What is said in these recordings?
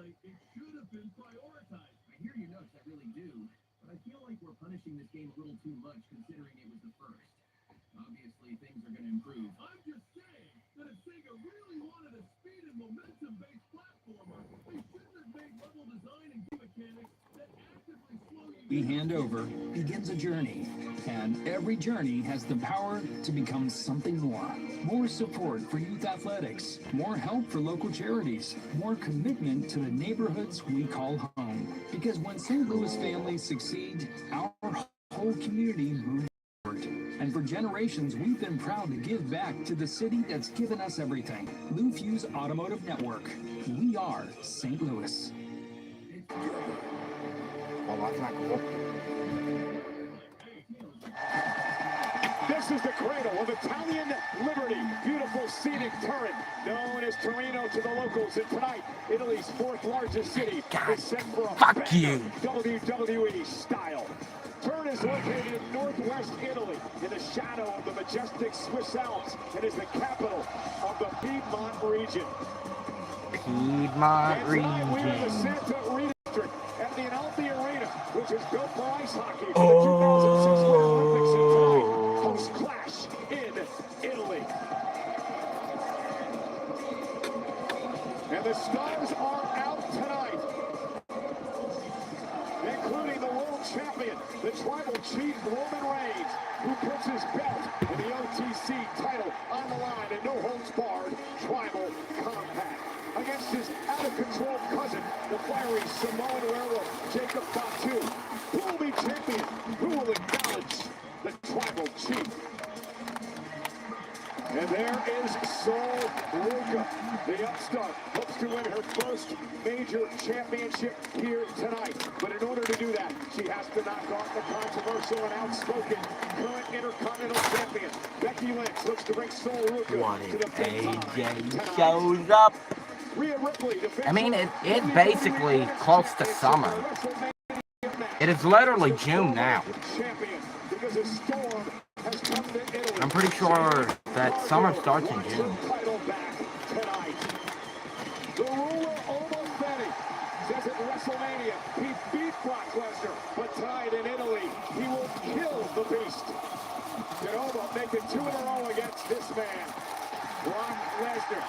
It should have been prioritized. I hear your notes, I really do. But I feel like we're punishing this game a little too much, considering it was the first. Obviously, things are going to improve. I'm just saying that if Sega really wanted a speed and momentum-based platformer, they shouldn't have made level design and game mechanics that actively slow you down. We hand over begins a journey, and every journey has the power to become something more. More support for youth athletics, more help for local charities, more commitment to the neighborhoods we call home. Because when St. Louis families succeed, our whole community moves forward. And for generations, we've been proud to give back to the city that's given us everything. Lou Fuse Automotive Network. We are St. Louis. Oh, that's not cool. This is the cradle of Italian liberty. Beautiful scenic turret known as Torino to the locals. And tonight, Italy's fourth largest city is set for a WWE style. Turn is located in northwest Italy in the shadow of the majestic Swiss Alps and is the capital of the Piedmont region. Piedmont region. We're in the Santa Rita district at the Inalfi Arena, which is built for ice hockey for the 2006 Olympics, and tonight hosts Clash in Italy. And the stars are out tonight, including the world champion, the tribal chief Roman Reigns, who puts his belt in the OTC title on the line in no holds barred tribal combat against his out-of-control cousin, the fiery Samoan werewolf, Jacob Fatu. Who will be champion? Who will acknowledge the tribal chief? And there is Sol Ruka, the upstart, hopes to win her first major championship here tonight. But in order to do that, she has to knock off the controversial and outspoken current Intercontinental champion. Becky Lynch looks to bring Sol Ruka to the big time AJ shows up. I mean, it's basically close to summer. It is literally June now. I'm pretty sure that summer starts in June. The ruler almost Betty says at WrestleMania he beat Brock Lesnar, but tonight in Italy he will kill the beast. Genova making 2 in a row against this man, Brock Lesnar,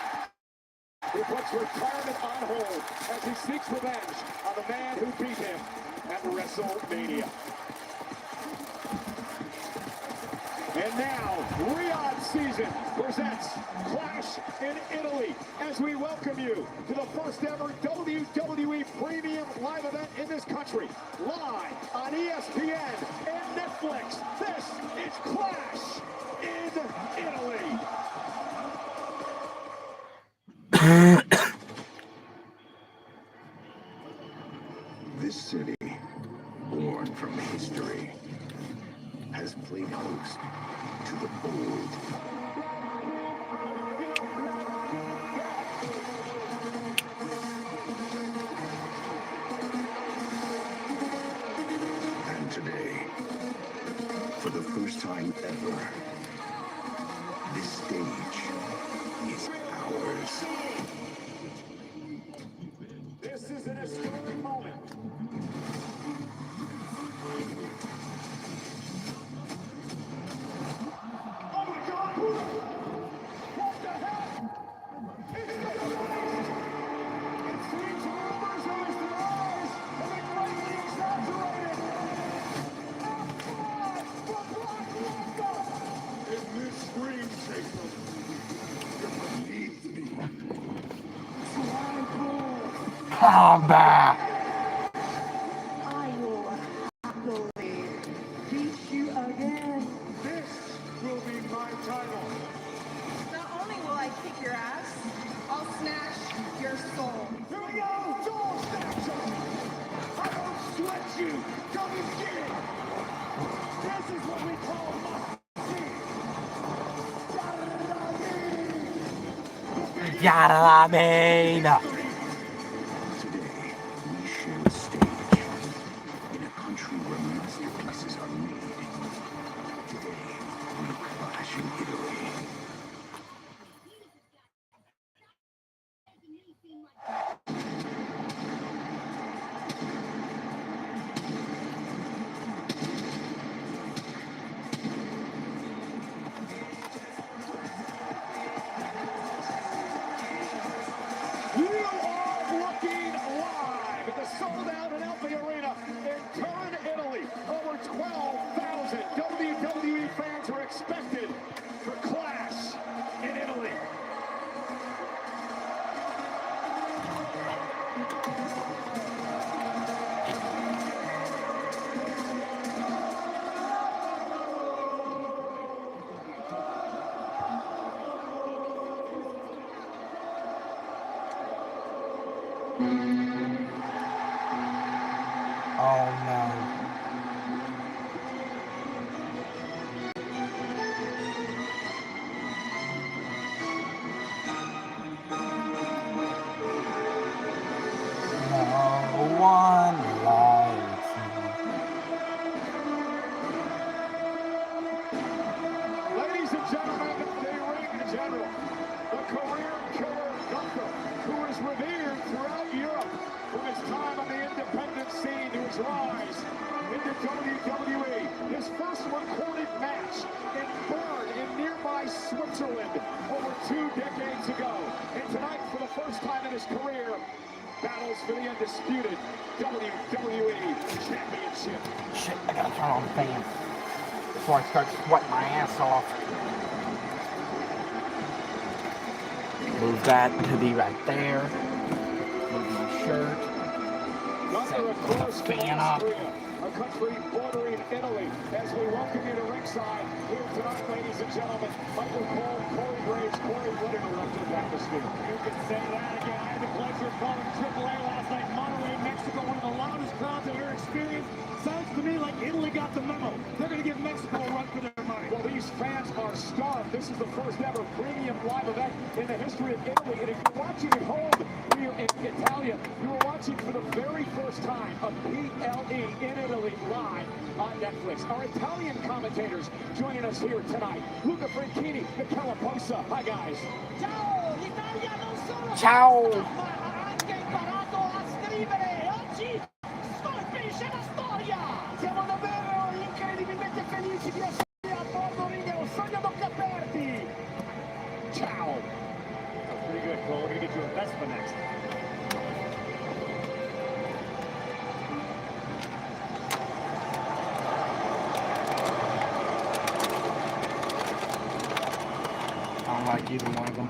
who puts retirement on hold as he seeks revenge on the man who beat him at WrestleMania. And now, Riyadh season presents Clash in Italy as we welcome you to the first ever WWE Premium Live event in this country. Live on ESPN and Netflix, this is Clash in Italy. This city, born from history, has played host to the bold. And today, for the first time ever, this stage is ours. This is an historic moment. Oh my God! What the heck? It's the police! It seems rumors are as their eyes have been greatly exaggerated. F5 for Brock Lesnar! In this scream, Jacob, you're beneath me. Combat! I will happily beat you again. This will be my title. Not only will I kick your ass, I'll snatch your soul. Here we go! Soul Snatcher! I won't sweat you! Come and get it! This is what we call must-see! Yada-la-mean! Today, we share a stage in a country where masterpieces are made. Today, we clash in Italy. Oh no. No one likes me. Ladies and gentlemen, the ring general, the career killer Gunther, who is revered throughout Europe from his time on the independent scene to his rise into WWE. His first recorded match in Bern in nearby Switzerland over 2 decades ago. And tonight, for the first time in his career, battles for the undisputed WWE Championship. Shit, I gotta turn on the fan before I start sweating my ass off. Move that to be right there. Move my shirt. Set the fan up. A country bordering Italy, as we welcome you to ringside here tonight, ladies and gentlemen. Michael Cole, Corey Graves. Corey, what an eruptive atmosphere. You can say that again. I had the pleasure of calling AAA last night, Monterrey, Mexico, one of the loudest crowds I've ever experienced. Sounds to me like Italy got the memo. They're going to give Mexico a run for their money. Well, these fans are starved. This is the first ever premium live event in the history of Italy. And if you're watching at home here in Italia, you are watching for the very first time a PLE in Italy live on Netflix. Our Italian commentators joining us here tonight. Luca Franchini, Michela Posa. Hi, guys. Ciao! L'Italia non solo Ciao! ma ha anche imparato a scrivere. Oggi scolpisce la storia! Siamo davvero incredibilmente felici di essere a bordo ring. È un sogno d'occhi aperti! Ciao! That's pretty good, Cole. We're going to get you a Vespa next. I don't like either one of them.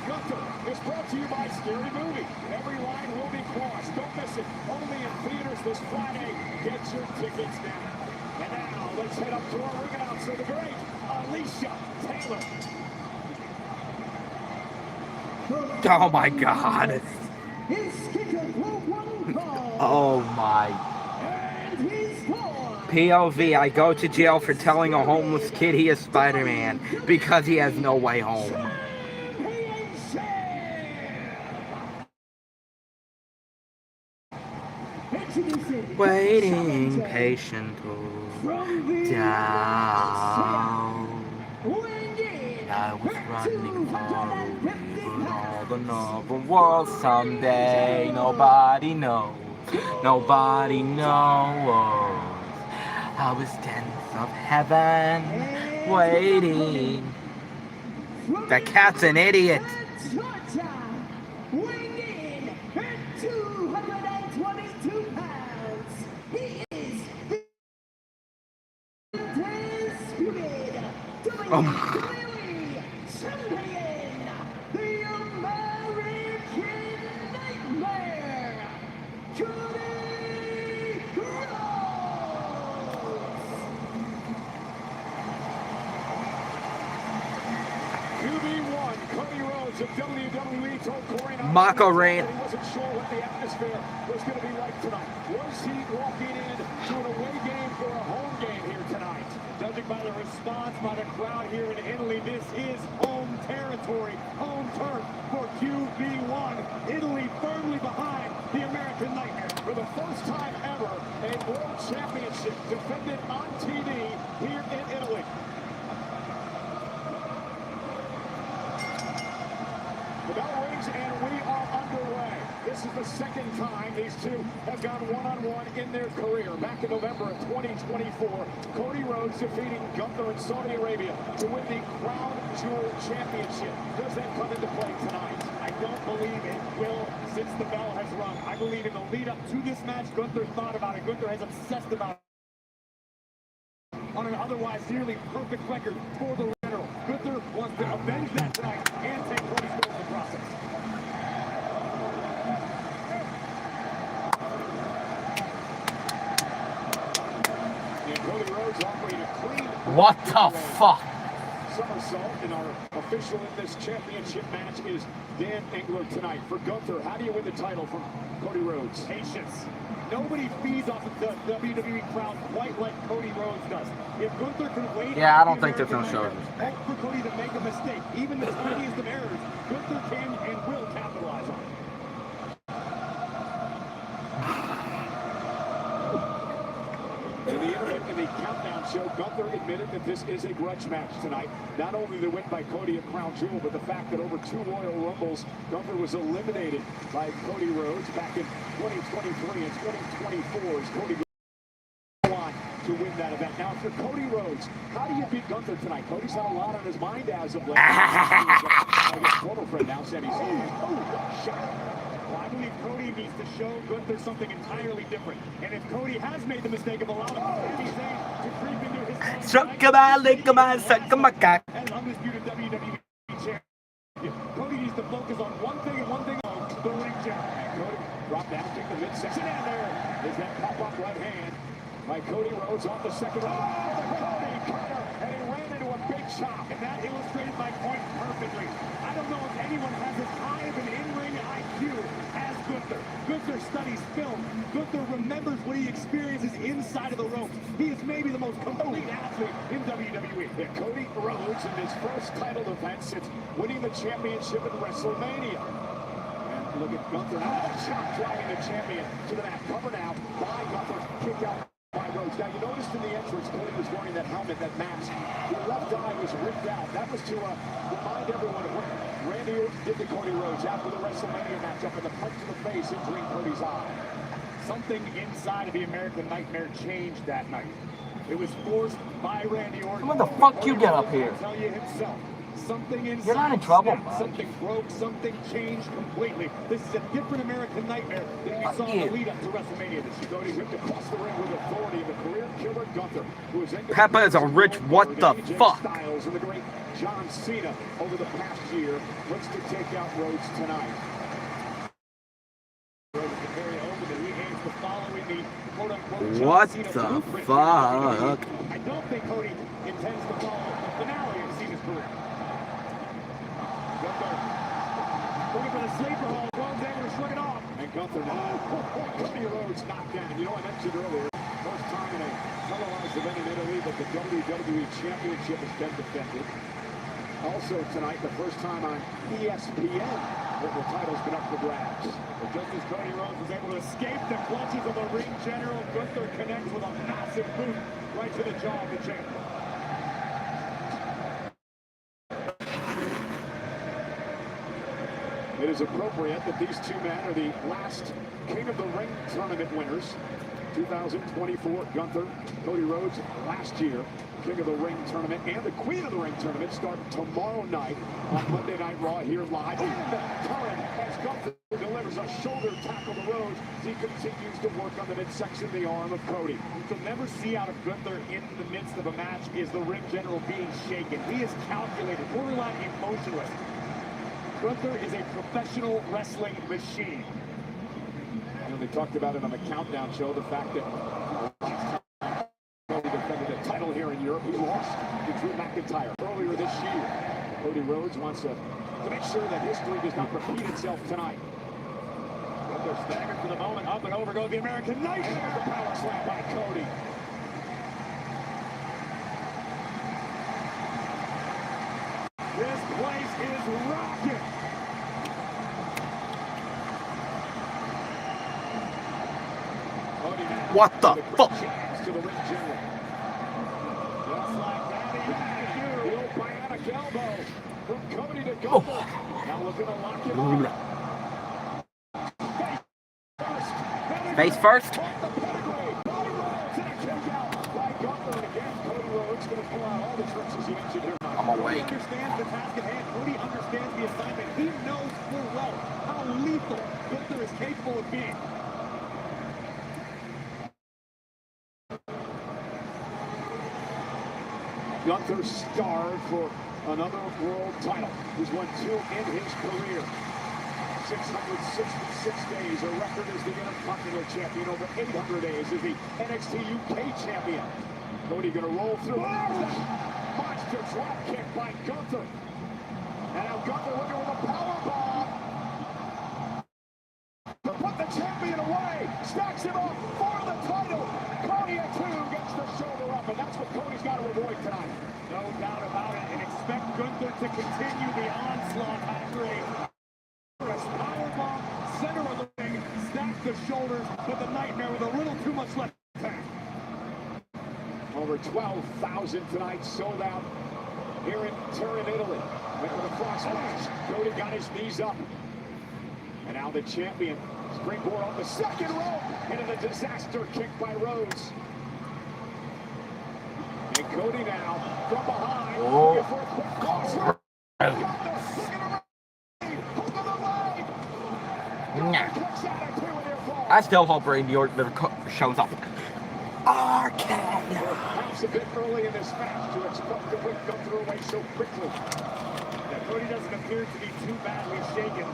Gunther is brought to you by Scary Movie. Every line will be crossed. Don't miss it. Only in theaters this Friday. Get your tickets now. And now, let's head up to our ring announcer, the great Alicia Taylor. Oh my God. It's Oh my. POV, I go to jail for telling a homeless kid he is Spider-Man because he has no way home. Waiting patiently down. I was running far away from all the novel world someday. Nobody knows. Nobody knows. I was tenth of heaven waiting. That cat's an idiot. Weighing in at 222 pounds, he is the undisputed WWE champion, the American Nightmare, Cody Rhodes. QB1, Cody Rhodes of WWE told Corey Macarena. he wasn't sure what the atmosphere was going to be like tonight. Was he walking in to an away game or a home game here tonight? Judging by the response by the crowd here in Italy, this is home territory, home turf for QB1. Italy firmly behind the American Nightmare. For the first time ever, a world championship defended on TV here in Italy. The bell rings and we are underway. This is the second time these two have gone one-on-one in their career. Back in November of 2024, Cody Rhodes defeating Gunther in Saudi Arabia to win the Crown Jewel Championship. Does that come into play tonight? I don't believe it will since the bell has rung. I believe in the lead up to this match, Gunther thought about it. Gunther has obsessed about it on an otherwise nearly perfect record for the general. Gunther wants to avenge that tonight and take Cody's goal in the process. And Cody Rhodes offering a clean What the fuck? somersault, and our official in this championship match is Dan Engler tonight. For Gunther, how do you win the title from Cody Rhodes? Patience. Nobody feeds off of the WWE crowd quite like Cody Rhodes does. If Gunther can wait, Yeah, I don't think they're going to show it. hope for Cody to make a mistake, even the tiniest of errors, Gunther can and will capitalize on it. In the countdown show, Gunther admitted that this is a grudge match tonight. Not only the win by Cody at Crown Jewel, but the fact that over 2 Royal Rumbles, Gunther was eliminated by Cody Rhodes back in 2023 and 2024 as Cody go on to win that event. Now, for Cody Rhodes, how do you beat Gunther tonight? Cody's had a lot on his mind as of late. His former friend now said he's shot. Well, I believe Cody needs to show Gunther something entirely different. And if Cody has made the mistake of allowing Sami Zayn to creep into his as undisputed WWE champion, Cody needs to focus on one thing and one thing alone, the ring general. And Cody dropped down, took the midsection, and there is that pop-up right hand by Cody Rhodes off the second round. Cody Carter, and he ran into a big chop, and that illustrated my point perfectly. I don't know if anyone has as high of an in-ring IQ as Gunther. Gunther studies film. Gunther remembers what he experiences inside of the ropes. He is maybe the most complete athlete in WWE. Yeah, Cody Rhodes in his first title defense since winning the championship at WrestleMania. And look at Gunther now, a chop driving the champion to the mat. Cover now by Gunther, kick out by Rhodes. Now you noticed in the entrance, Cody was wearing that helmet that matched. Your left eye was ripped out. That was to remind everyone of what Randy Orton did to Cody Rhodes after the WrestleMania matchup and the punch to the face injuring Cody's eye. Something inside of the American Nightmare changed that night. It was forced by Randy Orton. When the fuck you get up here? Tell you himself. Something inside. You're not in trouble, snapped, bud. something broke, something changed completely. This is a different American Nightmare than we saw in the lead up to WrestleMania. This is Cody whipped across the ring with authority. The career killer Gunther, who has ended Peppa is a rich what the AJ fuck? Styles and the great John Cena over the past year. Looks to take out Rhodes tonight. Rhodes is very open that he aims to follow in the quote-unquote John What Cena the blueprint. fuck? I don't think Cody intends to follow the finale of Cena's career. Gunther looking for the sleeper hold. Rhodes able to shrug it off. And And Gunther now. Cody Rhodes knocked down. You know, I mentioned earlier, first time in a televised event in Italy that the WWE Championship has been defended. Also tonight, the first time on ESPN that the title's been up for grabs. But just as Cody Rhodes was able to escape the clutches of the ring general, Gunther connects with a massive boot right to the jaw of the champ. It is appropriate that these two men are the last King of the Ring tournament winners. 2024, Gunther, Cody Rhodes last year, King of the Ring tournament, and the Queen of the Ring tournament start tomorrow night on Monday Night Raw here live. And Curran, as Gunther delivers a shoulder tackle to Rhodes, he continues to work on the midsection of the arm of Cody. What you'll never see out of Gunther in the midst of a match is the ring general being shaken. He is calculated, borderline emotionless. Gunther is a professional wrestling machine. And they talked about it on the Countdown show, the fact that Cody defended a title here in Europe. He lost to Drew McIntyre earlier this year. Cody Rhodes wants to make sure that history does not repeat itself tonight. Gunther staggered for the moment, up and over goes the American Nightmare. There's a power slam by Cody. This place is rocking. What the fuck? To the ring general. Just like that, he had you. The old bionic elbow from Cody to Gunther. Now looking to lock him up. Face first. I'm awake. He understands the task at hand. Cody understands the assignment. He knows full well how lethal Gunther is capable of being. Gunther starved for another world title. He's won 2 in his career. 666 days, a record as the Intercontinental Champion. Over 800 days as the NXT UK Champion. Cody gonna roll through. Monster drop kick by Gunther. And now Gunther looking with a powerbomb to put the champion away. Stacks him up for the title. Cody at 2 gets the shoulder up, and that's what Cody's got to avoid tonight. No doubt about it, and expect Gunther to continue the onslaught after a powerbomb, center of the ring, stack the shoulders, but the Nightmare with a little too much left. Over 12,000 tonight, sold out here in Turin, Italy. Went with a cross match. Cody got his knees up. And now the champion, springboard on the second rope, into the disaster kick by Rhodes. And Cody now from behind. Oh. For a quick cross. I still hope Randy Orton shows up. Perhaps a bit early in this match to expect to put Gunther away so quickly. Yeah, Cody doesn't appear to be too badly shaken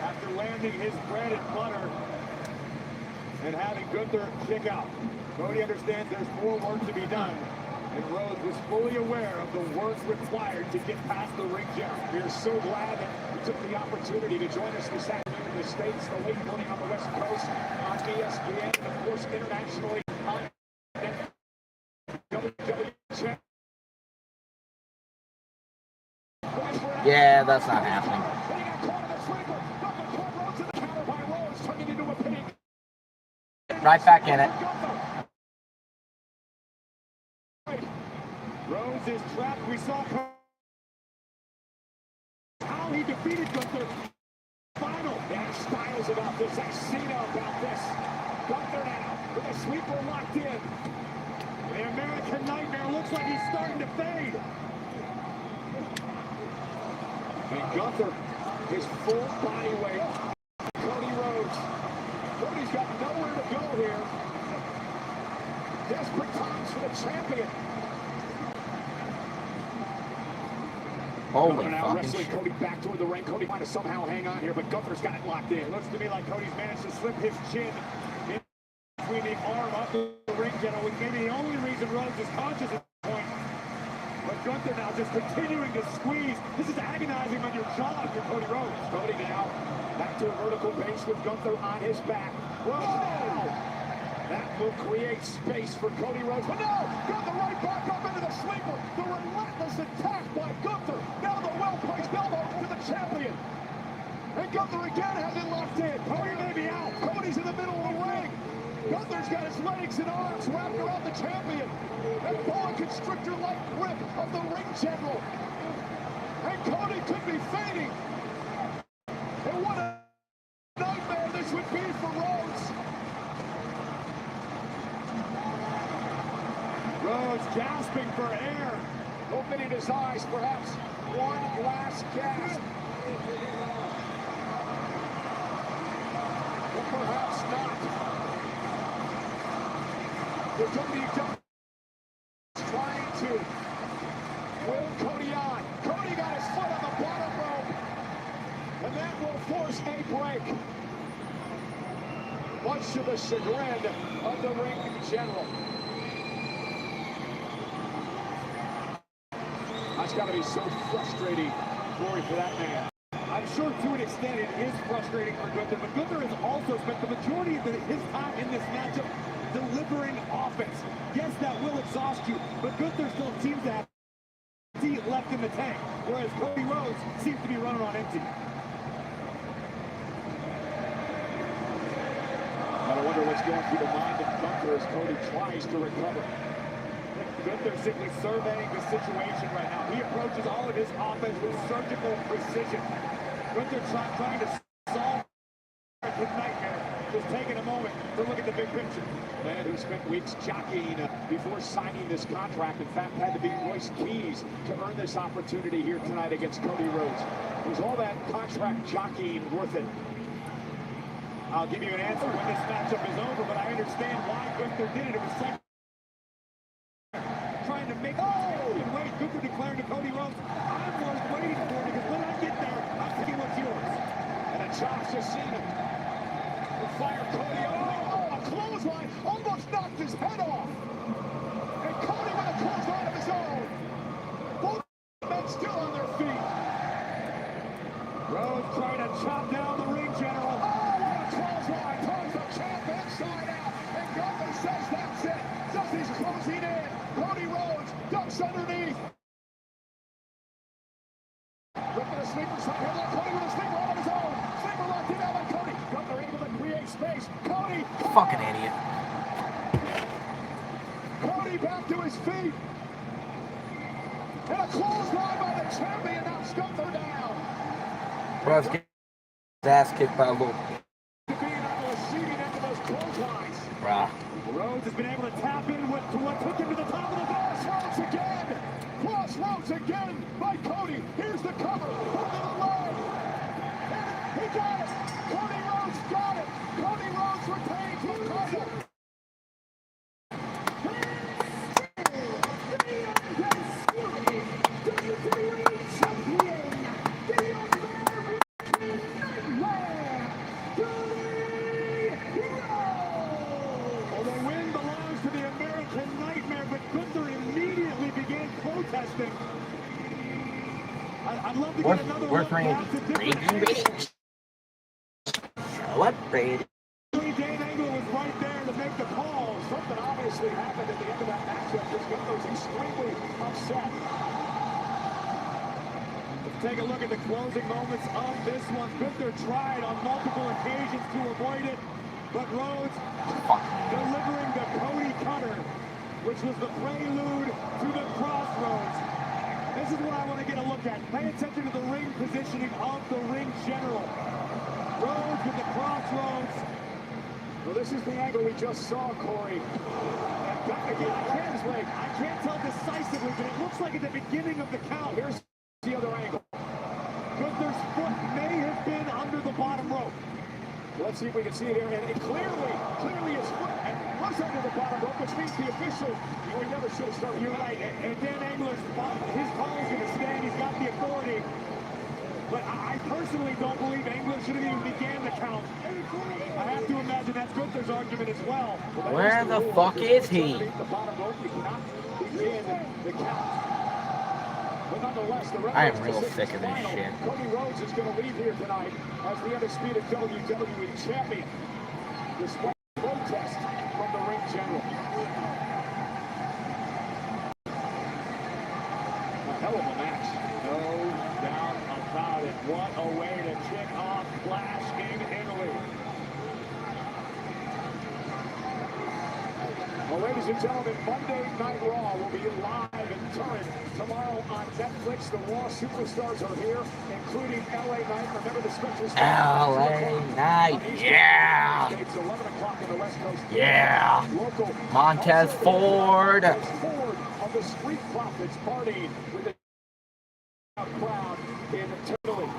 after landing his bread and butter and having Gunther kick out. Cody understands there's more work to be done, and Rhodes was fully aware of the work required to get past the ring general. We are so glad that you took the opportunity to join us this afternoon in the States, the late morning on the West Coast, on ESPN, and of course internationally on WWE. Yeah, that's not happening. Right back in it. Rhodes is trapped. We saw how he defeated Gunther. Final. And Styles about this. Cena about this. Gunther now with a sweeper locked in. The American Nightmare looks like he's starting to fade. And Gunther, his full body weight. Cody Rhodes. Cody's got nowhere to go here. Desperate times for the champion. Holy now fucking wrestling shit. Cody back toward the ring. Cody trying to somehow hang on here, but Gunther's got it locked in. It looks to me like Cody's managed to slip his chin in between the arm up the ring general, which may be the only reason Rhodes is conscious at this point. But Gunther now just continuing to squeeze. This is agonizing on your jaw for Cody Rhodes. Cody now back to a vertical base with Gunther on his back. Rhodes now. That will create space for Cody Rhodes. But no! Gunther right back up into the sleeper. The relentless attack by Gunther. Now the well-placed elbow to the champion. And Gunther again has it locked in. Cody may be out. Cody's in the middle of the ring. Gunther's got his legs and arms wrapped around the champion. And boa constrictor-like grip of the ring general. And Cody could be fading. And what a nightmare this would be for Rhodes. Rhodes gasping for air, opening his eyes, perhaps one last gasp. Or perhaps not. The WWE is trying to will Cody on. Cody got his foot on the bottom rope, and that will force a break. Much to the chagrin of the ring general. That's got to be so frustrating, Corey, for that man. I'm sure to an extent it is frustrating for Gunther, but Gunther has also spent the majority of his time in this matchup delivering offense. Yes, that will exhaust you, but Gunther still seems to have empty left in the tank, whereas Cody Rhodes seems to be running on empty. I wonder what's going through the mind of Gunther as Cody tries to recover. Gunther simply surveying the situation right now. He approaches all of his offense with surgical precision. Gunther trying to solve his nightmare. Just taking a moment to look at the big picture. Man who spent weeks jockeying before signing this contract. In fact, had to be Royce Keys to earn this opportunity here tonight against Cody Rhodes. Was all that contract jockeying worth it? I'll give you an answer when this matchup is over, but I understand why Gunther did it. It was second. Trying to make and wait. Gunther declaring to Cody Rhodes, I'm waiting for it because when I get there, I'm taking what's yours. And a chop's just seen him. Fire Cody. Oh, a clothesline almost knocked his head off. And Cody with a clothesline of his own. Both men still on their feet. Rhodes trying to chop down the ring general. Oh, what a clothesline. Turns the champ inside out. And Gunther says that's it. Says he's closing in. Cody Rhodes ducks underneath. Ripping a sleeper shot. Here, Cody with a sleeper all of his own. Sleeper locked in out by Cody. Gunther able to create space. Cody. Fucking idiot. Cody back to his feet. And a clothesline by the champion knocks Gunther down. Rhodes gets his ass kicked by a little. Being on the receiving end of those clotheslines. Bruh. Rhodes has been able to tap in to what took him to the top of the crossroads again. Crossroads again by Cody. Here's the cover. Over the line. And he got it. Cody Rhodes got it. Cody Rhodes retains the title. WWE champion, the American Nightmare, Cody Rhodes. Well, the win belongs to the American Nightmare, but Gunther immediately began protesting. I'd love to get another look back to different. Show up, Brady. Dan Angle was right there to make the call. Something obviously happened at the end of that matchup. Just Gunther was extremely upset. Let's take a look at the closing moments of this one. Gunther tried on multiple occasions to avoid it, but Rhodes delivering the Cody Cutter, which was the prelude to the Crossroads. This is what I want to get a look at. Pay attention to the ring positioning of the ring general. Rhodes with the Crossroads. Well, this is the angle we just saw, Corey. And again, I can't tell decisively, but it looks like at the beginning of the count. Here's the other angle. Gunther's foot may have been under the bottom rope. Let's see if we can see it here. And clearly his foot was under the bottom rope, which means the official, we never should have started. You're right. And Dan Angler's, his call is going to stand. He's got the authority. But I personally don't believe Angler should have even began the count. I have to imagine that's Gunther's argument as well. Where the fuck is he? The bottom rope, you cannot begin the count. But nonetheless, the I am real sick of this shit. Cody Rhodes is going to leave here tonight as the undisputed WWE champion, despite protest from the ring general. A hell of a match, no doubt about it. What a way to kick off Clash in Italy. Well, ladies and gentlemen, Monday Night Raw will be live in turn tomorrow on Netflix. The Raw superstars are here, including LA Knight. Remember the special LA Knight, yeah. It's 11 o'clock in the West Coast. Yeah. Local. Montez Ford. Ford of the Street Profits partying with the crowd in Italy.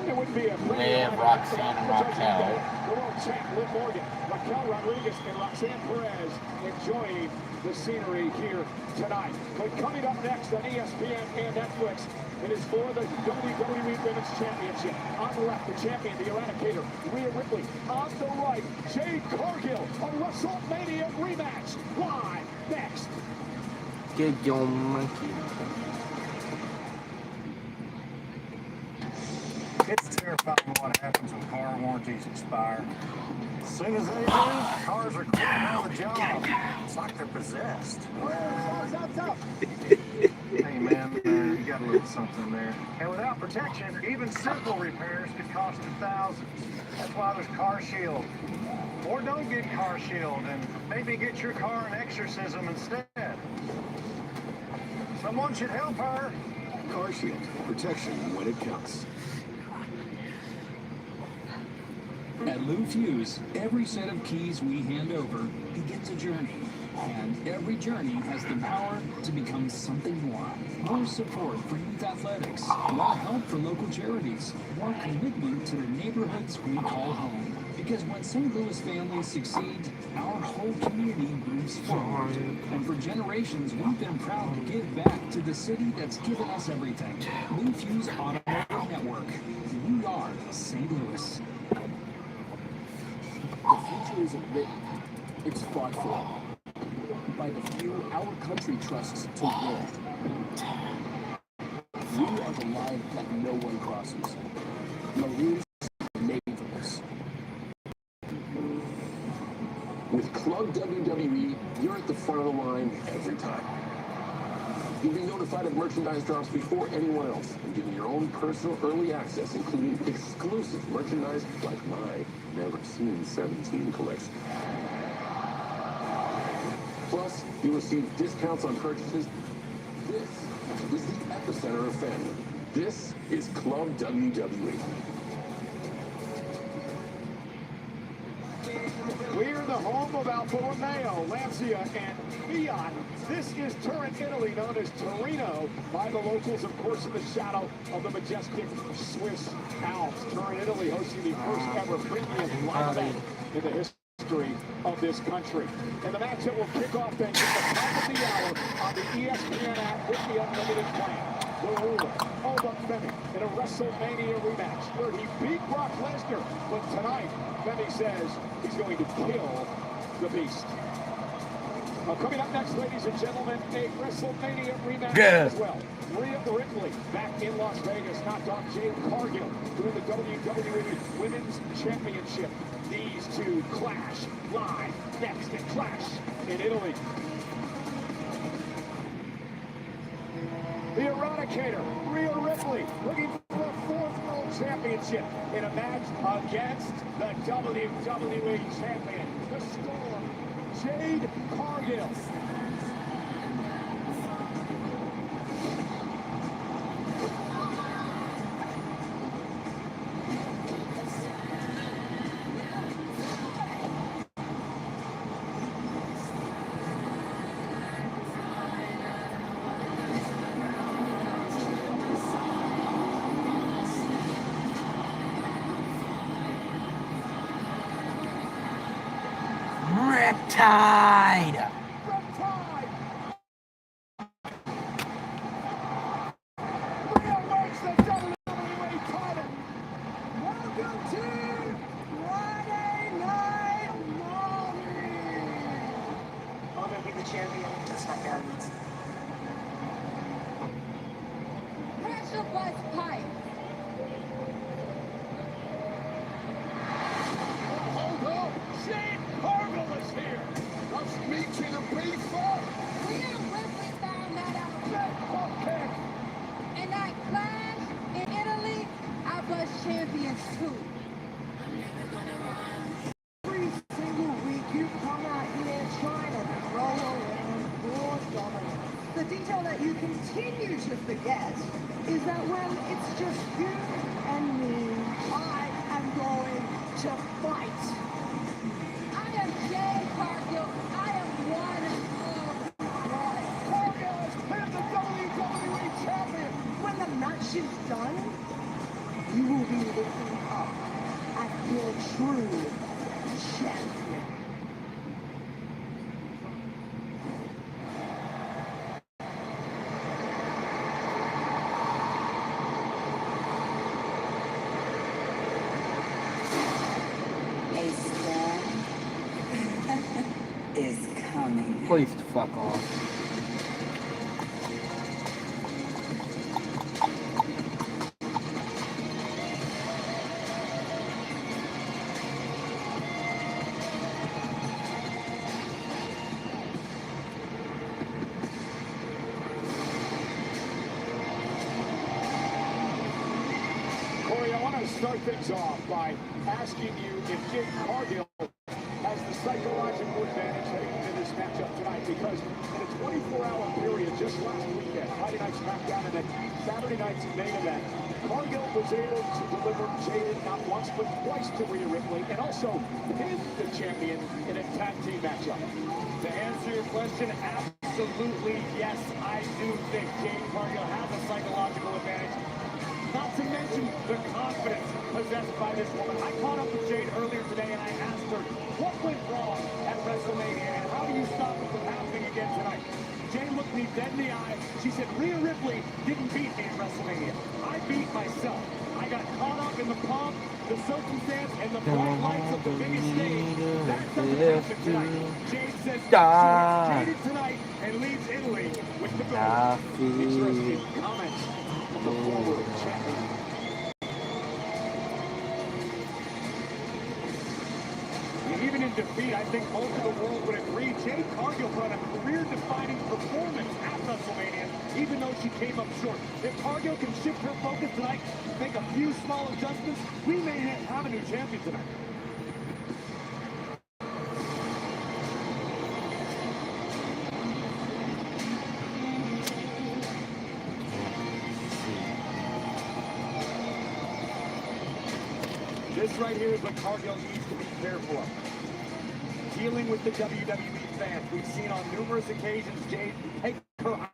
It would be a Liv, Roxanne, and Raquel. The world champ Liv Morgan, Raquel Rodriguez, and Roxanne Perez enjoying the scenery here tonight. But coming up next on ESPN and Netflix, it is for the WWE Women's Championship. On the left, the champion, the Eradicator, Rhea Ripley. On the right, Jade Cargill, a WrestleMania rematch. Live next. Get your monkey. It's terrifying what happens when car warranties expire. As soon as they do, cars are quitting on the job. It's like they're possessed. Hey man, you gotta look at something there. And without protection, even simple repairs could cost you thousands. That's why there's Car Shield. Or don't get Car Shield and maybe get your car an exorcism instead. Someone should help her. Car Shield. Protection when it counts. At Lou Fuse, every set of keys we hand over begins a journey. And every journey has the power to become something more. More support for youth athletics, more help for local charities, more commitment to the neighborhoods we call home. Because when St. Louis families succeed, our whole community moves forward. And for generations, we've been proud to give back to the city that's given us everything. Lou Fuse Automotive Network. We are St. Louis. The future isn't written, it's fought for. By the few our country trusts to win. We are the line that no one crosses. Marines and navals. With Club WWE, you're at the front of the line every time. You'll be notified of merchandise drops before anyone else and given your own personal early access, including exclusive merchandise like my Never Seen 17 collection. Plus, you'll receive discounts on purchases. This is the epicenter of fandom. This is Club WWE. We're the home of Alfa Romeo, Lancia, and Fiat. This is Turin, Italy, known as Torino by the locals, of course, in the shadow of the majestic Swiss Alps. Turin, Italy, hosting the first ever premium live event in the history of this country. And the match that will kick off then at the top of the hour on the ESPN app with the unlimited plan. The ruler, Oba Femi, in a WrestleMania rematch where he beat Brock Lesnar. But tonight, Femi says he's going to kill the Beast. Coming up next, ladies and gentlemen, a WrestleMania rematch as well. Rhea Ripley back in Las Vegas knocked off Jade Cargill during the WWE Women's Championship. These two clash live next at Clash in Italy. The Eradicator, Rhea Ripley, looking for a fourth world championship in a match against the WWE champion, the Storm, Jade Cargill. Riptide! Rhea wins the WWE title. Welcome to Friday Night Raw. I'm going to be the champion. That's not bad. you continue to forget is that when it's just you and me, I am going to fight. I am Jay Cargill. I am one of one. Cargill has been the WWE champion. When the match is done, you will be looking up at your true champion. Is coming. Please fuck off. Corey, I want to start things off by asking you if Jade Cargill has the psychological advantage heading into this matchup tonight, because in a 24-hour period just last weekend, Friday Night SmackDown and then Saturday night's main event, Cargill was able to deliver Jade not once but twice to Rhea Ripley and also pin the champion in a tag team matchup. To answer your question, absolutely yes, I do think Jade Cargill has a psychological advantage. Not to mention the confidence possessed by this woman. I caught up with Jade earlier today and I asked her what went wrong at WrestleMania and how do you stop it from happening again tonight? Jade looked me dead in the eye. She said, Rhea Ripley didn't beat me at WrestleMania. I beat myself. I got caught up in the pomp, the circumstance, and the bright lights of the biggest stage. That doesn't happen tonight. Jade says she jaded tonight and leaves Italy with the gold. Interesting comments from the forward champion. Even in defeat, I think most of the world would agree Jade Cargill put on a career-defining performance at WrestleMania, even though she came up short. If Cargill can shift her focus tonight, make a few small adjustments, we may have a new champion tonight. This right here is what Cargill needs to be careful of. Dealing with the WWE fans. We've seen on numerous occasions Jade take her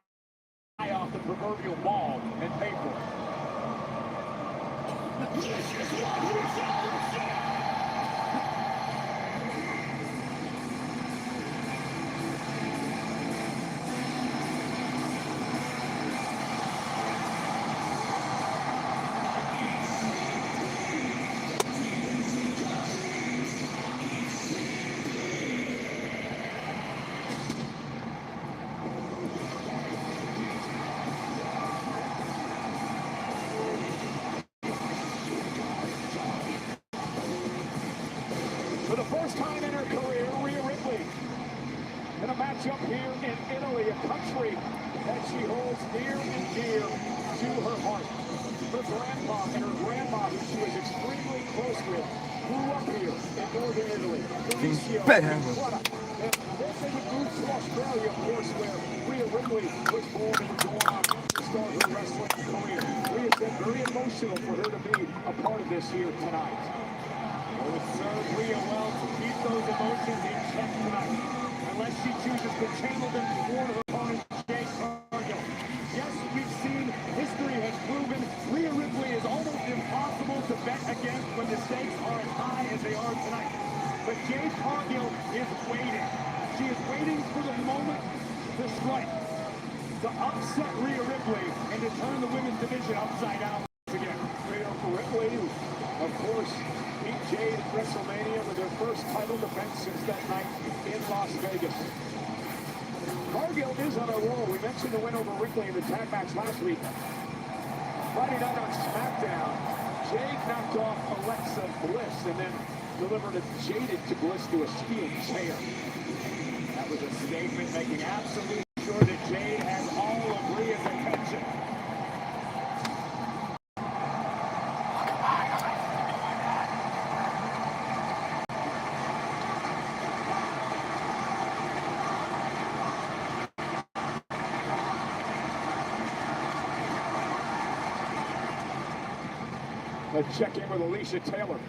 eye off the proverbial ball and pay for it. For the first time in her career, Rhea Ripley in a matchup here in Italy, a country that she holds near and dear to her heart. Her grandpa and her grandma, who she was extremely close with, grew up here in northern Italy. Felicio, and then they would move to Australia, of course, where Rhea Ripley was born and would go on to start her wrestling career. Rhea said very emotional for her to be a part of this here tonight. It would serve Rhea well to keep those emotions in check tonight, unless she chooses to channel them toward her opponent, Jade Cargill. Yes, we've seen, history has proven, Rhea Ripley is almost impossible to bet against when the stakes are as high as they are tonight. But Jade Cargill is waiting. She is waiting for the moment to strike, to upset Rhea Ripley, and to turn the women's division upside down again. Rhea Ripley, of course, beat Jade at WrestleMania with her first title defense since that night in Las Vegas. Cargill is on a roll. We mentioned the win over Ripley in the tag match last week. Friday night on SmackDown, Jade knocked off Alexa Bliss and then delivered a jaded to Bliss to a steel chair. That was a statement making absolutely sure that Jade has all of Rhea's attention. Let's check in with Alicia Taylor.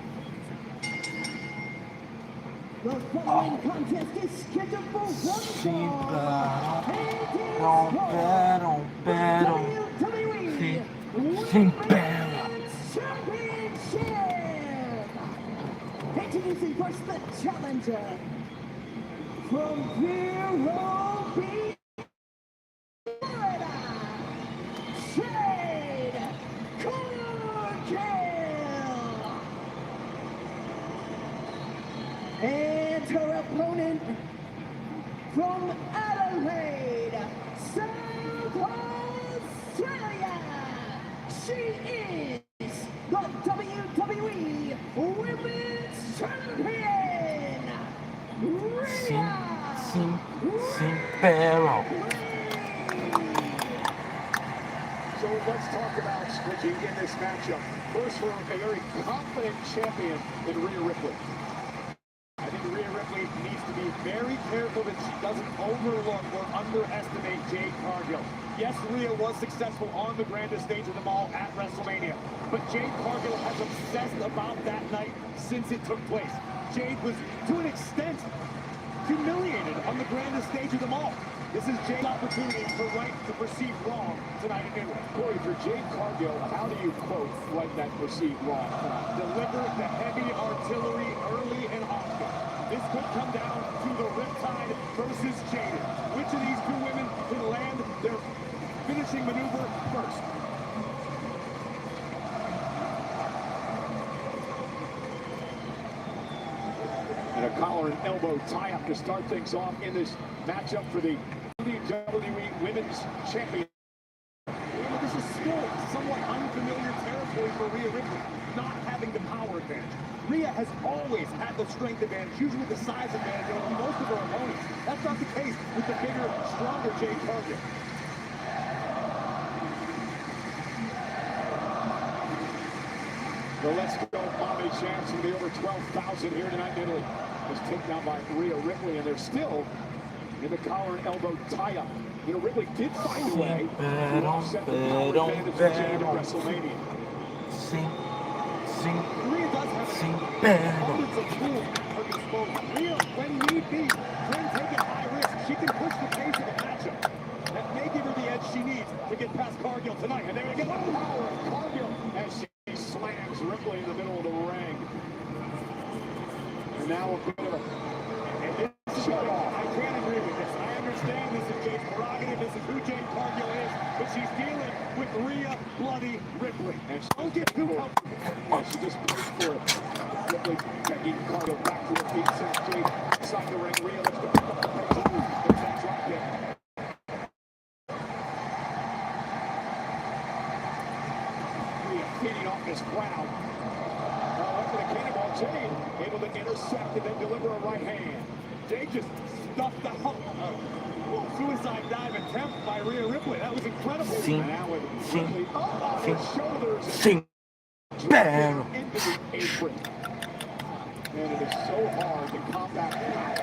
The following contest is scheduled for one fall. WWE Women's Championship. Introducing first the challenger from Vero Beach, Florida, Jade Cargill. And her opponent from Adelaide, South Australia, she is the WWE Women's Champion, Rhea Barrow. So let's talk about switching in this matchup. First, for a very confident champion in Rhea Ripley. I think Rhea Ripley needs to be very careful that she doesn't overlook or underestimate Jade Cargill. Yes, Rhea was successful on the grandest stage of them all at WrestleMania, but Jade Cargill has obsessed about that night since it took place. Jade was, to an extent, humiliated on the grandest stage of them all. This is Jade's opportunity for right to perceive wrong tonight in Italy. Boy, for Jade Cargill, how do you quote right that perceived wrong tonight? Deliver the heavy artillery early and often. This could come down to the Riptide versus Jade. Which of these two women can land their finishing maneuver first? And a collar and elbow tie-up to start things off in this matchup for the WWE Women's Champion. This is still somewhat unfamiliar territory for Rhea Ripley, not having the power advantage. Rhea has always had the strength advantage, usually the size advantage over most of her opponents. That's not the case with the bigger, stronger Jade Cargill. The Let's Go Mommy champs will be over 12,000 here tonight in Italy. Was taken down by Rhea Ripley, and they're still in the collar and elbow tie-up. You know, Ripley did find a way to offset the power advantage of Jade at WrestleMania. Rhea does have abundance of tools at her disposal. Rhea, when need be, can take a high risk. She can push the pace of the matchup. That may give her the edge she needs to get past Cargill tonight. And there we go, power of Cargill as she slams Ripley in the middle of the ring. And now a bit of a... And this is I can't agree with this. I understand this is Jade's prerogative. This is who Jade Cargill is. But she's dealing with Rhea Bloody Ripley. And she don't get too comfortable. Yeah, she just paid for it. Ripley begging Cargill back to her feet. Sends Jade inside the ring. Rhea looks to pick up the pace. There's that drop kick. Rhea feeding off this crowd. After the cannonball, Jade able to intercept and then deliver a right hand. Jade just stuffed the suicide dive attempt by Rhea Ripley. That was incredible. And now with Ripley up on her shoulders and into the apron. And it is so hard to combat that.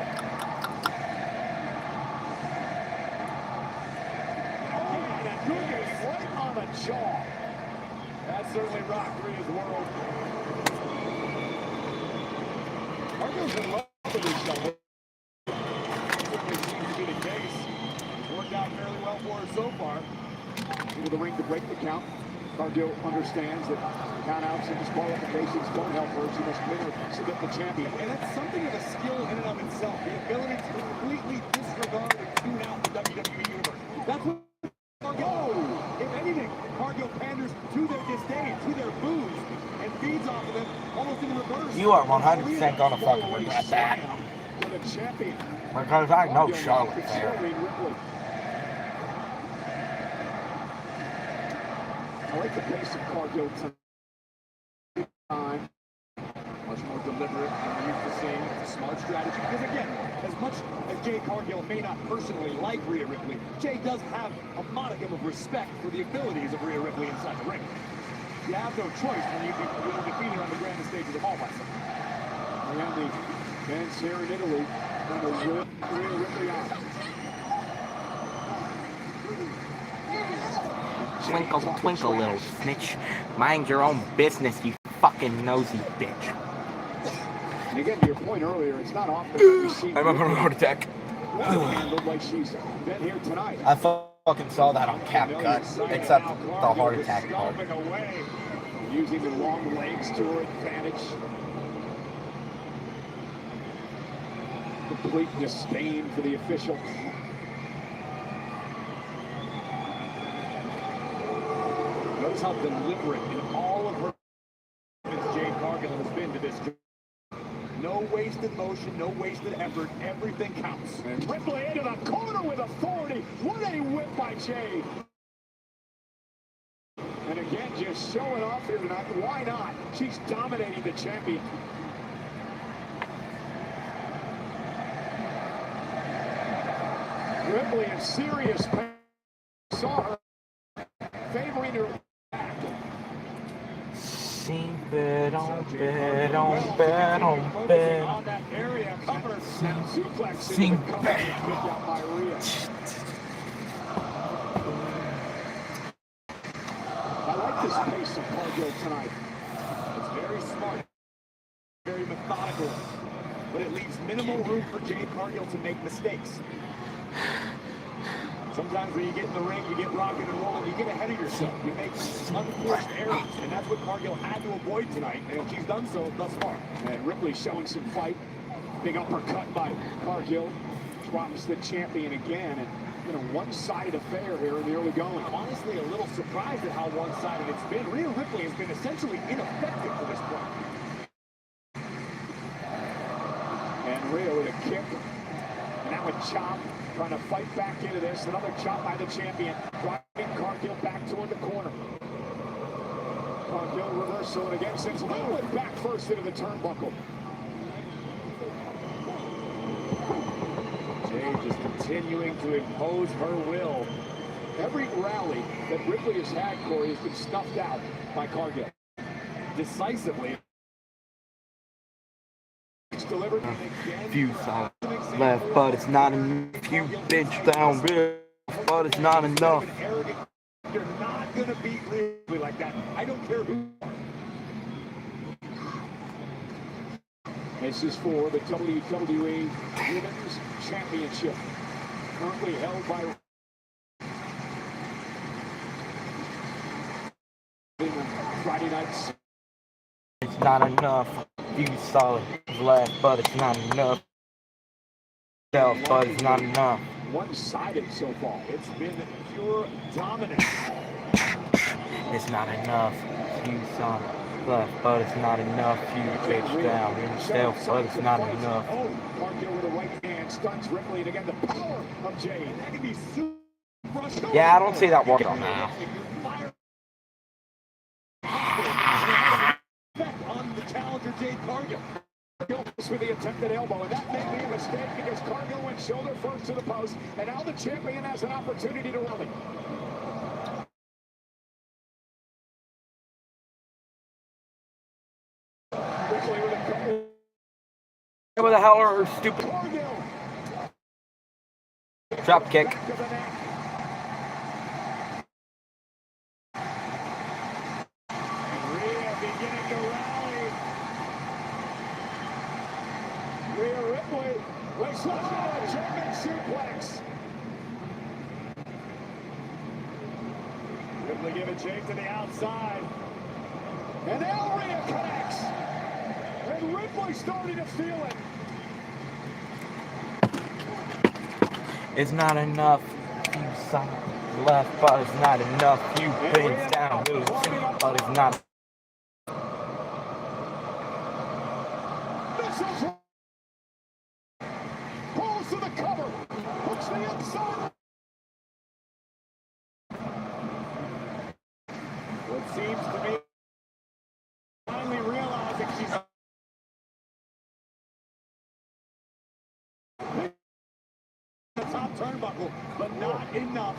Oh, my goodness, right on the jaw. That certainly rocked Rhea's world. Cargill's in love with herself. Certainly seems to be the case. It's worked out fairly well for her so far. Able the ring to break the count. Cargill understands that countouts and disqualifications don't help her. She must win or submit the champion. And that's something of a skill in and of itself. The ability to completely disregard and tune out the WWE universe. That's what Cargill. If anything, Cargill panders to their disdain, to their boos, and feeds off of them almost in reverse. You are 100% gonna fucking regret that. Because I know Charlotte there. I like the pace of Cargill time. Much more deliberate than we're used to seeing. It's a smart strategy. Because again, as much as Jade Cargill may not personally like Rhea Ripley, Jade does have a modicum of respect for the abilities of Rhea Ripley inside the ring. You have no choice when you will defeat her on the grandest stage of them all by something. Around the fans here in Italy, trying to rip Rhea Ripley out. Twinkle, twinkle, little snitch. Mind your own business, you fucking nosy bitch. And again, to your point earlier, it's not often that we see I'm having a heart attack. handled like she's been here tonight. I fucking saw that on CapCut, except the heart attack part. Stomping away, using the long legs to her advantage. Complete disdain for the official. Notice how deliberate in all of her Jade Cargill has been to this. No wasted motion, no wasted effort. Everything counts. And Ripley into the corner with authority. What a whip by Jade. And again, just showing off here tonight. Why not? She's dominating the champion. Ripley in serious pain. Saw her favoring her. Sing bet on bet on bet on bet. On that area, cover, suplex. Sing bet. I like this pace of Cargill tonight. It's very smart, very methodical, but it leaves minimal room for Jade Cargill to make mistakes. Sometimes when you get in the ring, you get rocking and rolling, you get ahead of yourself. You make unforced errors, and that's what Cargill had to avoid tonight, and she's done so thus far. And Ripley showing some fight. Big uppercut by Cargill. Drops the champion again, and one-sided affair here in the early going. Honestly, a little surprised at how one-sided it's been. Rhea Ripley has been essentially ineffective to this point. And Rhea with a kick, and now a chop. Trying to fight back into this. Another chop by the champion. Driving Cargill back toward the corner. Cargill reversal, and again sends Lewin back first into the turnbuckle. Jade just continuing to impose her will. Every rally that Ripley has had, Corey, has been snuffed out by Cargill. Decisively. Delivered Few solid left, but it's not enough. Few bench down, but it's not enough. You're not gonna beat Ripley like that. I don't care who. This is for the WWE Women's Championship, currently held by Friday nights. It's not enough. Few solid left, but it's not enough. But it's not enough. One-sided so far. It's been pure dominance. It's not enough. Few solid left, but it's not enough. Few pitch down himself, but it's not enough. Oh, Cargill with a right hand stuns Ripley, and again the power of Jade. That can be super. Yeah, I don't see that working on now. On the challenger, Jade Cargill. Goes with the attempted elbow, and that may be a mistake because Cargill went shoulder first to the post, and now the champion has an opportunity to rally. What the hell are her stupid drop kick? Rhea Ripley wakes up on a German suplex. Ripley giving Jake to the outside. And now Rhea connects. And Ripley starting to feel it. It's not enough. Few solid left, but it's not enough. Few pins down, but it's not. Pulls to the cover. Puts the inside. What seems to be finally realizing she's the top turnbuckle, but not enough.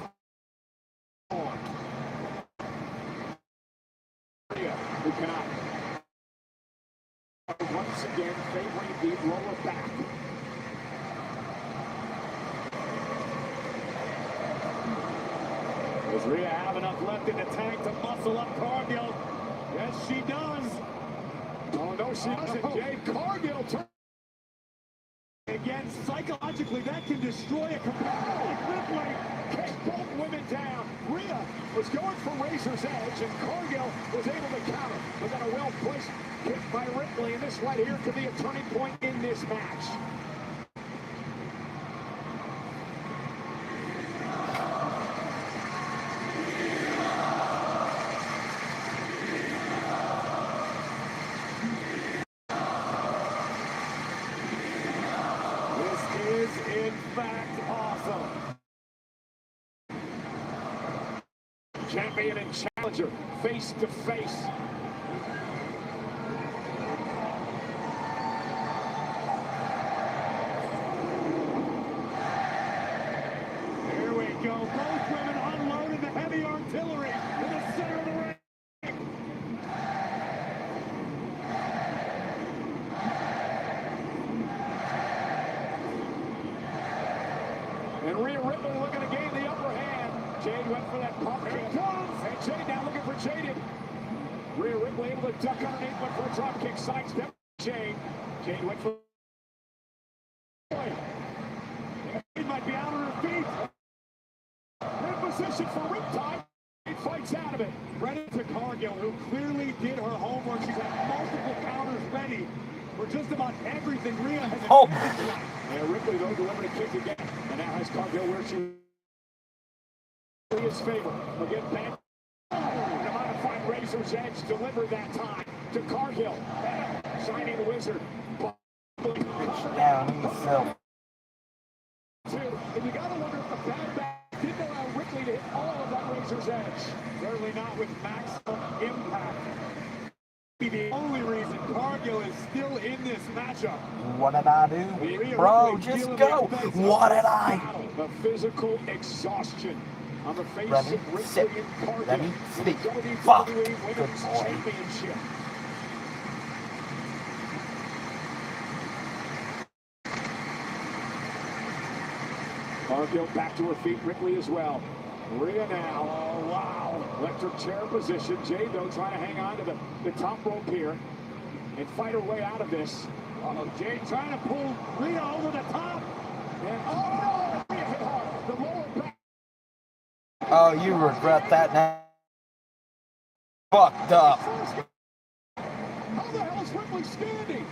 Who cannot. Once again, favoring the lower back. Does Rhea have enough left in the tank to muscle up Cargill? Yes, she does. No, she doesn't. Jade Cargill turns. Again, psychologically, that can destroy a competitor. Ripley kicked both women down. Rhea was going for Razor's Edge, and Cargill was able to counter. But then a well-placed kick by Ripley, and this right here could be a turning point in this match. In fact, awesome. Champion and challenger face to face. Here we go. Both women unloading the heavy artillery in the center of the ring. And Rhea Ripley looking to gain the upper hand. Jade went for that pump kick. And Jade now looking for Jaded. Rhea Ripley able to duck underneath, went for a drop kick. Sidestep Jade. Jade went for... Jade might be out on her feet. In position for Riptide. Jade fights out of it. Credit to Cargill, who clearly did her homework. She's had multiple counters ready for just about everything Rhea has... Oh! And Ripley, though, delivered a kick again. And now has Cargill where she... Rhea's favor. Again, back. The modified Razor's Edge delivered that time to Cargill. Shining Wizard. Down himself. And you gotta wonder if the bad back didn't allow Ripley to hit all of that Razor's Edge. Certainly not with maximum impact. The only reason Cargill is still in this matchup. What did I do? Bro, just go. What did I? The physical exhaustion on the face Let me of Ripley sit. and Cargill. Let me speak. WWE Fuck. Women's Good boy. Championship. Cargill back to her feet, Ripley as well. Rhea now, oh wow, electric chair position. Jade, though, trying to hang on to the top rope here and fight her way out of this. Jade trying to pull Rhea over the top. And oh no, Rhea hit hard. The lower back. Oh, you regret that now. Fucked up. How the hell is Ripley standing?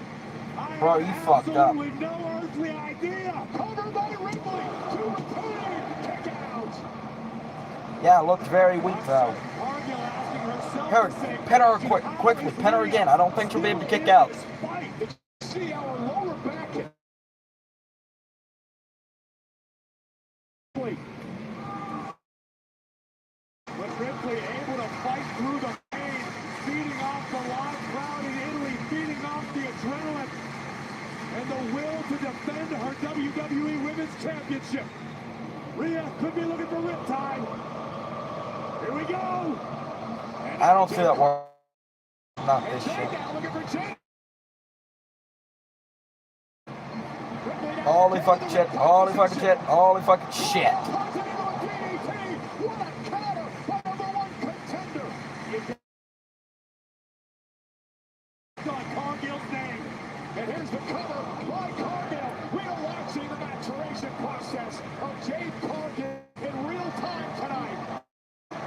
Bro, you fucked up. Absolutely no earthly idea. Covered by Ripley. To returning kick out. Yeah, looked very weak though. Her, pin her quickly, pin her again. I don't think she'll be able to kick out. See our lower back. But Ripley able to fight through the pain, feeding off the live crowd in Italy, feeding off the adrenaline and the will to defend her WWE Women's Championship. Rhea could be looking for Riptide. Here we go. I don't see that work. Not this shit. Holy fucking shit. Holy fucking shit. Holy fucking shit. What a counter by #1 contender. On Cargill's name. And here's the cover by Cargill. We are watching the maturation process of Jade Cargill in real time tonight.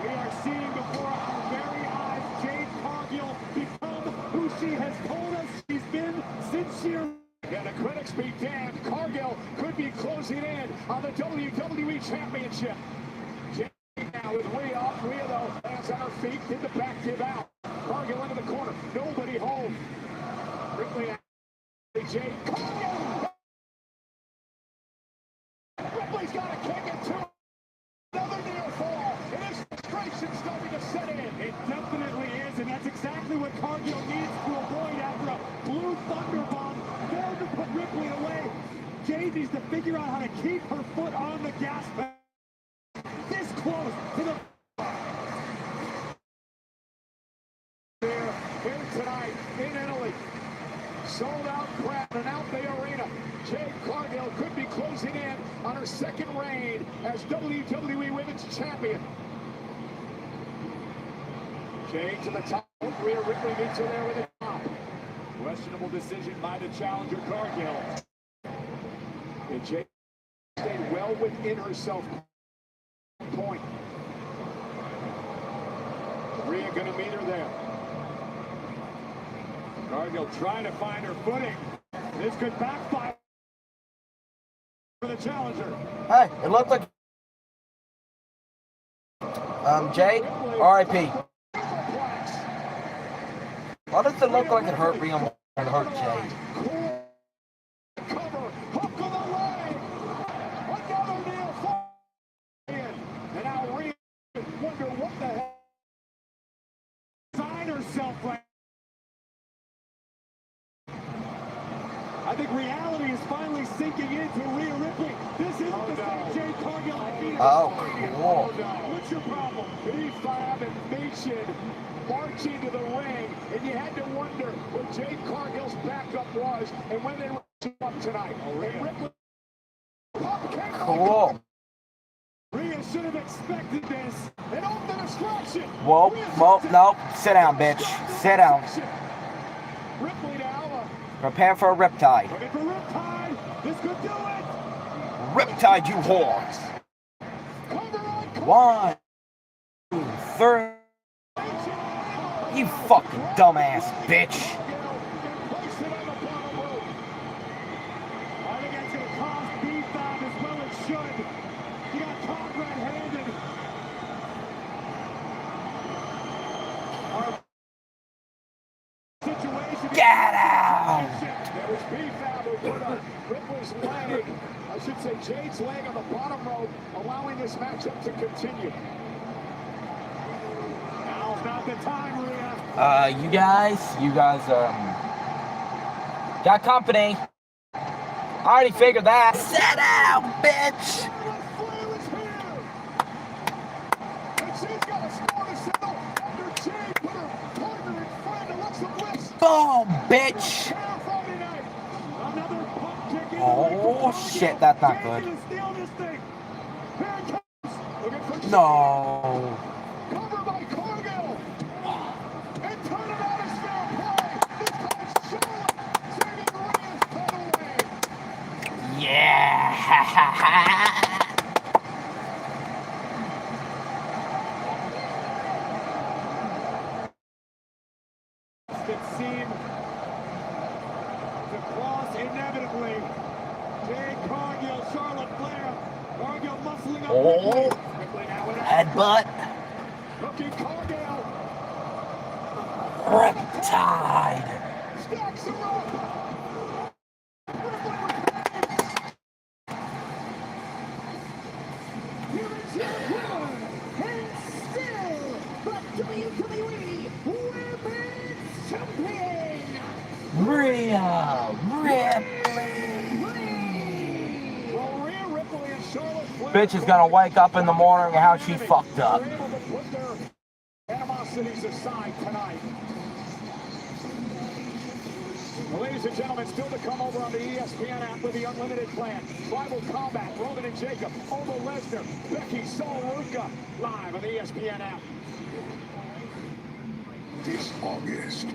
We are seeing before our very eyes Jade Cargill become who she has told us she's been since she... And the critics be damned, Cargill could be closing in on the WWE Championship. Jade now with Rhea. Rhea, though, hands on her feet, did the back give out. Cargill into the corner, nobody home. Ripley out. Jade Cargill. Ripley's got a kick into another near fall. And his frustration starting to set in. It definitely is, and that's exactly what Cargill needs to avoid after a blue thunder bomb. Failed to put Ripley away. Jade needs to figure out how to keep her foot on the gas pedal. This close to the... Here tonight in Italy. Sold out crowd and out the arena. Jade Cargill could be closing in on her second reign as WWE Women's Champion. Jade to the top. Rhea Ripley meets her there with a top. Questionable decision by the challenger, Cargill. And Jake stayed well within herself. Point. Rhea gonna meet her there. Cargill trying to find her footing. This could backfire for the challenger. Hey, it looked like Jade, R.I.P. Why does it look like it hurt Rhea more than it hurt Jade? Cover, hook of the leg. Another nail for and now Rhea wonder what the hell. Find herself right. I think reality is finally sinking into Rhea Ripley. This isn't the same Jade Cargill I beat. Oh, cool. What's your problem? B5 and Machin marching to the ring, and you had to wonder what Jade Cargill's backup was and when they were up tonight. And Ripley Cool. Rhea should have expected this. And off the distraction. Whoa, no. Sit down, bitch. Sit down. Ripley now. Prepare for a riptide. Looking for riptide. This could do it. Riptide, you whore. Cover on. 1, 2, 3. You fucking dumbass bitch. I think that's going to cost B5 as well it should. You got caught red-handed. Our situation. Get out! There was B5 who put up Ripley's leg. I should say Jade's leg on the bottom rope, allowing this matchup to continue. Now's not the time, Rhea. You guys, got company. I already figured that. Sit down, bitch. Boom, bitch. Oh, shit, that's not good. No. Cover by Cargill. And turn it out as fair play. This time it's Charlotte saving Rhea's title away. Yeah. That seem to cross inevitably. Jade Cargill, Charlotte Flair. Cargill muscling up. Oh. Ripley now with Headbutt. Hooking Cargill. Riptide. Stacks her up. Here is your winner, and still the WWE Women's Champion, Rhea Ripley. Well, Rhea Ripley and Charlotte Flair. Bitch is gonna wake up in the morning and how she fucked up. They're able to put their animosities aside tonight. Well, ladies and gentlemen, still to come over on the ESPN app with the Unlimited plan. Tribal Combat, Roman and Jacob, Omo Lesnar, Becky, Sol Ruka, live on the ESPN app. This August,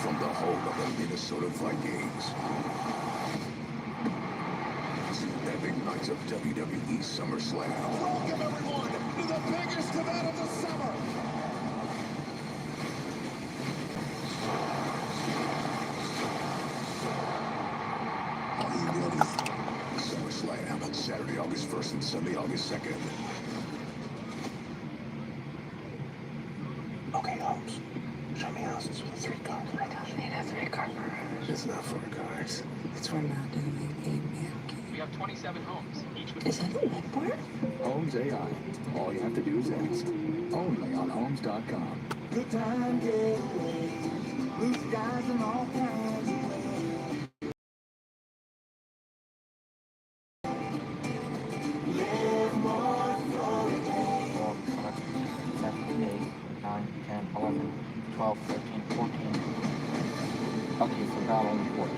from the home of the Minnesota Vikings to epic nights of WWE SummerSlam. Welcome, everyone, to the biggest event of the summer. Are you ready? SummerSlam, Saturday, August 1st and Sunday, August 2nd. Okay, Holmes. Show me houses with a 3-car. I don't need a 3-car garage. It's not for cars. It's for not doing a man game. We have 27 homes, each with Is it a network? Homes AI. All you have to do is ask. Only on Homes.com. good time getaway, blue skies and all kinds of ways. Live more for the day. 7, 8, 9, 10, 11, 12, 13, 14. Okay, forgot only 14.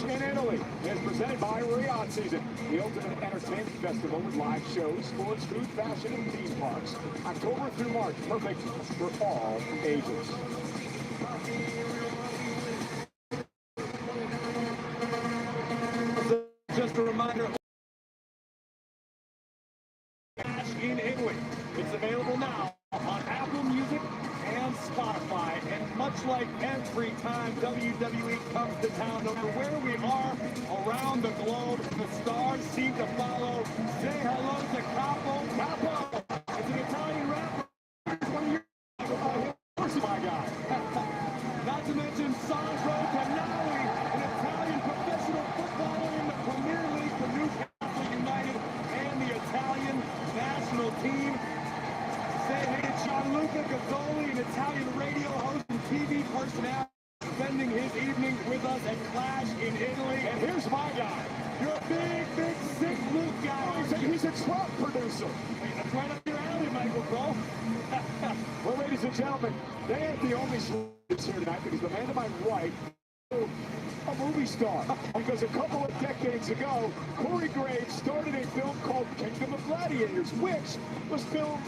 in Italy is presented by Riyadh Season, the ultimate entertainment festival with live shows, sports, food, fashion, and theme parks. October through March, perfect for all ages. Just a reminder, in Italy. It's available now on Apple Music and Spotify. And much like every time WWE comes to town, no matter where we are around the globe, the stars seem to follow. Say hello to Capo. Capo! It's an Italian rapper. 20 years ago. My guy. Not to mention Sandro Tonali, an Italian professional footballer in the Premier League for Newcastle United and the Italian national team. Say hey to Gianluca Gazzoli, an Italian radio host and TV personality, spending his evening with us at Clash in Italy. And here's my guy. You're a big, sick Luke guy. He's a Trump producer. That's right up your alley, Michael Cole. Well, ladies and gentlemen, they ain't the only celebrities here tonight because the man to my right, a movie star. Because a couple of decades ago, Corey Graves started a film called Kingdom of Gladiators, which was filmed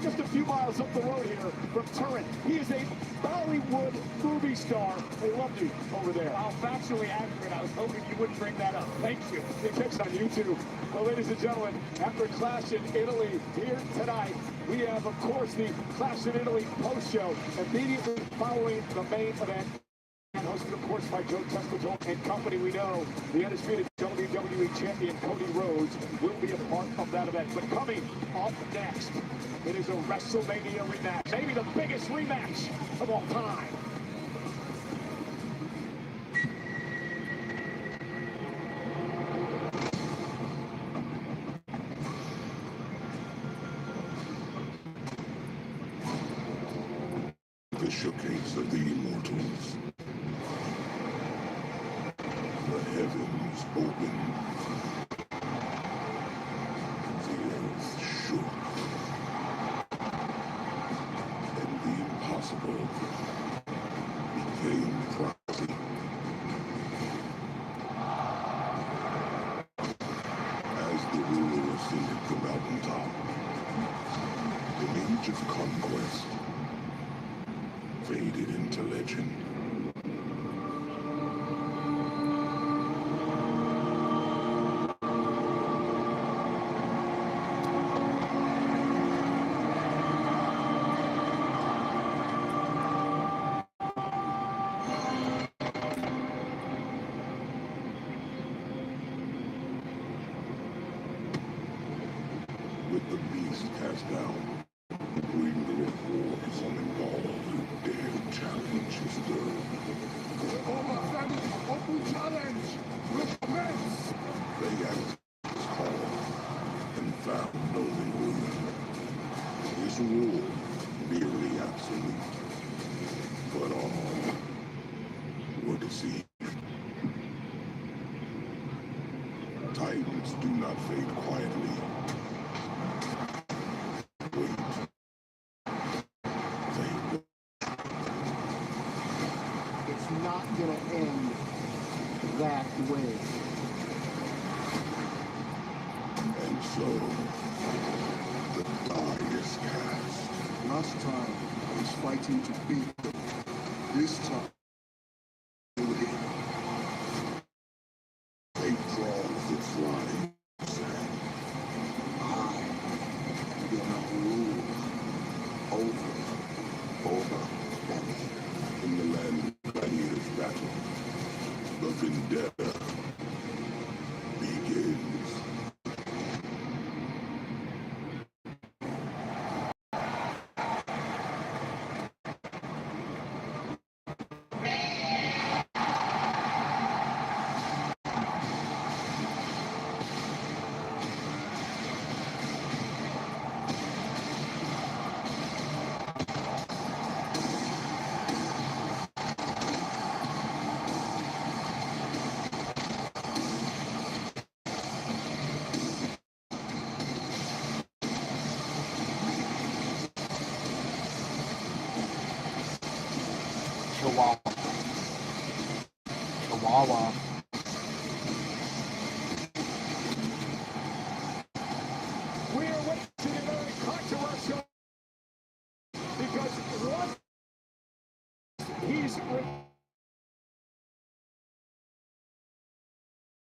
just a few miles up the road here from Turin. He is a Bollywood movie star. They love you over there. How factually accurate. I was hoping you wouldn't bring that up. Thank you. It catch on YouTube. Well, ladies and gentlemen, after Clash in Italy here tonight, we have, of course, the Clash in Italy post-show immediately following the main event. Hosted, of course, by Joe Testleton and company. We know the undisputed WWE champion Cody Rhodes will be a part of that event. But coming up next, it is a WrestleMania rematch. Maybe the biggest rematch of all time. The showcase of the immortals. The heavens opened. The earth shook. And the impossible became prosy. As the ruler ascended the mountaintop, an age of conquest faded into legend. With the beast cast down, the bringer of wars uninvolved who dared challenge his throne. The overwhelming open challenge will commence. They answered his call and found no reward. His rule merely absolute, but all were deceived. Titans do not fade quietly. Wait. They It's not gonna end that way. And so, the die is cast. Last time I was fighting to beat them. This time, They draws the flying sand. I'm gonna rule over them. In the land of gladiators battle, the vendetta begins.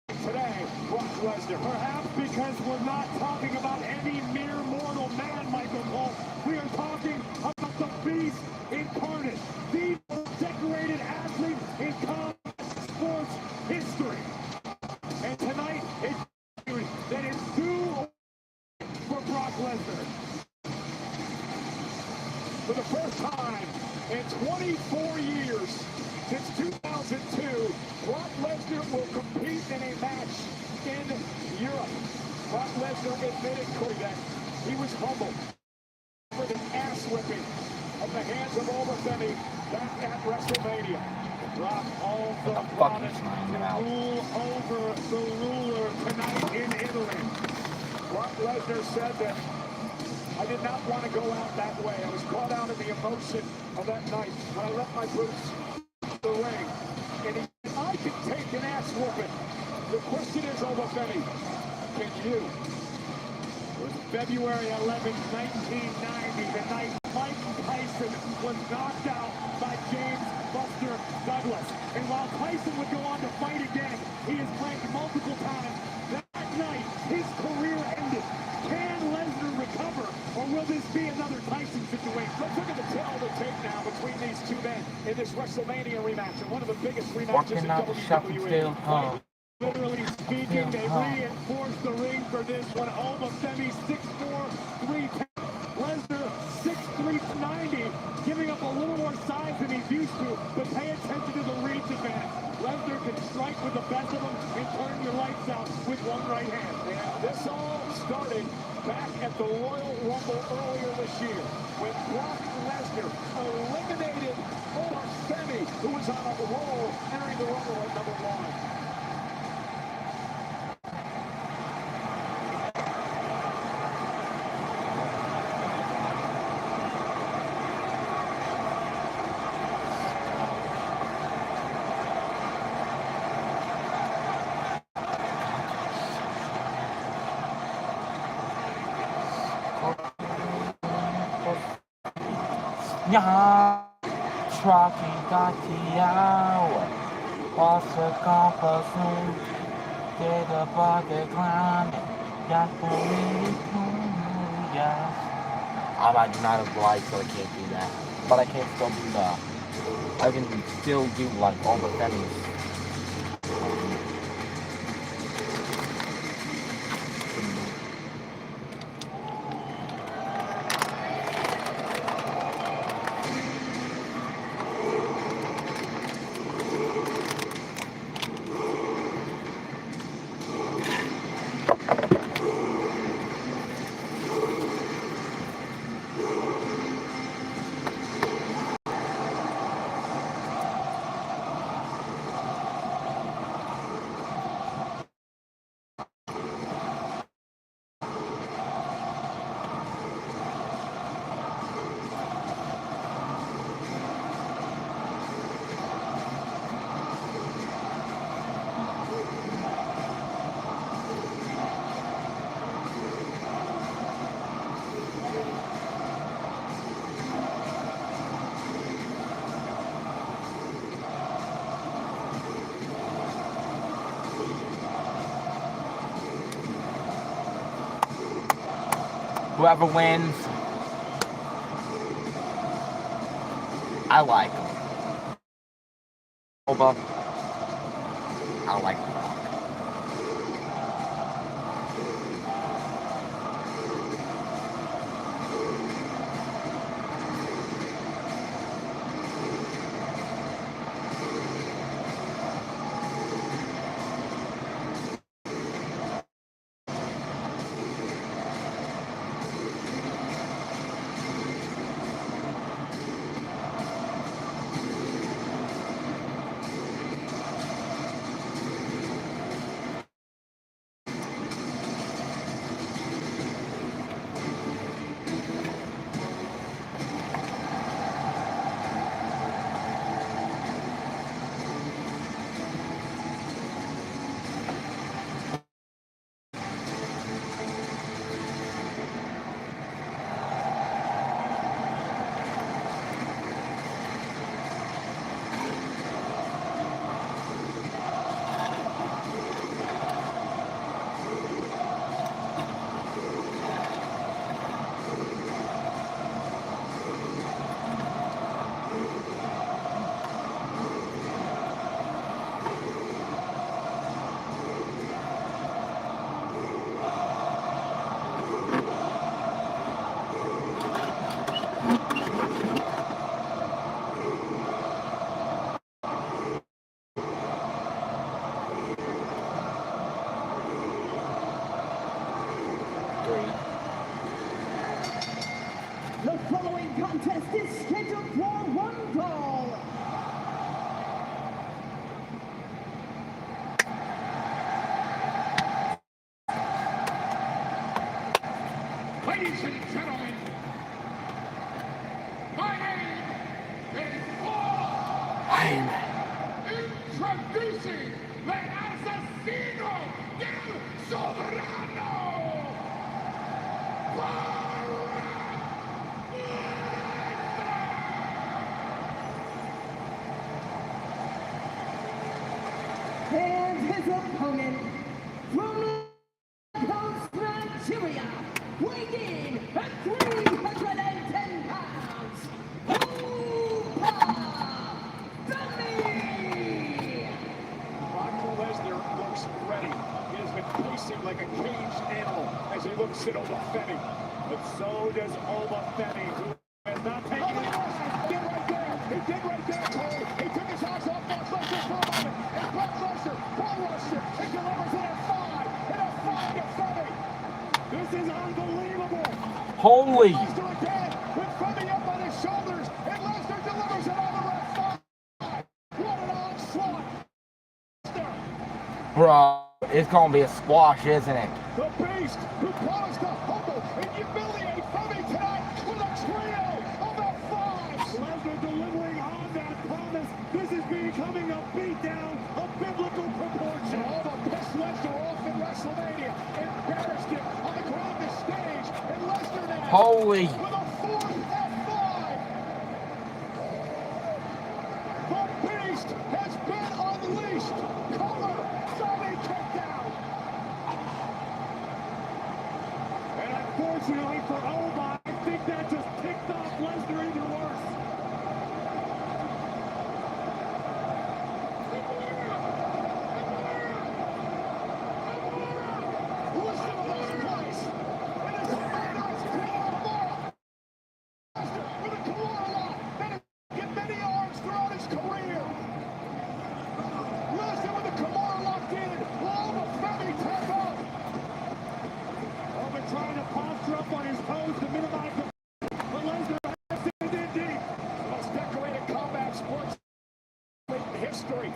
Today, Brock Lesnar. Perhaps because we're not talking about any mere mortal man, Michael Cole. We are talking about the beast incarnate, the most decorated athlete in combat sports history. And tonight, it's that it's due for Brock Lesnar. For the first time in 24 years, since 2002, Brock Lesnar will compete in a match in Europe. Brock Lesnar admitted, Cody, that he was humbled for the ass whipping at the hands of Obafemi back at WrestleMania. Brock all the promise to rule over the ruler tonight in Italy. Brock Lesnar said that I did not want to go out that way. I was caught out in the emotion of that night when I left my boots in the ring. And he said, I can take an ass whooping. The question is, Obafemi, can you? It was February 11, 1990, the night Mike Tyson was knocked out by James Buster Douglas. And while Tyson would go on to fight again, he has claimed multiple times that night his career ended. Can Lesnar recover, or will this be another Tyson situation? Let's look at the tail of the tape now between these two men in this WrestleMania rematch, and one of the biggest rematches in WWE. Literally speaking, they reinforced the ring for this one. Obafemi 6'4", 310. Lesnar 6'3", 90, giving up a little more size than he's used to, but pay attention to the reach advantage. Lesnar can strike with the best of them and turn your lights out with one right hand. And this all started back at the Royal Rumble earlier this year when Brock Lesnar eliminated Obafemi, who was on a roll entering the Rumble at number 1. Nhà trucking got the hour. What's the comparison? Get a bucket climbing. Got the really cool, yes. I do not have lights, so I can't do that. But I can still do that. I can still do like all the things. Whoever wins, I like him. Oba, I like him. following contest is scheduled for one fall. Ladies and gentlemen, my name is Paul. Introducing the Asesino del Soberano. And his opponent from Lagos, Nigeria, weighing in at 310 pounds, Opa Dummy! Brock Lesnar looks ready. He has been pacing like a caged animal as he looks at Obafemi. But so does Obafemi, who has not taken it. He did right there. He did right there, Cole. He took his eyes off Brock Lesnar for a moment. And Brock Lesnar, Paul Rusher, and delivers it at 5. And a 5 to Femi. This is unbelievable. Holy. Lesnar again with Femi up on his shoulders. And Lesnar delivers it on the red 5. What an onslaught. Bro, it's gonna be a squash, isn't it? The Beast, who promised to humble and humiliate Femi tonight with a trio of F5s. Lesnar delivering on that promise. This is becoming a beatdown of biblical proportion. All the pissed Lesnar off in WrestleMania. Embarrassed him on the ground the stage. And Lesnar now Holy. with a 4th F5. The Beast has been unleashed. Color, Femi kicked out. And unfortunately for Oba, I think that just kicked off Lesnar even worse. Listen to this place. It is Lesnar's Lesnar with a Kimura lock that has given many arms throughout his career. Lesnar with the Kimura locked in. Will Femi tap up? Oba trying to posture up on his toes to minimize the but Lesnar has sent in deep. The most decorated combat sports in history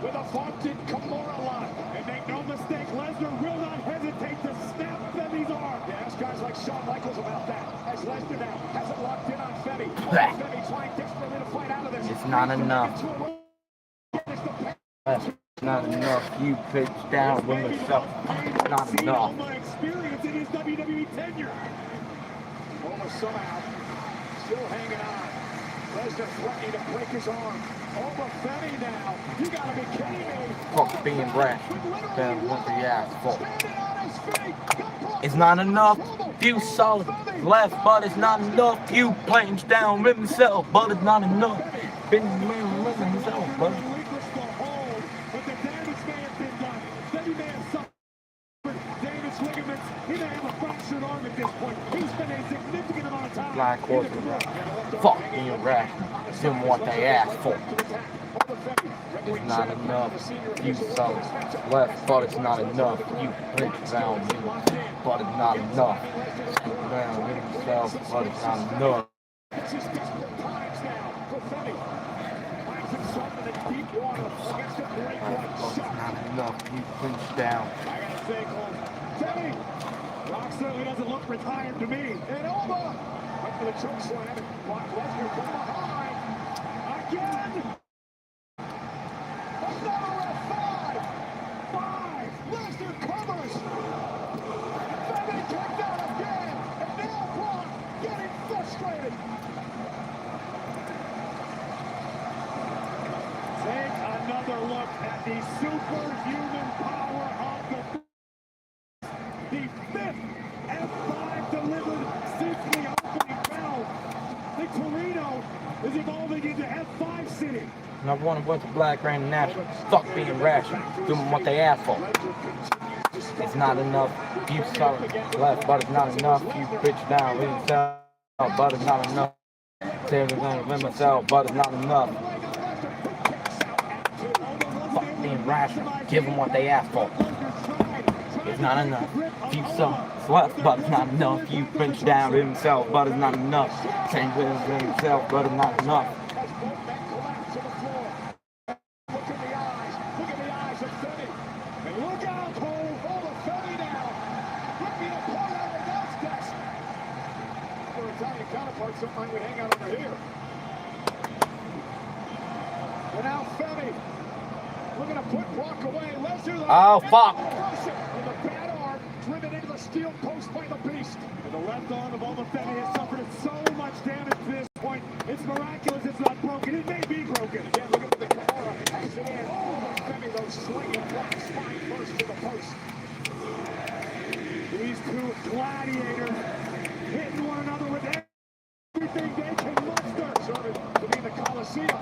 with a vaunted Kimura lock. And make no mistake, Lesnar will not hesitate to snap Femi's arm. Yeah, ask guys like Shawn Michaels about that. As Lesnar now has it locked in on Femi. Femi trying desperately to fight out of this. It's not enough. That's not enough. You pitch down with yourself. Not enough. My experience in his WWE tenure. Over somehow, still hanging on. Lesnar threatening to break his arm. Over Femi now. You gotta be kidding me. Fuck being rash. Then what the asphalt. It's not enough. Few solid left, but it's not enough. Few planes down with himself, but it's not enough. Been man with himself, but. But the damage may have been done. Femi may have suffered damaged ligaments. He may have a fractured arm at this point. He spent a significant amount of time. Black horse. Fuck being rash. Doing what they asked for. It's not enough. You solid left, but it's not enough. You pinch down with himself, but it's not enough. Down with himself, but it's not enough. It's his desperate times now for Femi. Finds himself in the deep water against a great right It's shot. not enough. You pinch down. I gotta say, Cole, Femi, Rock certainly doesn't look retired to me. And Oba went for the choke slam and Brock Lesnar from behind. Again. Another F5. 5. Lesnar covers. Femi kicked out again. And now Brock getting frustrated. Take another look at the superhuman power of the 5th F5 delivered since the opening bell. The Torino is evolving into F5 City. Number one went to Black Rain National. Fuck being rash. Doing what they asked for. It's not enough. You solid left, but it's not enough. You bitch down with yourself, but it's not enough. Say we're gonna win myself, but it's not enough. Fuck being rash. Give them what they asked for. It's not enough. Few songs left, but it's not enough. You venture down to himself, but it's not enough. Change with himself, but it's not enough. Look in the eyes of Femi. And look out, Cole, over Femi now. Ripping apart out of the nose desk. For Italian counterparts, sometimes would hang out over here. And now Femi looking to put Brock away. Lesnar, though. Oh, fuck. And the bad arm driven into the steel post by the Beast. And the left arm of Alba Femi has suffered so much damage to this point. It's miraculous it's not broken. It may be broken. Again, look at the Kimura. Takes it in. Alba Femi, though, slinging one spine first to the post. These two gladiators hitting one another with everything they can muster. Serving to be the Coliseum.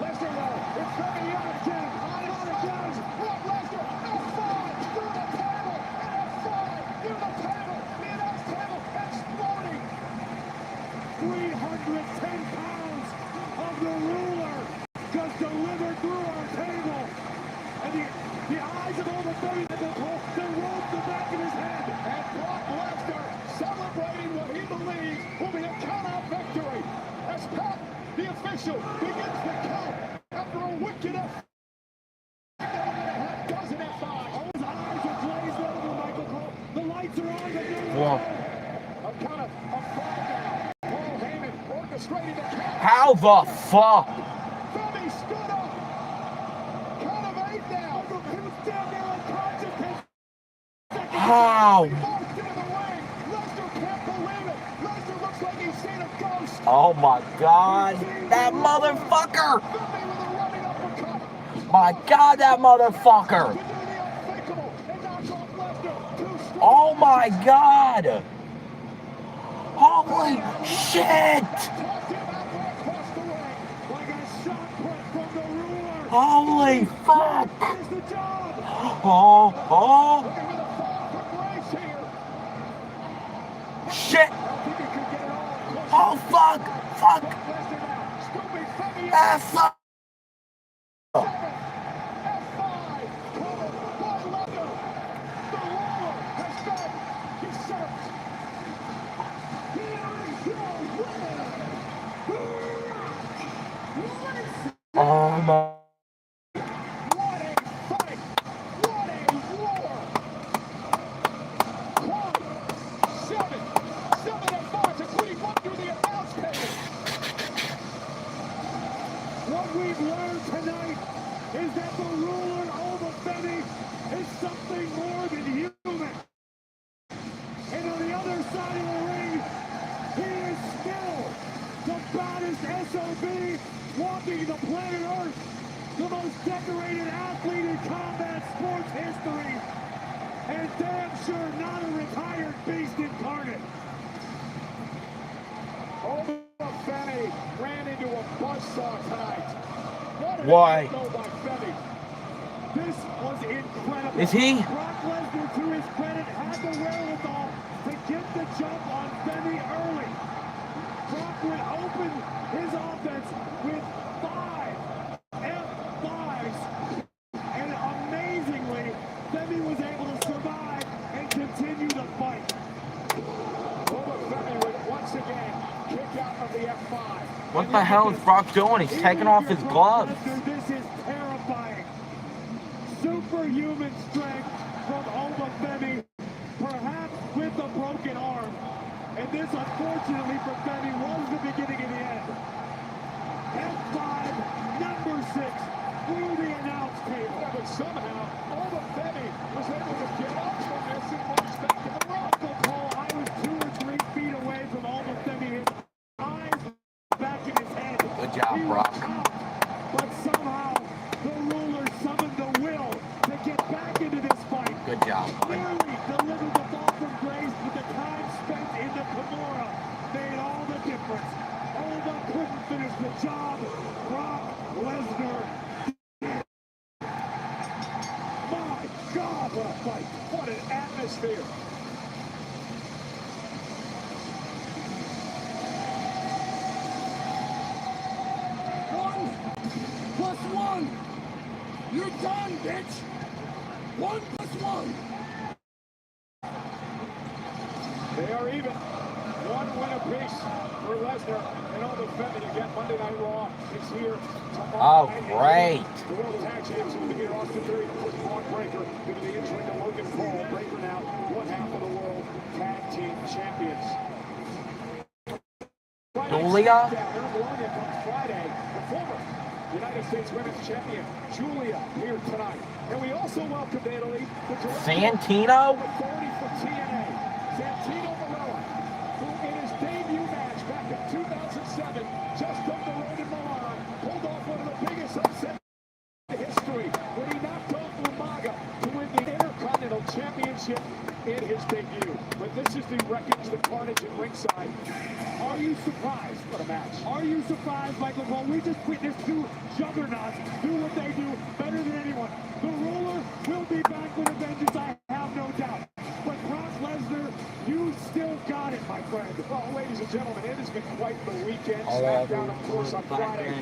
Lesnar, though, it's Femi yet again. On again. Brock Lesnar, F5 through the table. F5 through the table. The announce table exploding. 310 pounds of the ruler just delivered through our table. And the eyes of all the Femi, they rolled the back of his head. And Brock Lesnar celebrating what he believes will be a count-out victory. As Pat, the official, begins the count after a wicked F. Doesn't F5. Oh, his eyes are glazed over, Michael Cole. The lights are on, but there's no. A count of 5 now. Paul Heyman orchestrating the count. How the fuck? Femi stood up. Count of 8 now. He was down there unconscious. How? Marched into the ring. Lesnar can't believe it. Lesnar looks like he's seen a ghost. Oh my god. That motherfucker. Femi with a running uppercut. My god, that motherfucker. To do the unthinkable and knock off Lesnar. Too strong. Oh my god. Holy shit. Tossed him halfway across the ring like a shot put from the ruler. Holy fuck. Here's the job. Oh, Looking for the fall from Grace here. shit. I think he could get it all. Oh, fuck. Fuck. Lesnar now. Scooping Femi Ah, fuck. F5 covered by Lesnar. The ruler has been usurped. Here is your winner. Oh my. What a fight! What a war! 7 and 5 to quickly run through the announce table. What we've learned tonight is that the ruler over Femi is something more than human. And on the other side of the ring, he is still the baddest SOB walking the planet Earth, the most decorated athlete in combat sports history, and damn sure not a retired beast incarnate. Over Femi ran into a buzzsaw tonight. Why? This was incredible. Is he? Brock Lesnar, to his credit, had the wherewithal to get the jump on Femi early. Brock would open his offense with 5 F5s. And amazingly, Femi was able to survive and continue the fight. Femi would once again kick out of the F5. What the hell is Brock doing? He's taking off his gloves. This is terrifying. Superhuman strength from Alba Femi, perhaps with a broken arm. And this, unfortunately for Femi, was the beginning of the end. F5, number 6, through the announce table. Yeah, but somehow, Alba Femi was able to get up from this and march back to the rock. Paul, I was 2 or 3 feet away from Alba Femi. His eyes back in his head. Good job, Brock. But somehow, the ruler summoned the will to get back into this fight. Good job. Clearly delivered the ball from Grace, but the time spent in the Kimura made all the difference. Alba couldn't finish the job. Brock Lesnar did. My God, what a fight. What an atmosphere. +1. You're done, bitch. 1 + 1. They are even. One win apiece for Lesnar and all defending again. Monday Night Raw is here tomorrow. Oh, great. The World Tag Champions will be here. Austin Theory, of course, Braun Breaker, due to the injury to Logan Paul. Breaker now one half of the World Tag Team Champions. Julia? Friday, the former United States Women's Champion, Julia, here tonight. And we also welcome to Italy the Santino? authority for TNA, Santino Marella, who in his debut match back in 2007, just up the road in Milan, pulled off one of the biggest upsets in history when he knocked off Umaga to win the Intercontinental Championship in his debut. But this is the wreckage, the carnage at ringside. Are you surprised? What a match. Are you surprised, Michael Cole? We just witnessed two juggernauts do what they do better than anyone. The ruler will be back with a vengeance, I have no doubt. But Brock Lesnar, you still got it, my friend. Well, ladies and gentlemen, it has been quite the weekend. All SmackDown, of course, on Friday.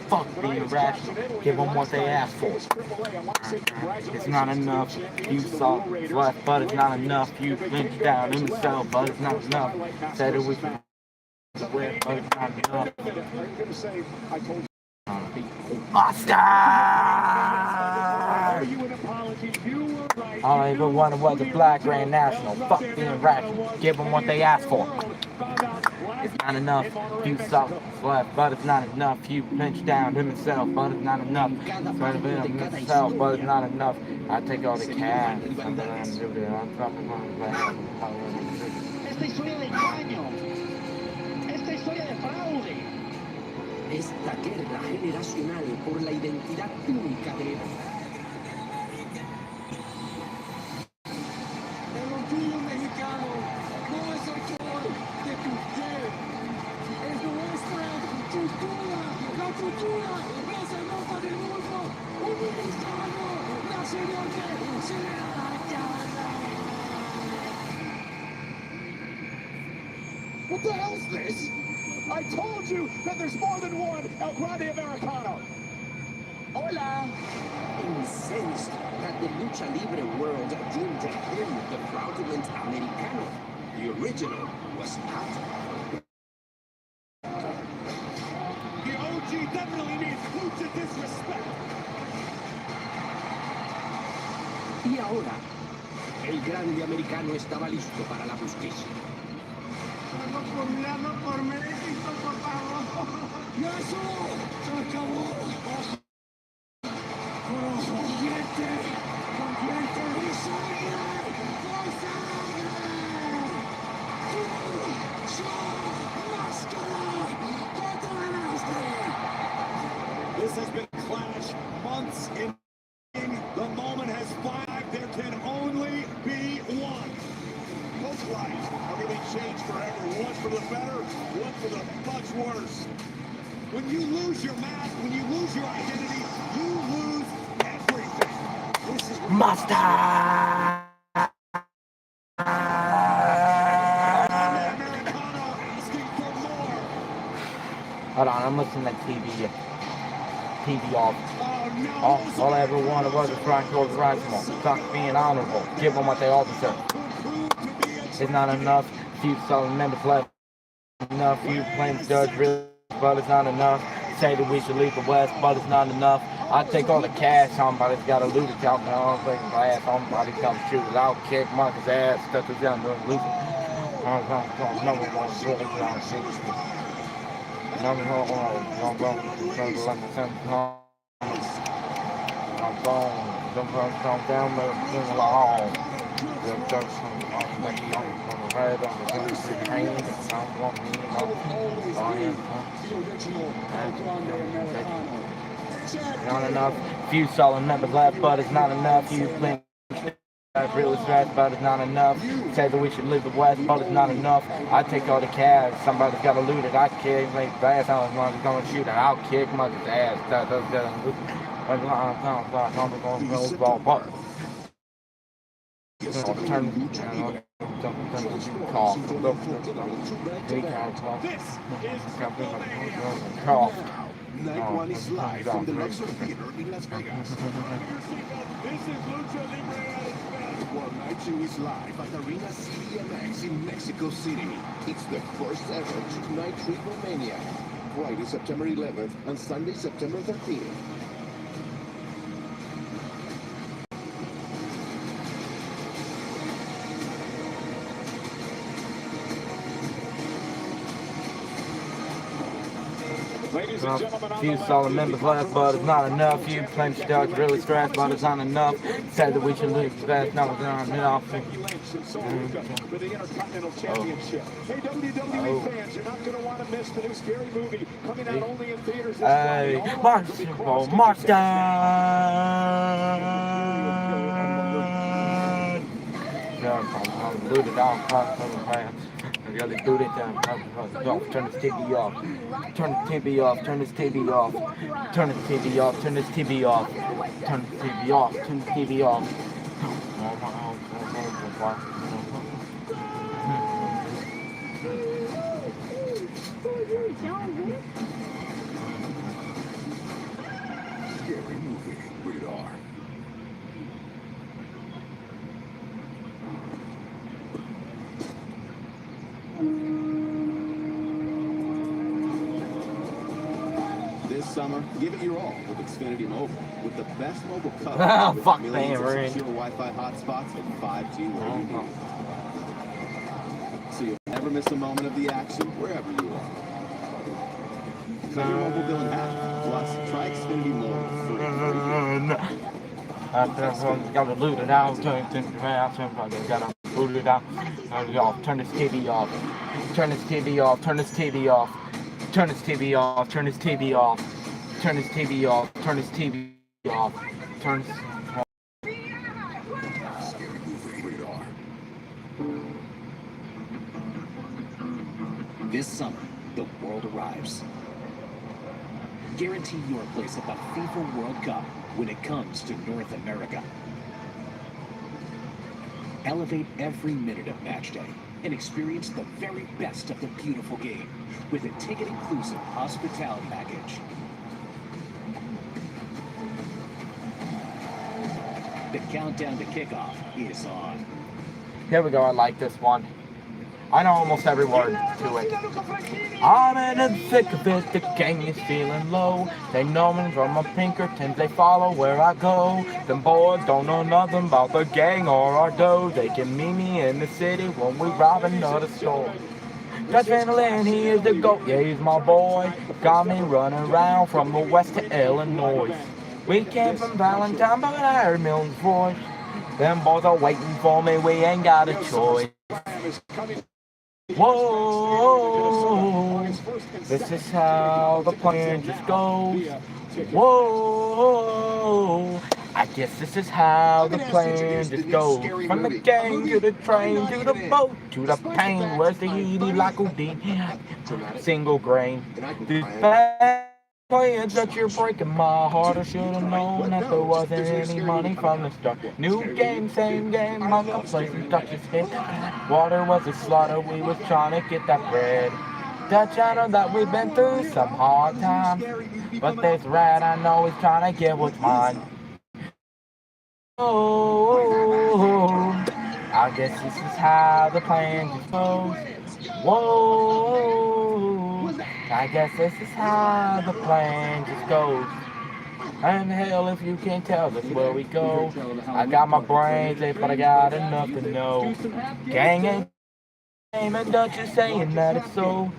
Fuck the irrational. Give them what they asked for. It's not enough. You saw flesh, but it's not enough. You went down himself, but it's not enough. Said it was but it's not enough. All I ever wanted was a Black Grand National. Fuck the irrational. Give them what they asked for. It's not enough. You saw flesh, but it's not enough. You pinched down himself, but it's not enough. Try to be himself, but it's not enough. I take all the cash. I'm dropping on the ground. Esta historia de engaño. Esta historia de fraude. Esta guerra generacional por la identidad única de El orgullo mexicano no es autor de tu piel. Es nuestra cultura. La cultura es el mapa del mundo. Un mexicano nacional que se What the hell's this? I told you that there's more than one El Grande Americano. Hola! Incensed that the lucha libre world deemed him the fraudulent Americano. The original was not. The OG definitely needs lucha disrespect. Y ahora, el grande americano estaba listo para la justicia. Hazlo por México, por favor. ¡Y eso! ¡Se acabó! ¡Con diente y sangre! ¡Con sangre! This has been a clash months in. The moment has arrived. There can only be one. Looks like everything changed forever. One for the better, one for the much worse. When you lose your mask, when you lose your identity, you lose everything. This is Master! Americano asking for more. Hold on, I'm listening to TV. TV off. Oh no! All I ever wanted was a front door rational. Stop being honorable. Give them what they all deserve. It's not enough. Few solid members left. Enough. Few claims judge really, but it's not enough. Say that we should leave the West, but it's not enough. I take all the cash. Somebody's got to loot it. Y'all can all take glass. Somebody come shoot it. I'll kick Marcus' ass. Stuck this down to lose it. Number one. Not enough. Few solid members left, but it's not enough. You think that's really stressed, but it's not enough. Say that we should leave the West, but it's not enough. I take all the cash. Somebody's got to loot it. I kick, make bass. I'm gonna shoot it. I'll kick Marcus' ass. That's gonna loot it. I'm going to go ball. This is Night one is live from the Luxor Theater in Las Vegas. This is Lucha Libre at its best. 2 is live at Arena CDMX in Mexico City. It's the first ever two-night Triple Mania. Friday, September 11th and Sunday, September 13th. Ladies and gentlemen, Few solid members left, but it's not enough. Few plenty stuck, really stressed, but it's not enough. Said that we should lose fast, no, it's not enough. for the Intercontinental Championship. Hey, WWE fans, you're not going to want to miss the new scary movie coming out only in theaters this Friday. March down. Do the dog, really do it down. Turn this TV off. Turn the TV off. Turn this TV off. Turn the TV off. Turn this TV off. Turn the TV off. Turn the TV off. Scary movie. Rated R. This summer, give it your all with Xfinity Mobile. With the best mobile Ah, coverage, fuck, millions man, of we're in. secure Wi-Fi hotspots and 5G where you need it. So you'll never miss a moment of the action wherever you are. Cut your mobile bill in half. Plus, try Xfinity Mobile for Gotta loot it out. Gotta boot it out. Turn this TV off. Turn this TV off. Turn this TV off. Turn this TV off. Turn this TV off. Turn this TV off. Turn this TV off. Turn this. Scary movie. Rated R. This summer, the world arrives. Guarantee your place at the FIFA World Cup when it comes to North America. Elevate every minute of match day and experience the very best of the beautiful game with a ticket-inclusive hospitality package. The countdown to kickoff is on. Here we go. I like this one. I know almost every word to it. I'm in the thick of it, the gang is feeling low. They know me from my Pinkertons, they follow where I go. Them boys don't know nothing about the gang or our dough. They can meet me in the city when we rob another store. Dutch Van Lin, he is the GOAT, yeah, he's my boy. Got me running around from the west to Illinois. We came from Valentine, but I heard Milton's voice. Them boys are waiting for me, we ain't got a choice. Whoa, this is how the plan just goes. Whoa, I guess this is how the plan just goes. From the gang to the train to the boat to the pain. Where's the Edie like Houdini? Single grain. These bad plans that you're breaking my heart. I should have known that there wasn't any money from the start. New game, same game. My complacent touches hit. Water was a slaughter. We was trying to get that bread. Dutch, I know that we've been through some hard times, but this rat I know is trying to get what's mine. Oh, I guess this is how the plan just goes. Whoa, I guess this is how the plan just goes. And hell, if you can't tell, that's where we go. I got my brains, but I got enough to know. Gang ain't game, and Dutch is saying that it's so.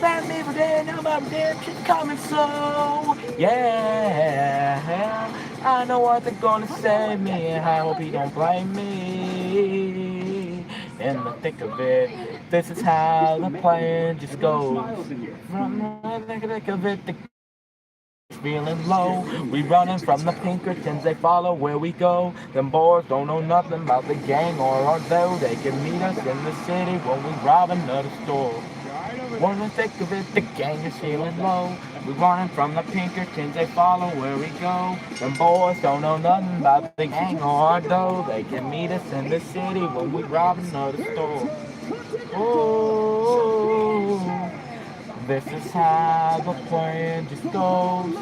Let me for dead, now my redemption's coming slow. Yeah, I know what they're gonna say me, I hope he don't blame me. In the thick of it, this is how the plan just goes. From the thick of it, the feeling low. We running from the Pinkertons, they follow where we go. Them boys don't know nothing about the gang or our dough. They can meet us in the city when we rob another store. We're in the thick of it, the gang is feeling low. We running from the Pinkertons, they follow where we go. Them boys don't know nothing about the gang or our dough. They can meet us in the city when we rob another store. Oh, this is how the plan just goes.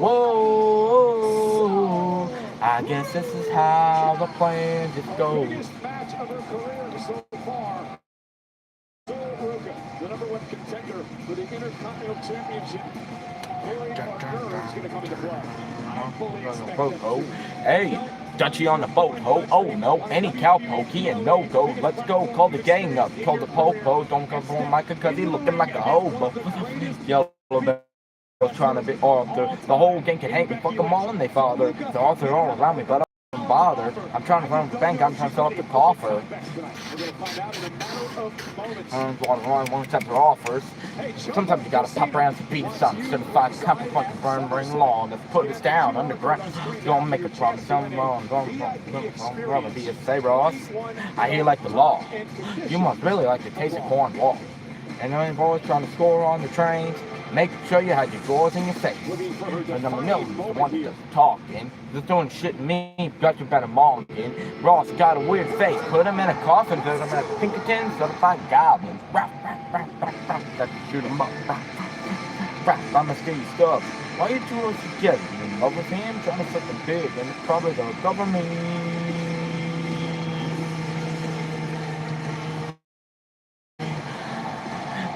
Whoa, I I guess this is how the plan just goes. Biggest match of her career so far. Sol Ruka, the #1 contender for the Intercontinental Championship. Bailey Parker is going to come into play. I fully expect them to. Hey, Dutchie on the boat, ho. Oh no, any cowpoke, he a no-go. Let's go, call the gang up. Told the popo, don't come on Micah cause he looking like a hobo. Yellow was trying to be Arthur. The whole gang can hate me, fuck them all and they father. The Arthur all around me, but I don't bother. I'm trying to run the bank, I'm trying to fill up the coffer. One accept their offers. Sometimes you gotta pop around to beat us up. 75 couple fucking burn ring law. Let's put us down underground. Gonna make a promise, I'm wrong. Gonna be a say, Ross. I hear like the law. You must really like the taste of cornball. And then boys trying to score on the trains. Make sure you had your drawers in your face. And the Milton's the one that's talking. Just doing shit to me, got you better monging. Ross got a weird face. Put him in a coffin, put him in a Pinkerton, certified goblin. Rap, got to shoot him up. Rap, I'm a skinny stuff. Why you two are together? You in love with him? Trying to something big, and it's probably the government.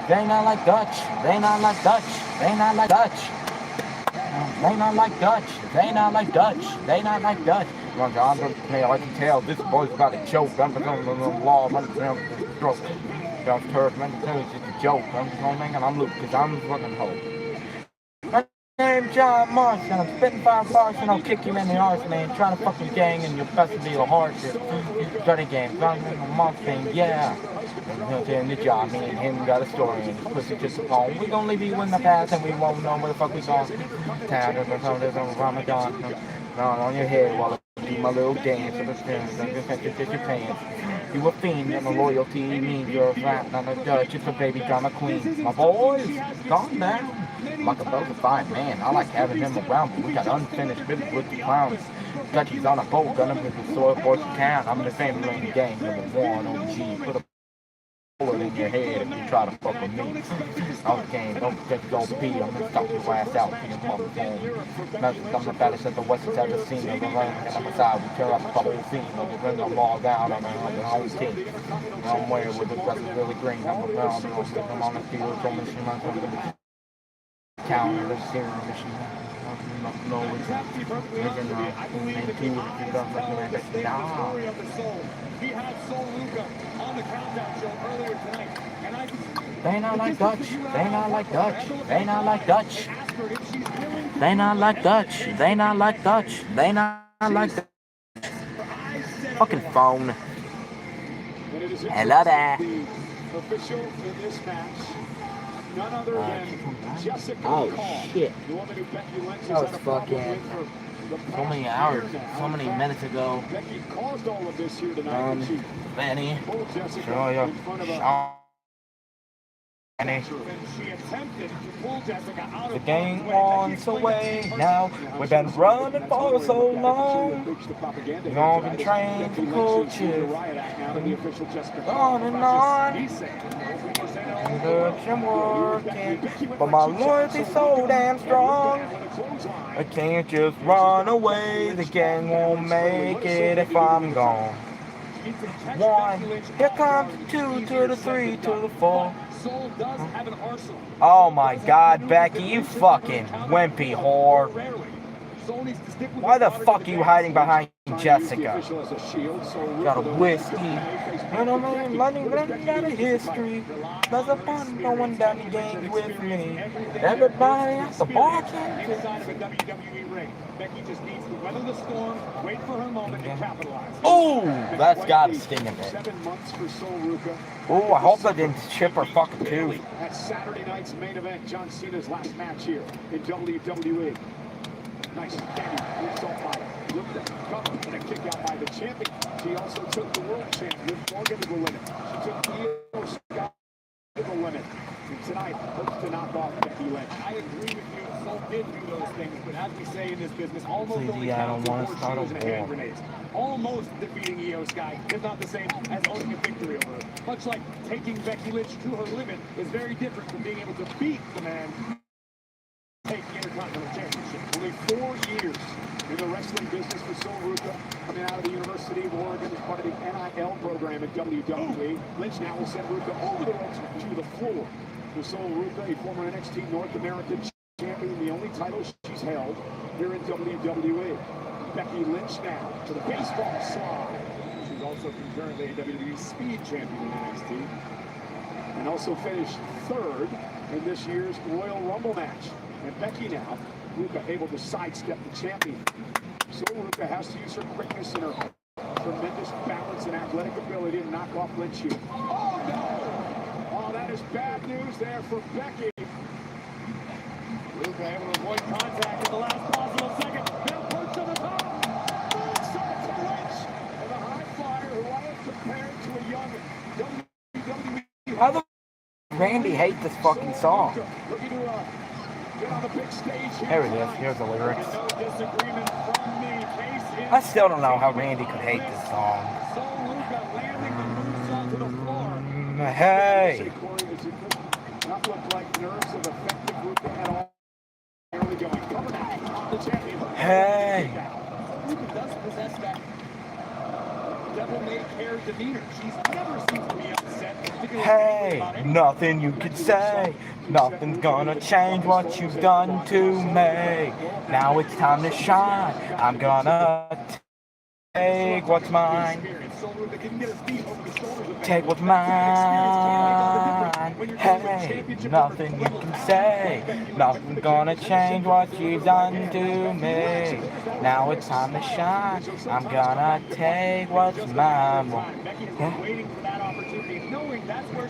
They not like Dutch. They not like Dutch. They not like Dutch. They not like Dutch. They not like Dutch. They not like Dutch. I can tell this boy's about to choke. I'm going to law. I'm going to stroke. I'm turf. Man, it's just a joke. I'm just going to make it. I'm Luke because I'm fucking hope. My name's John Marsh and I'm spitting 5 bars and I'll kick you in the arse, man. Trying to fucking gang and you're best to be a hardship. Study game. I'm a month thing. Yeah. In the job, me and him got a story and his pussy just a phone. We gonna leave you in the past and we won't know where the fuck we gone. Town there's on Ramadan. On your head while I do my little dance. Just your pants. You a fiend and the loyalty means you're a rat, not a Dutch. It's a baby drama queen. My boys, calm down. Machiavelli's a fine man. I like having him around, but we got unfinished business with the clowns. Dutchie's on a boat, gunning with the soil boys of town. I'm the family in the game, #1 OG. Put a bullet in your head if you try to fuck with me. I was game, don't just go pee, I'm gonna stop your ass out to your mother's home. I'm the baddest that the West has ever seen. I'm on the side, we tear up the whole scene. We bring them all down on our own team. I'm where with the grass is really green. I'm around, I'm on the field, so machine, I'm going to counter the serum mission. No, it's not. He had Sol Ruka on the countdown show earlier tonight, and I they not like Dutch. They not like Dutch. They not like Dutch. They not like Dutch. They not like Dutch. They not like Dutch. Fucking phone. Hello there. Official in this match. None other than Jessica oh Call, shit. the woman who Becky Lynch That was had a problem fucking with for so many hours, so many minutes ago. Becky caused all of this here tonight. She Benny. pulled Jessica Show you. in front of a Benny. and she attempted to pull Jessica out The of gang harm's way. wants away now. We've been running for so long. We've all been trained for coaches. On and on. Good and working, but my loyalty's so damn strong. I can't just run away. The gang won't make it if I'm gone. 1, here comes 2 to the 3 to the 4. Oh my God, Becky, you fucking wimpy whore. Why the fuck are you hiding behind Jessica? Got a whiskey. And I'm running out of history. There's a fun going down the game with me. Everybody at the bar can Becky just needs to weather the storm, wait for her moment, and capitalize. Oh, that's got to sting a bit. 7 months for Sol Ruka. Oh, I hope I didn't chip her fucking tooth. At Saturday night's main event, John Cena's last match here in WWE. Nice candy, result by Ruka. Cover and a kick out by the champion. She also took the world champion Morgan to the limit. She took Io Sky to the limit. And tonight, hopes to knock off Becky Lynch. I agree with you. Sol did do those things, but as we say in this business, almost only counts before shields and hand grenades. Almost defeating Io Sky is not the same as owning a victory over her. Much like taking Becky Lynch to her limit is very different from being able to beat the man take the Intercontinental Championship. Only 4 years in the wrestling business for Sol Ruca, coming out of the University of Oregon as part of the NIL program at WWE. Lynch now will send Ruca over the ropes to the floor. For Sol Ruca, a former NXT North American champion, the only title she's held here in WWE. Becky Lynch now to the baseball slide. She's also concurrently a WWE Speed champion in NXT. And also finished third in this year's Royal Rumble match. And Becky now, Ruca able to sidestep the champion. So Ruca has to use her quickness and her tremendous balance and athletic ability to knock off Lynch here. Oh no! Oh, that is bad news there for Becky. Ruca able to avoid contact at the last possible second. Now perched on the top. Moonsault to Lynch. And the high flyer who I have compared to a young WWE. How the Randy hate this fucking song? Looking to get on the big stage here. There it is. Here's the lyrics. I still don't know how Randy could hate this song. Hey. Not look like nerves of effective Ruca at all. Hey. Ruca does possess that devil-may-care demeanor. She's never seems to be upset. Hey, nothing you could say. Nothing's gonna change what you've done to me. Now it's time to shine. I'm gonna take what's mine. Take what's mine. Hey, nothing you can say. Nothing's gonna change what you've done to me. Now it's time to shine. I'm gonna take what's mine.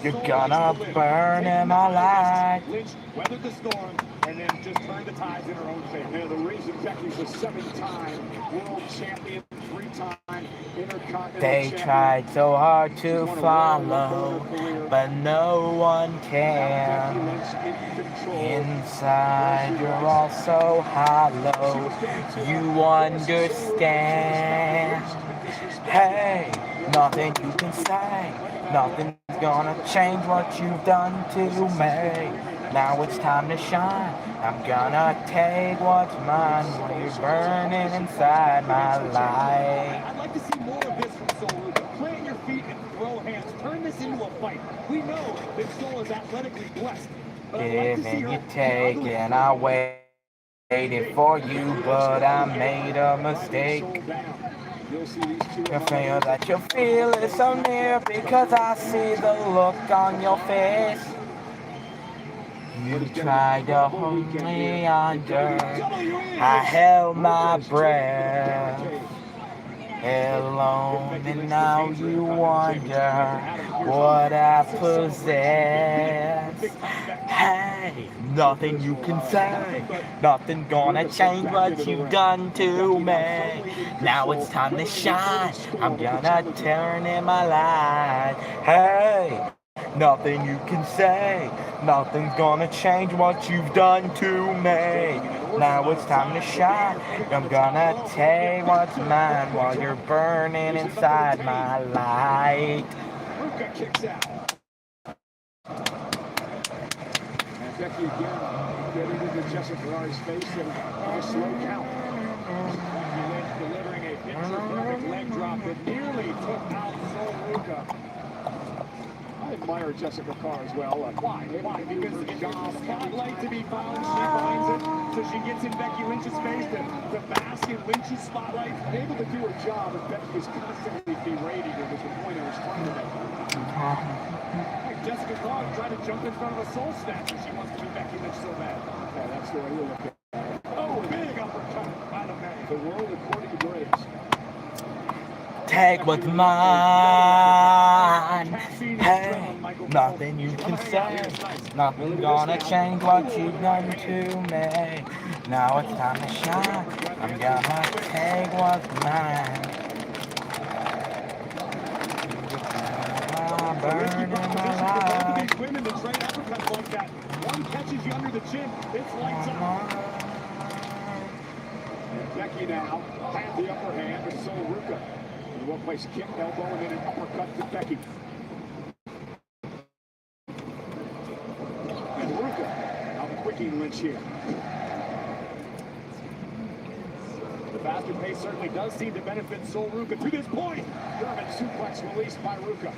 You're gonna burn in my life. Lynch weathered the storm and then just turned the tides in her own favor. Now the reason Becky's a 7-time world champion, 3-time intercontinental They champion. tried so hard to follow, but no one can. Inside you're all so hollow. You understand. Hey, nothing you can say. Nothing's gonna change what you've done to me. Now it's time to shine. I'm gonna take what's mine while you're burning inside my life. I'd like to see more of this from Sol Ruca. Plant your feet and throw hands. Turn this into a fight. We know that Sol is athletically blessed. But I'd like to see Giving her you taking, I waited for you, but I made a mistake. You feel that you feel it so near because I see the look on your face. You tried to hold me under. I held my breath alone, and now you wonder what I possess. Hey, nothing you can say. Nothing gonna change what you've done to me. Now it's time to shine. I'm gonna turn in my light. Hey, nothing you can say. Nothing's gonna change what you've done to me. Now it's time to shine. I'm gonna take what's mine while you're burning inside my light. Ruca kicks out. And Becky again getting into Jessica Lara's face and a slow count. Becky Lynch delivering a picture-perfect leg drop that nearly took out Sol Ruca. I admire Jessica Carr as well. Why? Because it's a spotlight to be found. She finds it, so she gets in Becky Lynch's face to bask in Lynch's spotlight. Able to do her job, and Becky is constantly berating her with the point I was trying to make. Jessica Carr tried to jump in front of a soul snatcher. She wants to be Becky Lynch so bad. Yeah, that's the way you look at it. Oh, big uppercut by the man. The world according to Graves. Take what's mine. Hey, nothing you can say. Nothing's gonna change what you've done to me. Now it's time to shine. I'm gonna take what's mine. I'm burning my life. These women that trade uppercuts like that. One catches you under the chin, it's lights out. And Becky now had the upper hand with Sol Ruca. In one place, kick, elbow, and then an uppercut to Becky. And Ruca out quicking Lynch here. The faster pace certainly does seem to benefit Sol Ruca to this point. German suplex released by Ruca.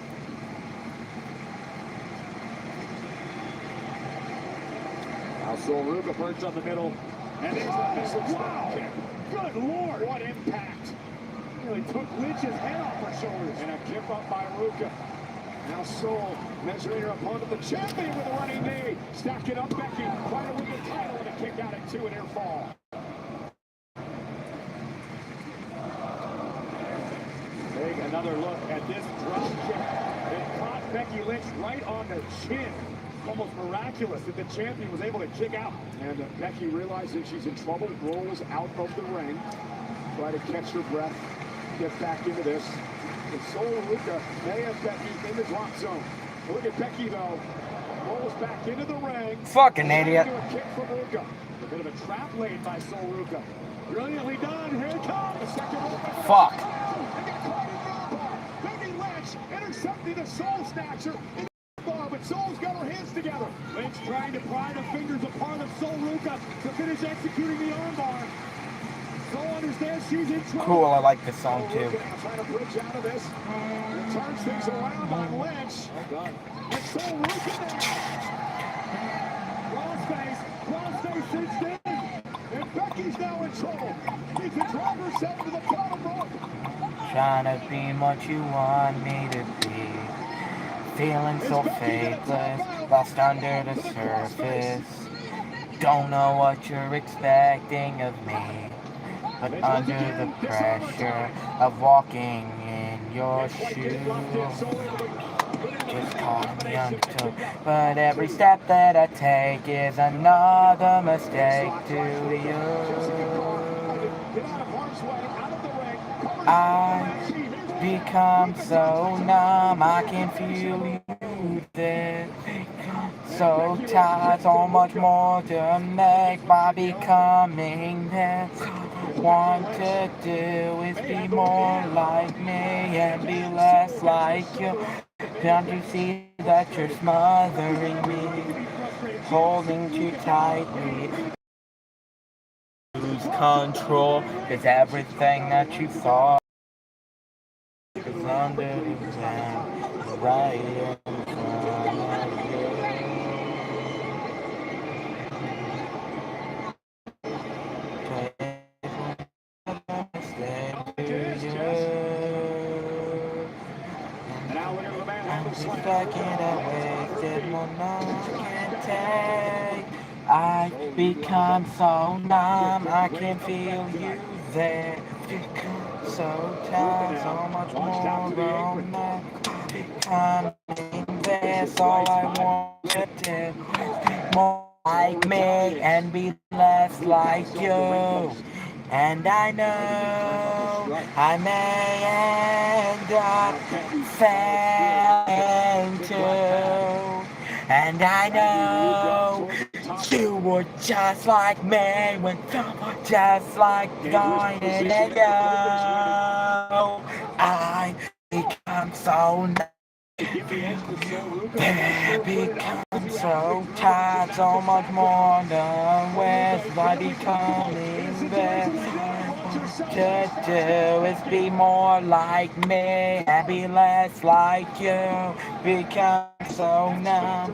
Now Sol Ruca perched on the middle. And there's a missile. Wow! Good Lord! What impact! Nearly took Lynch's head off her shoulders. And a kick up by Ruca. Now Sol measuring her opponent, the champion, with a running knee. Stacking up Becky, trying to win the title with a kick out at 2 and near fall. Take another look at this drop kick. It caught Becky Lynch right on the chin. Almost miraculous that the champion was able to kick out. And Becky, realizing she's in trouble, rolls out of the ring. Try to catch her breath, get back into this. And Sol Ruca may have Becky in the drop zone. Look at Becky, though. Rolls back into the ring. Fucking idiot. A kick from Ruca. A bit of a trap laid by Sol Ruca. Brilliantly done. Here it comes. The second roll. Fuck. And got caught in the armbar. Becky Lynch intercepting the Soul Snatcher. But Sol's got her hands together. Lynch trying to pry the fingers apart of Sol Ruca to finish executing the armbar. Sol understands she's in trouble. Cool, I like this song too. Trying to bridge out of this. And turns things around on Lynch. Oh God. And Sol Ruca now. Crossface sits in. And Becky's now in trouble. Needs to drive herself to the bottom rope. Trying to be what you want me to be. Feeling so faithless, lost under the surface. Don't know what you're expecting of me, but under the pressure of walking in your shoes, just call me until. But every step that I take is another mistake to you. I become so numb, I can feel you there. So tired, so much more to make by becoming there. Want to do is be more like me and be less like you. Don't you see that you're smothering me, holding too tightly? Lose control is everything that you thought. It's under the ground, right in front of you. Back in a wasted moment can take. I become so numb, I can feel you there. So tired, so much more becoming this. All I want to do, more like me and be less like you. And I know I may end up failing too. And I know you were just like me when just like going in and go. I become so become so tired, so much more done with by becoming this. To do is be more like me and be less like you. Become so numb,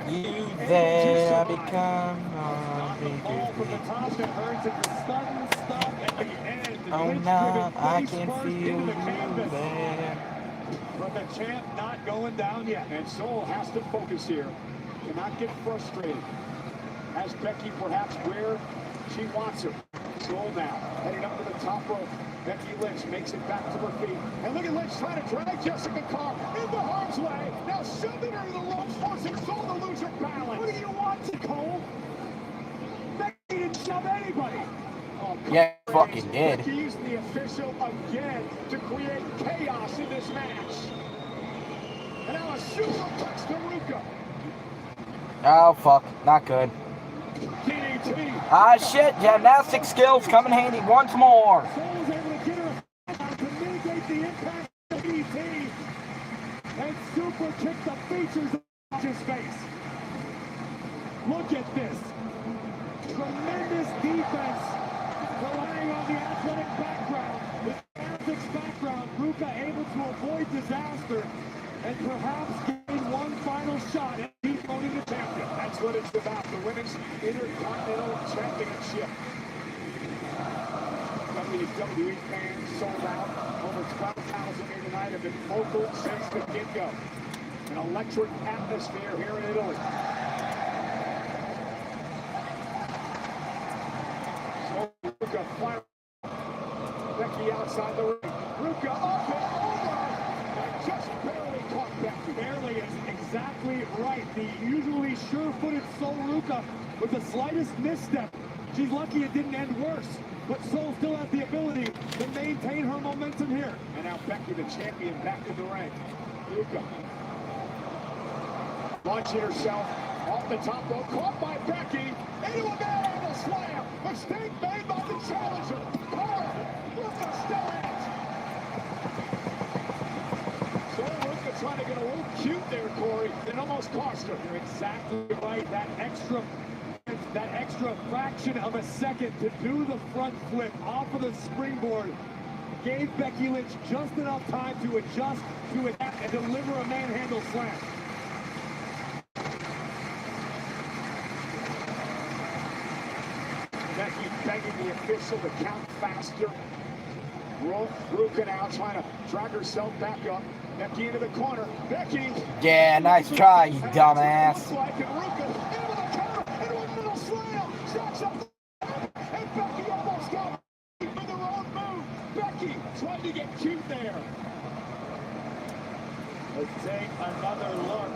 you there. I become oh no, I can feel you there. But the champ not going down yet. And Sol has to focus here. Cannot get frustrated. Has Becky perhaps where she wants her. Sol now heading up to the top rope. Becky Lynch makes it back to her feet. And look at Lynch trying to drag Jessica Carr into harm's way. Now shoving her to the ropes, forcing Sol to lose her balance. What do you want, Cole? Becky didn't shove anybody. Oh, yeah, fucking did. Becky using the official again to create chaos in this match. And now a superplex to Ruca. Oh fuck, not good. Ah shit, gymnastic skills come in handy once more. Sol was able to get her to mitigate the impact of ET and super kick the features off his face. Look at this. Tremendous defense Relying on the athletic background, the gymnastics background, Ruka able to avoid disaster and perhaps gain one final shot at dethroning the champion. That's what it's about, the Women's Intercontinental Championship. WWE fans sold out. Over 12,000 here tonight have been vocal since the get-go. An electric atmosphere here in Italy. So Ruka fire. Becky outside the ring. Ruka up and over. And just barely caught Becky. Barely is exactly right. The usually sure-footed Sol Ruka with the slightest misstep. She's lucky it didn't end worse. But Sol still has the ability to maintain her momentum here. And now Becky, the champion, back in the ring. Ruka launching herself off the top rope, caught by Becky into a manhandle slam. Mistake made by the challenger. Ruka still in it. So Ruka trying to get a little cute there, Corey, and almost cost her. You're exactly right. That extra fraction of a second to do the front flip off of the springboard gave Becky Lynch just enough time to adjust to it and deliver a manhandle slam. Becky begging the official to count faster. Ruka now trying to drag herself back up. Becky into the corner. Becky. Yeah, nice try, you dumbass. And Becky almost got with the wrong move. Becky trying to get cute there. Let's take another look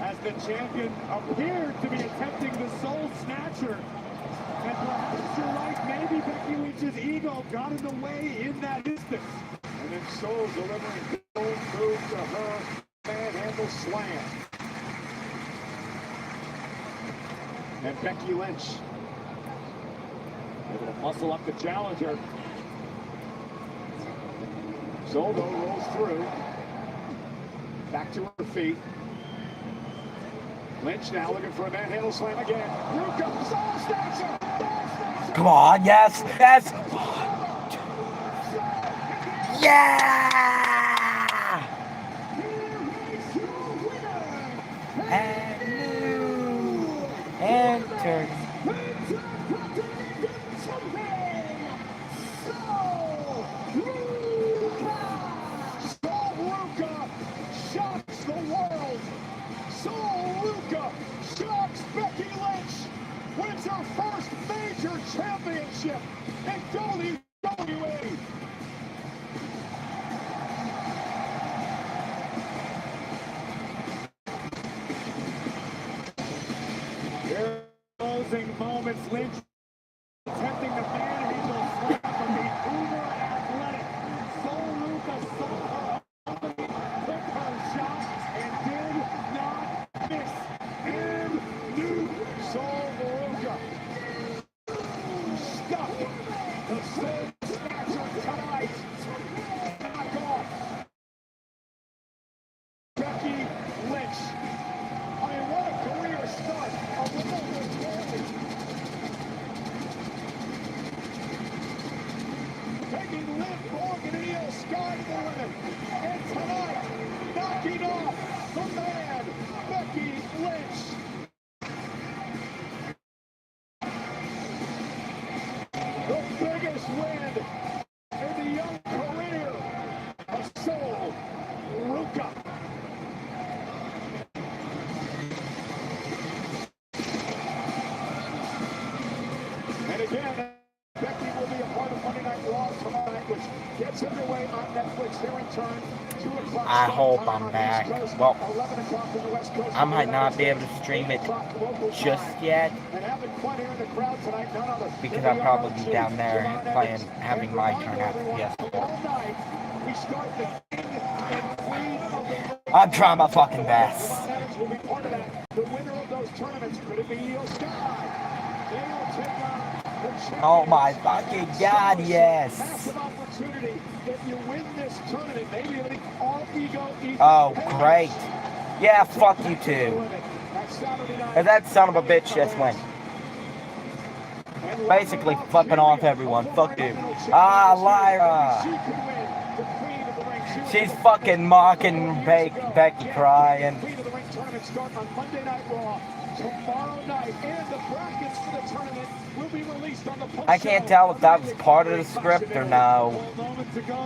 as the champion appeared to be attempting the Soul Snatcher. And perhaps you're right, maybe Becky Lynch's ego got in the way in that instance. And then Soul delivering his own move to her manhandle slam. And Becky Lynch able to muscle up the challenger. Zoldo rolls through. Back to her feet. Lynch now looking for a manhandle slam again. Ruka, Soul Snatcher! Come on, yes, yes! Yeah! And new enter. Shocks the world. Sol Ruka shocks Becky Lynch. Wins her first major championship in WWE. Here, closing moments. Lynch attempting the manhandle slam from the uber athletic Sol Ruka saw her opening, took her shot, and did not miss. And new Sol Ruka stuck the Soul Snatcher tonight. Knock off Becky Lynch. I mean, what a career start. A woman taking Liv Morgan and Io Sky for women. And tonight, knocking off the man, Becky Lynch. The biggest win in the young career of Sol Ruka. And again, Becky will be a part of Monday Night Raw tomorrow night, which gets underway on Netflix. Their return, 2 o'clock. I hope I'm back. Well, 11 o'clock on the West Coast. I might not be able to stream it just yet And having fun here in the crowd tonight, none other because I'll probably be down there playing, having my turn after PS4. all night, we start the king and queen of the I'm trying my fucking best. will be part of that. The winner of those tournaments could it be Io Sky? They will take on the champion. Oh my fucking god, yes. Massive opportunity. If you win this tournament, maybe it'll be all ego equal. Oh, great. Yeah, fuck you too. That's Saturday night. And that son of a bitch just went. Basically flipping off everyone. Fuck you. Ah, Lyra. She's fucking mocking Becky, crying. Start on Monday Night Raw tomorrow night, and the brackets for the tournament will be released on the post. I can't tell if that was part of the script or no,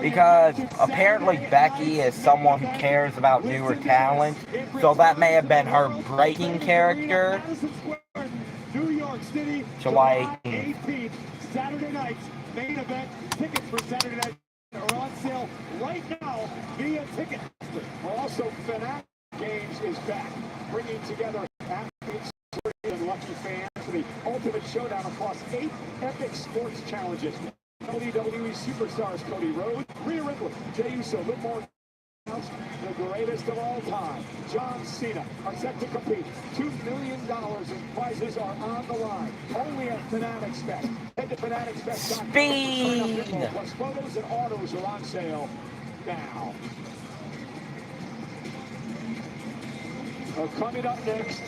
because apparently Becky is someone who cares about newer talent, so that may have been her breaking character. New York City, July 18th, Saturday night, main event. Tickets for Saturday night are on sale right now via Ticketmaster. Also, Fanatic Games is back, bringing together athletes and lucky fans for the ultimate showdown across 8 epic sports challenges. WWE superstars Cody Rhodes, Rhea Ripley, Jey Uso, Liv Morgan, the greatest of all time, John Cena, are set to compete. $2 million in prizes are on the line. Only at Fanatics Fest. Head to fanaticsfest.com. Speed! Plus photos and autos are on sale now. Coming up next,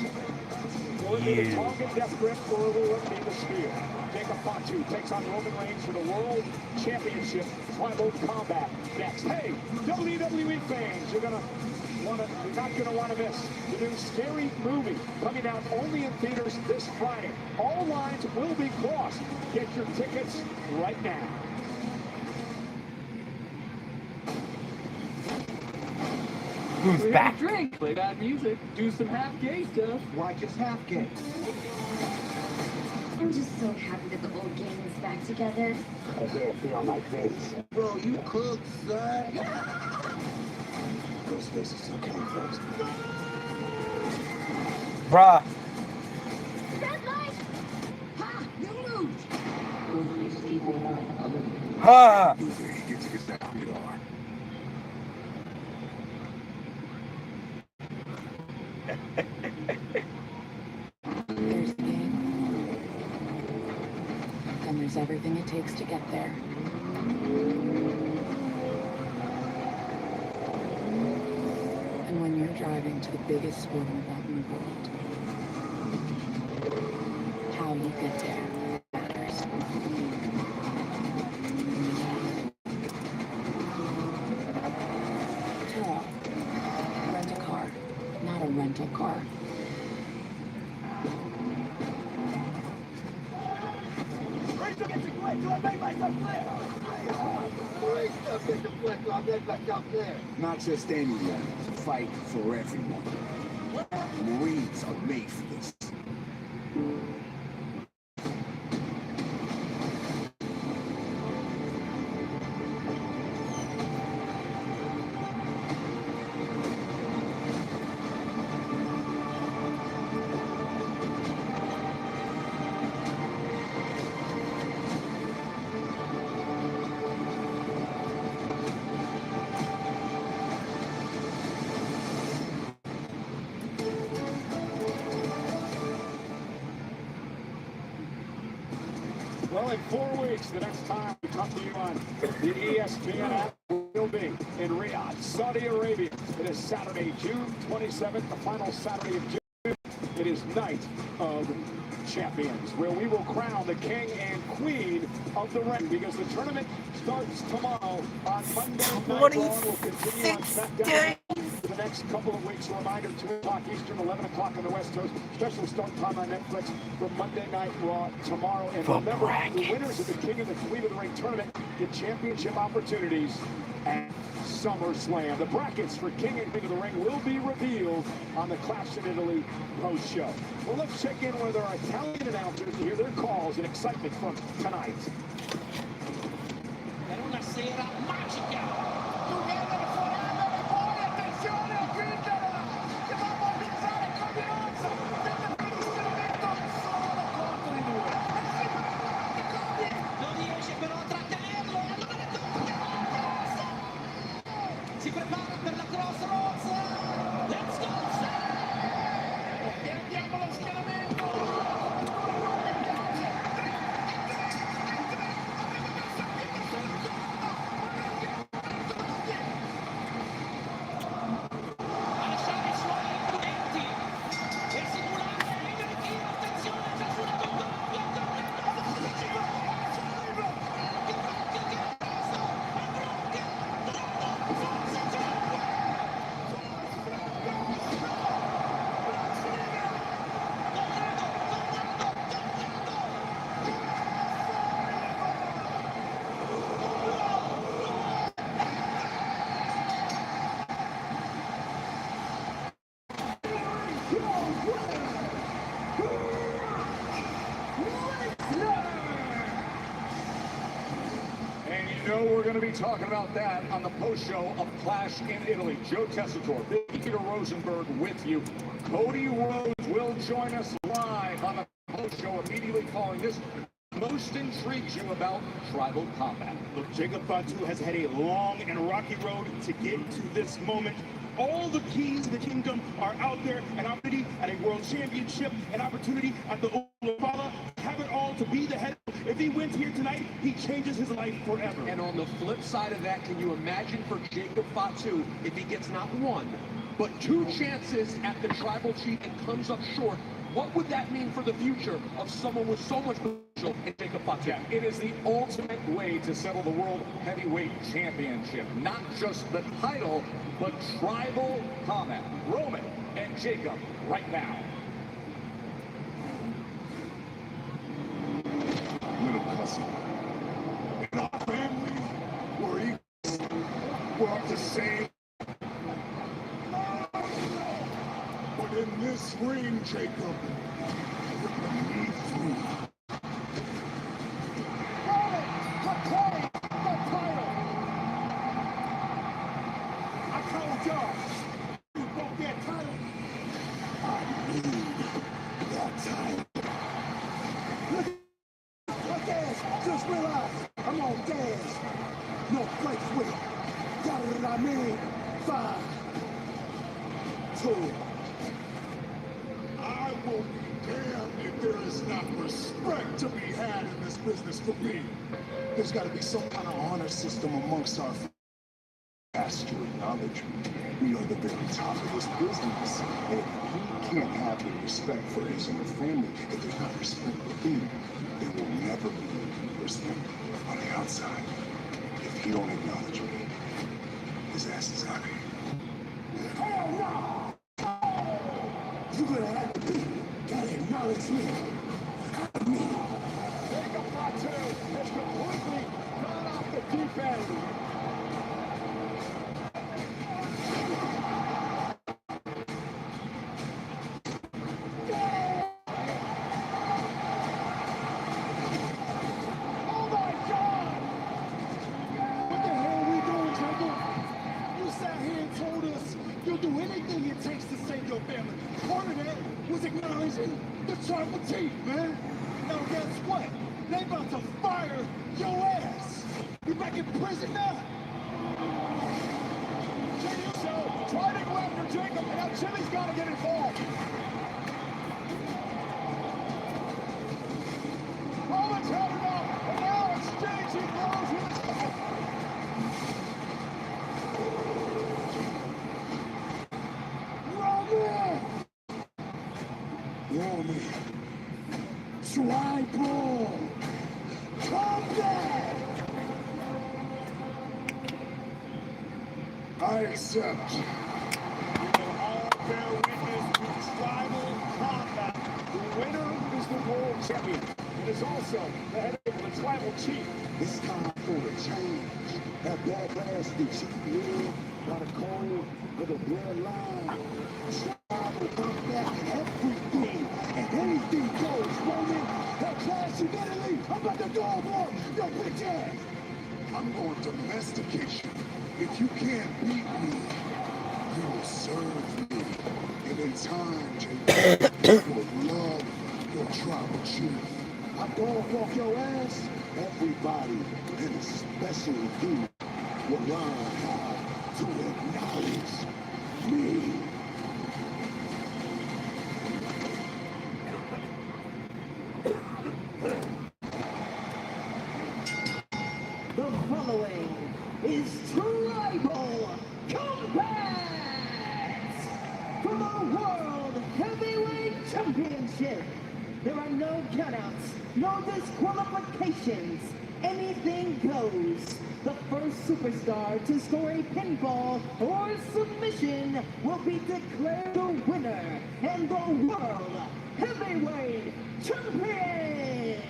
will it be the Tongan Death Grip or will it be the Spear? Jacob Fatu takes on Roman Reigns for the World Championship Tribal Combat next. Hey, WWE fans, you're not gonna want to miss the new Scary Movie coming out only in theaters this Friday. All lines will be crossed. Get your tickets right now. Who's back? Drink, play that music, do some half-gay stuff. Why just half gay? I'm just so happy that the old gang is back together. I can't feel my face. Bro, you cook, son. Those faces still coming first. Bruh. Red light! Ha! You moved! Huh. Get to get that door. There's a game. And there's everything it takes to get there. And when you're driving to the biggest sporting event in the world, how you get there matters. Tara, rent a car, not a rental car. Not just anyone. Fight for everyone. Marines are made for this. Well, in 4 weeks, the next time we come to you on the ESPN app will be in Riyadh, Saudi Arabia. It is Saturday, June 27th, the final Saturday of June. It is Night of Champions, where we will crown the king and queen of the ring, because the tournament starts tomorrow on Monday Night Raw and will continue on SmackDown for the next couple of weeks. A reminder, 2 o'clock Eastern, 11 o'clock on the West Coast. Special start time on Netflix for Monday Night Raw tomorrow. And remember, the winners of the King and the Queen of the Ring tournament get championship opportunities at SummerSlam. The brackets for King and Queen of the Ring will be revealed on the Clash in Italy post-show. Well, let's check in with our Italian announcers to hear their calls and excitement from tonight. Per una sera magica. Together forever, poi attenzione al Twitter, che va a mobilizzare combinanza del posizionamento solo contro di due. Non riesce però a trattenerlo, e allora si prepara per la crossroads. Let's go! E andiamo allo schieramento. And you know we're going to be talking about that on the post-show of Clash in Italy. Joe Tessitore, Big Peter Rosenberg with you. Cody Rhodes will join us live on the post-show immediately following this. Most intrigues you about tribal combat? Look, Jacob Fatu has had a long and rocky road to get to this moment. All the keys of the kingdom are out there, an opportunity at a world championship, an opportunity at the Olafala, have it all to be the head. If he wins here tonight, he changes his life forever. And on the flip side of that, can you imagine for Jacob Fatu if he gets not one, but two chances at the tribal chief and comes up short? What would that mean for the future of someone with so much potential in Jacob Fatu? Yeah, it is the ultimate way to settle the World Heavyweight Championship. Not just the title, but tribal combat. Roman and Jacob right now. Little cousin. In our family, we're equals. We're of the same. But in this ring, Jacob, you're beneath me. I told y'all, you broke that title. I need that title. Look, Dash, just realized I'm on Dash. No breaks with it. Got what I mean? 5, 2. I will be damned if there is not respect to be had in this business for me. There's got to be some kind of honor system amongst our asked to acknowledge me. We are the very top of this business. And he can't have the respect for his own family. If there's not respect for him, there will never be respect on the outside. If he don't acknowledge me, his ass is out of here. Hell no! You're gonna have to be. Gotta acknowledge me. Jacob Fatu has completely gone off the deep end. Oh my God! What the hell are we doing, Jacob? You sat here and told us you'll do anything it takes to save your family. Part of that was acknowledging the tribal chief, man. Now guess what? They about to fire your ass. You back in prison now. So, try to go after Jacob, and now Jimmy's got to get involved. Roman's held it up, and now exchanging blows with his... Roman, tribal combat. I accept. We will all bear witness to tribal combat. The winner is the world champion. It is also the head of the tribal chief. It's time for a change. That badass, the chief will, got a code with a bloodline. Tribal combat, everything and anything goes. Roman, that Clash in Italy, I'm about to go for your bitch ass. I'm going to domestication. If you can't beat me, you will serve me. And in time, Jacob, you will love your tribal chief. I'm going to walk your ass. Everybody, and especially you, will learn how to acknowledge me. The following is Tribal Combat for the World Heavyweight Championship. There are no countouts, no disqualifications. Anything goes. The first superstar to score a pinfall or submission will be declared the winner and the World Heavyweight Champion.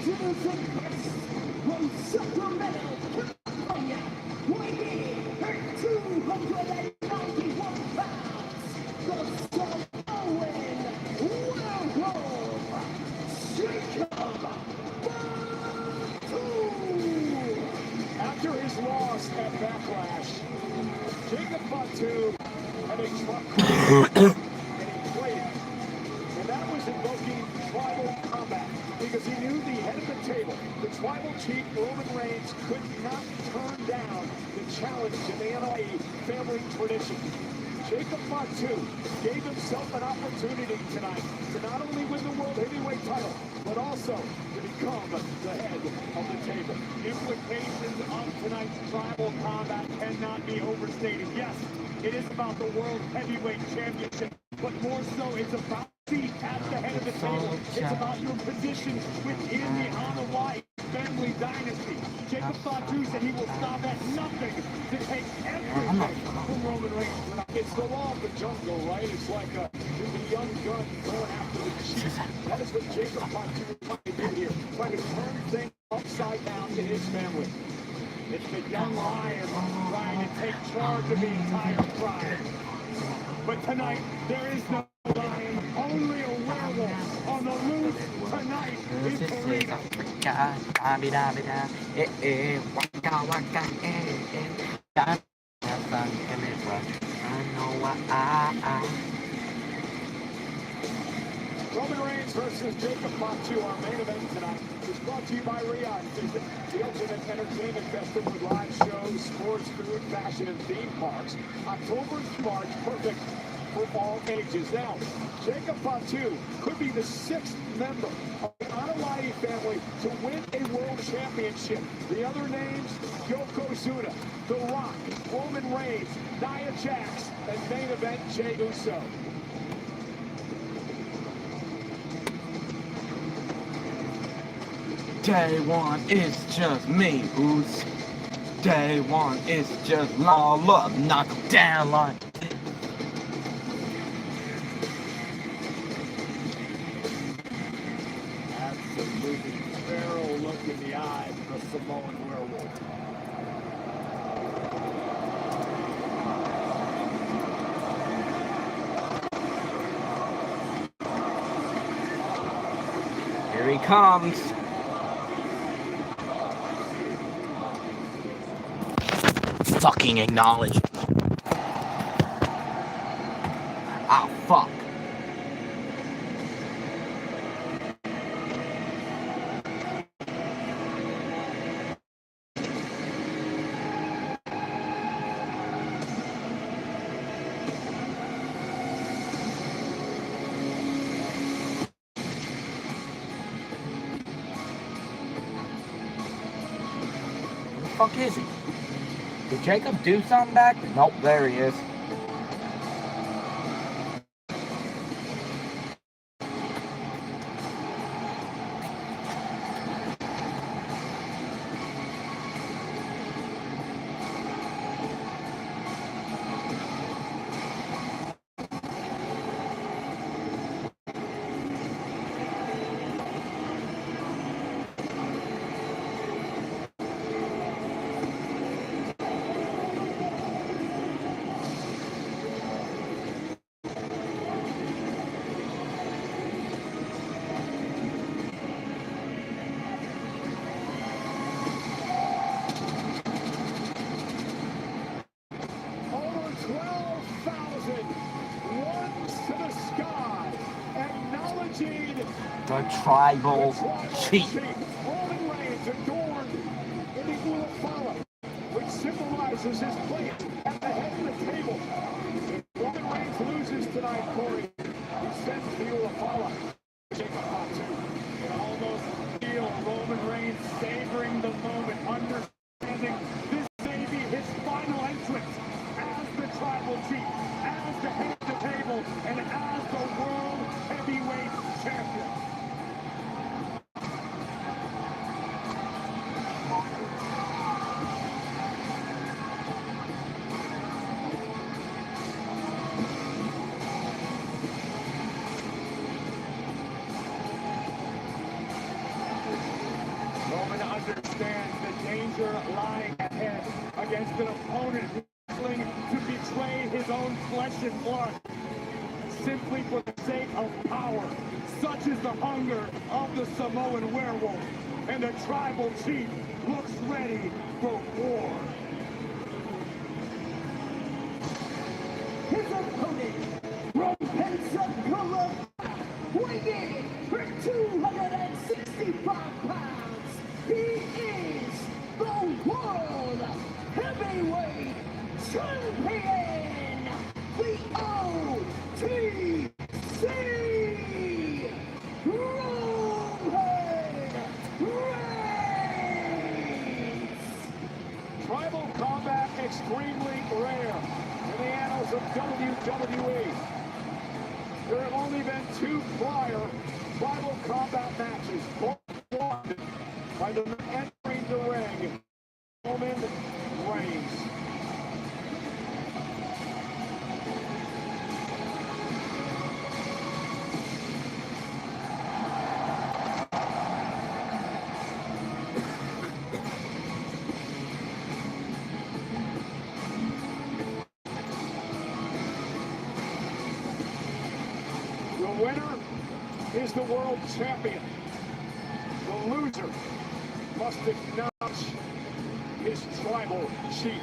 Citizen Best from Sacramento, California, weighing at 291 pounds, the Samoan werewolf, Jacob Fatu. After his loss at Backlash, Jacob Fatu had a truck crash and he played it. And that was invoking tribal combat because he knew the head of the table, the tribal chief Roman Reigns, could not turn down the challenge in the NLE family tradition. Jacob Fatu gave himself an opportunity tonight to not only win the World Heavyweight title, but also to become the head of the table. Implications of tonight's tribal combat cannot be overstated. Yes, it is about the World Heavyweight Championship, but more so it's about seat at the head of the table. It's about your position within the Hanawai family dynasty. Jacob Fatu said he will stop at nothing to take everything from Roman Reigns. It's the law of the jungle, right? It's like the young gun going after the chief. That is what Jacob Fatu is trying to do here, trying to turn things upside down to his family. It's the young lion trying to take charge of the entire tribe. But tonight, there is no lion, only a werewolf on the loose tonight in Torino. Roman Reigns versus Jacob Fatu, our main event tonight, is brought to you by Riyadh Visit, the ultimate entertainment festival with live shows, sports, food, fashion, and theme parks. October to March, perfect for all ages. Now, Jacob Fatu could be the 6th member of the Hanawai family to win a world championship. The other names, Yokozuna, The Rock, Roman Reigns, Nia Jax, and main event Jey Uso. Day one is just me, who's day one is just all up, knock down like Absolutely feral look in the eyes of the Samoan werewolf. here he comes. Fucking acknowledge. Ah, fuck. Where the fuck is he? Did Jacob do something back? Nope, there he is. The tribal chief. Roman Reigns adorned in the Ulafala, which symbolizes his place at the head of the table. If Roman Reigns loses tonight, Corey, he sends the Ulafala. Jacob Fatu. You can almost feel Roman Reigns savoring the moment, understanding this may be his final entrance as the tribal chief, as the head of the table, and as the world heavyweight champion. understands the danger lying ahead against an opponent who's willing to betray his own flesh and blood simply for the sake of power. Such is the hunger of the Samoan werewolf, and the tribal chief looks ready for war. His opponent from Pensacola, weighing for 265 pounds, he is the World Heavyweight Champion, the OTC, Roman Reigns. Tribal combat extremely rare in the annals of WWE. There have only been 2 prior tribal combat matches, both won by the man entering the ring, Roman Reigns. The winner is the world champion. The loser must acknowledge his tribal chief.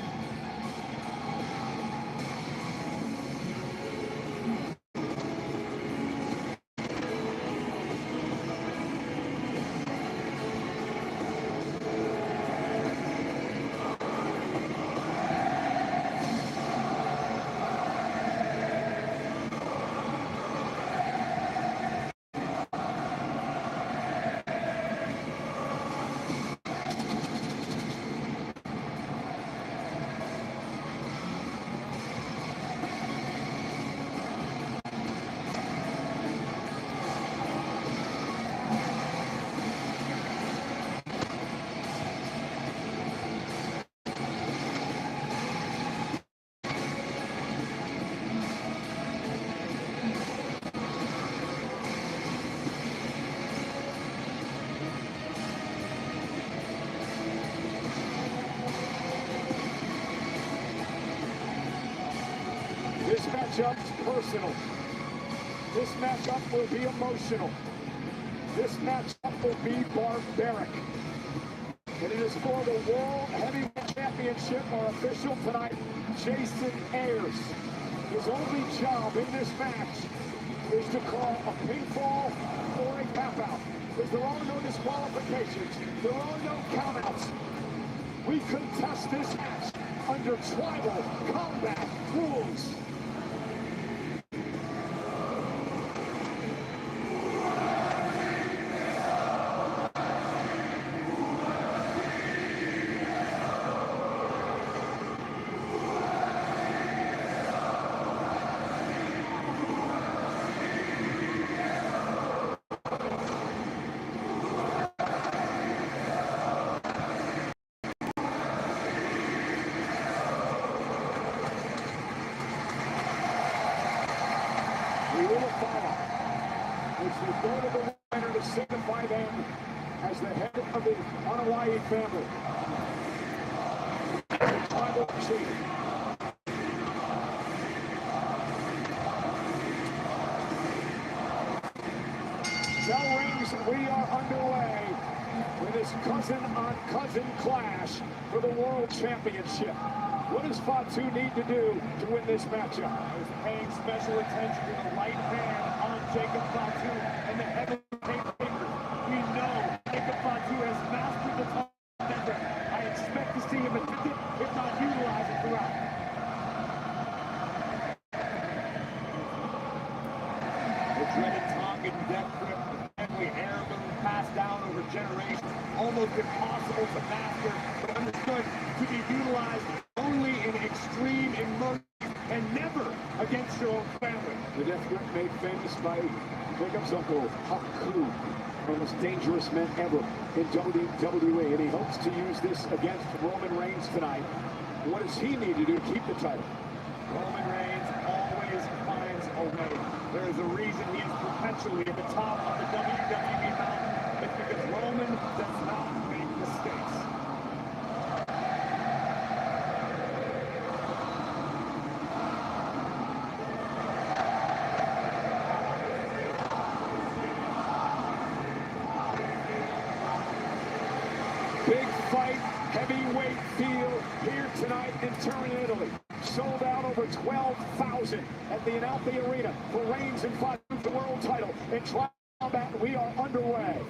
This matchup's personal. This matchup will be emotional. This matchup will be barbaric. And it is for the World Heavyweight Championship, our official tonight, Jason Ayers. His only job in this match is to call a pinfall or a tap-out. Because there are no disqualifications. There are no countouts. We contest this match under tribal combat rules. Which will go to the winner to signify them as the head of the Hawaii family. The tribal chief. Bell rings, we are underway with this cousin-on-cousin clash for the World Championship. What does Fatu need to do to win this matchup? He's paying special attention to the right hand on Jacob Fatu and the heavyweight fingers. We know Jacob Fatu has mastered the top method. I expect to see him attempt it, if not utilize it throughout. The dreaded Tongan death grip, the deadly heirloom passed down over generations, almost impossible to master, but understood to be utilized only in extreme emergency and never against your own family. The death grip made famous by Jacob's uncle, Haku, one of the most dangerous men ever in WWE, and he hopes to use this against Roman Reigns tonight. What does he need to do to keep the title? Roman Reigns always finds a way. There is a reason he is perpetually at the top of the WWE mountain. It's because Roman does not make mistakes. Big fight, heavyweight field here tonight in Turin, Italy. Sold out over 12,000 at the Analpi Arena for Reigns and Fatu for the world title. In Tribal Combat, we are underway.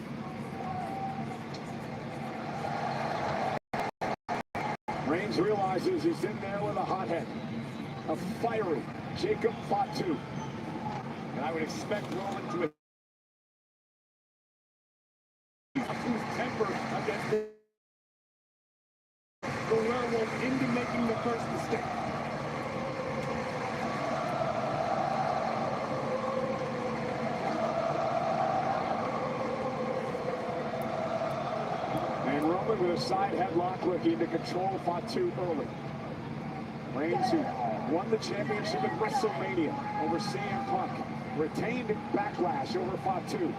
Reigns realizes he's in there with a hothead, a fiery Jacob Fatu. And I would expect Roman to Fatu's temper against the werewolf into making the first mistake. And Roman with a side headlock looking to control Fatu early. Reigns, who won the championship at WrestleMania over CM Punk, retained Backlash over Fatu.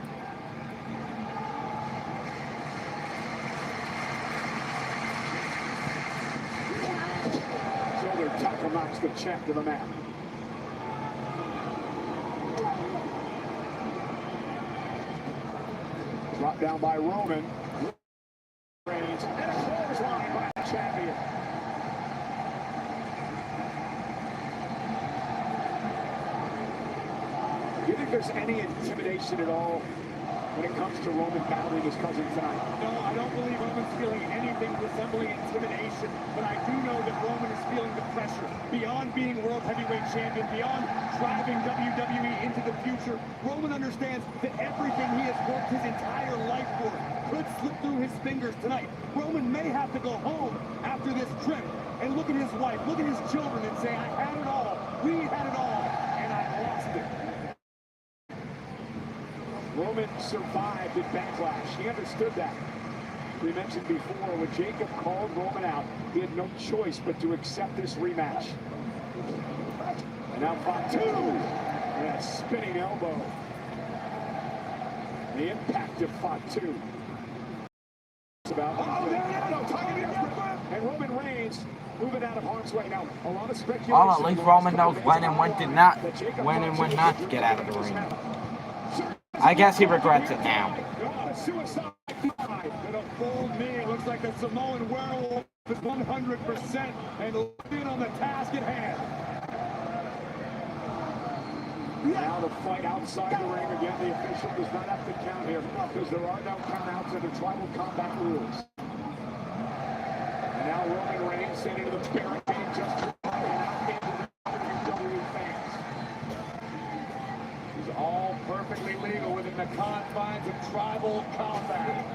Shoulder tackle knocks the champ to the mat. Dropped down by Roman. Reigns, and a clothesline by the champion. Do you think there's any intimidation at all when it comes to Roman battling his cousin tonight? No, I don't believe Roman's feeling anything resembling intimidation, but I do know that Roman is feeling the pressure. Beyond being World Heavyweight Champion, beyond driving WWE into the future, Roman understands that everything he has worked his entire life for could slip through his fingers tonight. Roman may have to go home after this trip and look at his wife, look at his children and say, I had it all, we had it all, and I lost it. Roman survived at Backlash. He understood that. We mentioned before, when Jacob called Roman out, he had no choice but to accept this rematch. And now Fatu, and a spinning elbow. The impact of Fatu. Oh, there you go. And Roman Reigns moving out of harm's way now. A lot of speculation. Well, at least Roman knows when and when not to get out of the ring. I guess he regrets it now. Suicide dive with a bold knee. Looks like the Samoan werewolf is 100% and in on the task at hand. Now the fight outside the ring again. The official does not have to count here because there are no countouts under Tribal Combat rules. And now Roman Reigns sent into the barricade just to WWE fans. It's all perfectly legal within the confines of Tribal Combat.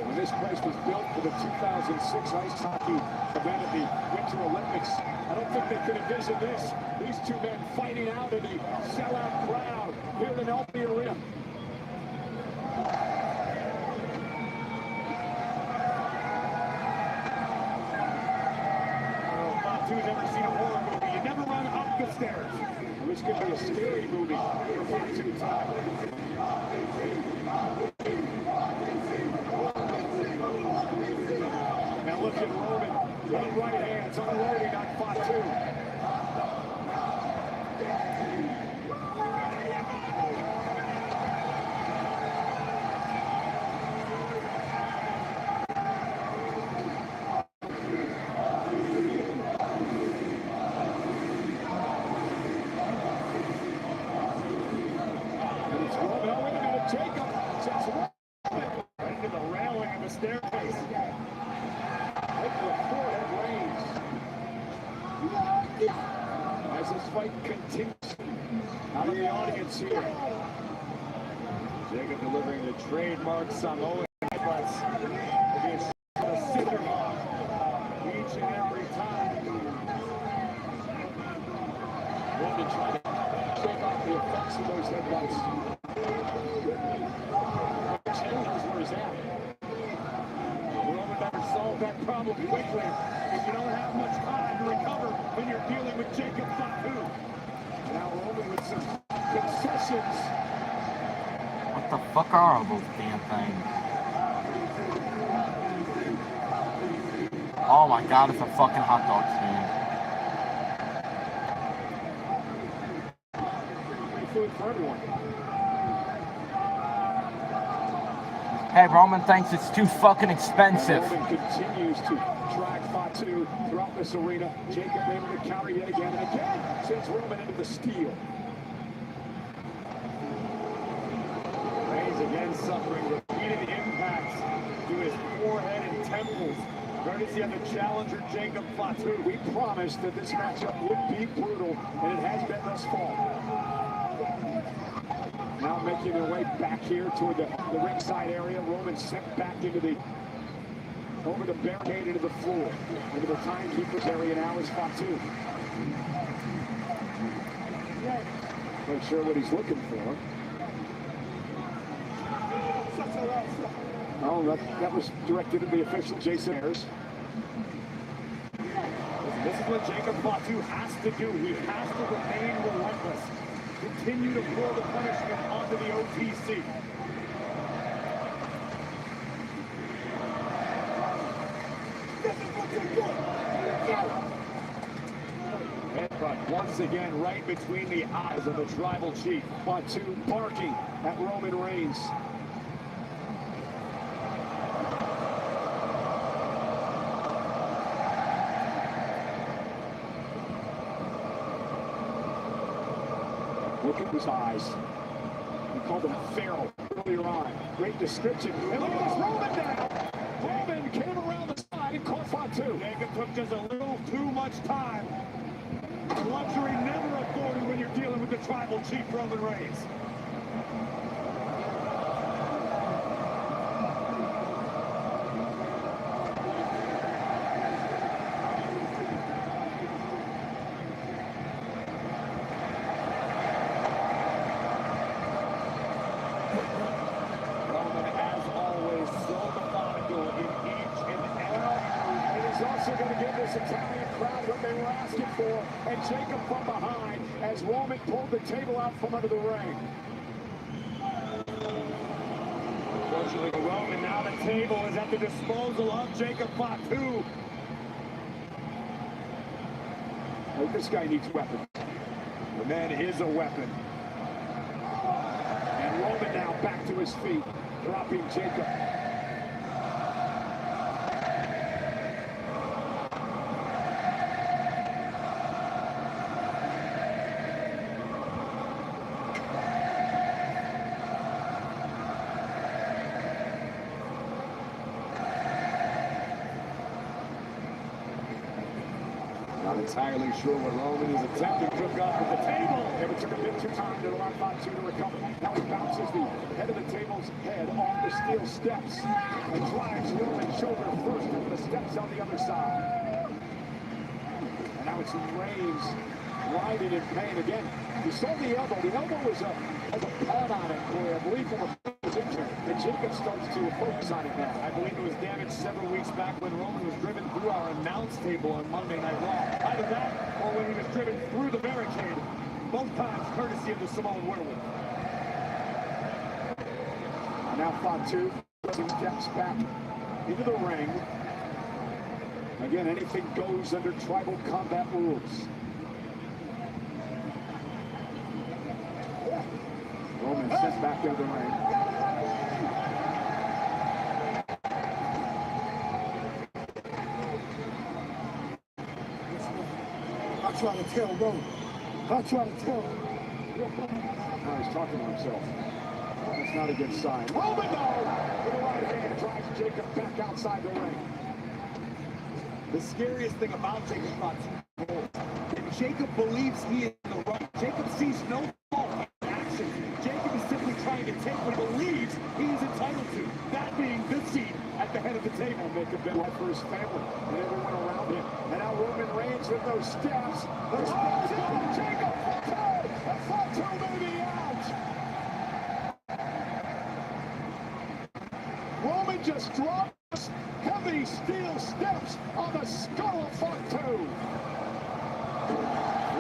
When this place was built for the 2006 ice hockey event at the Winter Olympics, I don't think they could envision this. These two men fighting out in the sellout crowd here in Analpi Arena. Fatu's never seen a horror movie. You never run up the stairs. Well, this could be a scary movie for Fatu tonight. Now look at Roman. One right hand's unloading on Fatu. And it's Roman. Oh, wait a minute. Jacob says Roman. Right into the railing of the staircase. As this fight continues, out of the audience here. Jacob delivering the trademark Samoan headbutts against the cinder block each and every time. Roman trying to shake off the effects of those headbutts. Chandler's where he's at. Roman never solved that problem quickly. You don't have much time to recover when you're dealing with Jacob Fatu. Now Roman with some concessions. What the fuck are all those damn things? Oh my god, it's a fucking hot dog stand. Food for everyone. Hey, Roman thinks it's too fucking expensive. Roman continues to drag Fatu throughout this arena. Jacob able to counter yet again and again. Sends Roman into the steel. Reigns again suffering repeated impacts to his forehead and temples, courtesy of the challenger Jacob Fatu. We promised that this matchup would be brutal, and it has been thus far. Now making their way back here toward the ringside area. Roman sent back over the barricade into the floor. Into the timekeeper's area now is Fatu. Not sure what he's looking for. Oh, that was directed at the official, Jason Ayers. This is what Jacob Fatu has to do. He has to remain relentless. Continue to pour the punishment onto the OTC. Headbutt once again right between the eyes of the tribal chief. Fatu barking at Roman Reigns. Look at his eyes. We called him feral earlier on. Great description. And look at this Roman now. Roman came around the side and caught Fatu. Jacob took just a little too much time. The luxury never afforded when you're dealing with the tribal chief Roman Reigns. Italian crowd what they were asking for, and Jacob from behind as Roman pulled the table out from under the ring. Fortunately for Roman, now the table is at the disposal of Jacob Fatu. Oh, this guy needs weapons. The man is a weapon. And Roman now back to his feet, dropping Jacob. Not entirely sure what Roman is attempting to hook up with the table. It took a bit too time to allow Fatu to recover. Now he bounces the head of the table's head off the steel steps and drives Roman's shoulder first into the steps on the other side. And now it's Reigns writhing in pain again. You saw the elbow. The elbow was has a pad on it, Corey, I believe, from a injury. And Jacob starts to focus on it now. I believe it was damaged several weeks back when Roman was driven through our announce table on Monday Night Raw. Either that or when he was driven through the barricade. Both times courtesy of the Samoan Werewolf. And now Fatu steps back into the ring. Again, anything goes under tribal combat rules. Roman sent back into the ring. I try to tell Roman. I try to tell him. Now he's talking to himself. That's not a good sign. Roman, though, with the right hand, drives Jacob back outside the ring. The scariest thing about Jacob Fatu, if Jacob believes he is in the right, Jacob sees no fault in action. Jacob is simply trying to take what he believes he is entitled to, that being the seat at the head of the table. Make a bit for his family and everyone around him. And now Roman Reigns with those steps. There's Jacob Fatu, and Fatu may be out. Roman just drops heavy steel steps on the skull of Fatu.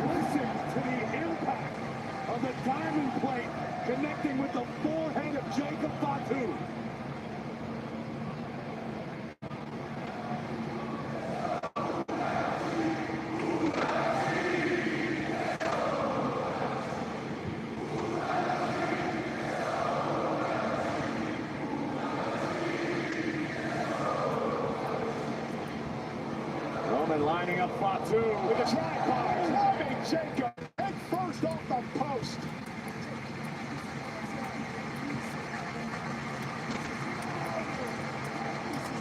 Listen to the impact of the diamond plate connecting with the forehead of Jacob Fatu. Roman lining up Fatu with a drive-by. Dropping Jacob head first off the post.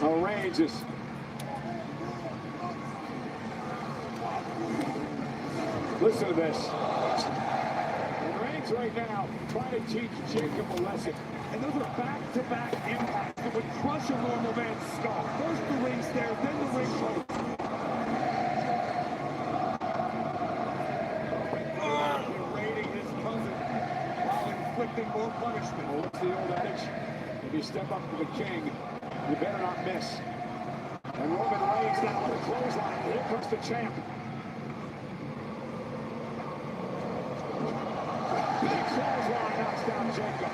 Arranges. Listen to this. Reigns right now trying to teach Jacob a lesson. And those are back-to-back impacts that would crush a normal man's skull. First the ring stairs, then the ring post. Berating his cousin while inflicting more punishment. Well, what's the old adage? If you step up to the king, you better not miss. And Roman Reigns now with a clothesline. Here comes the champ. Big clothesline knocks down Jacob.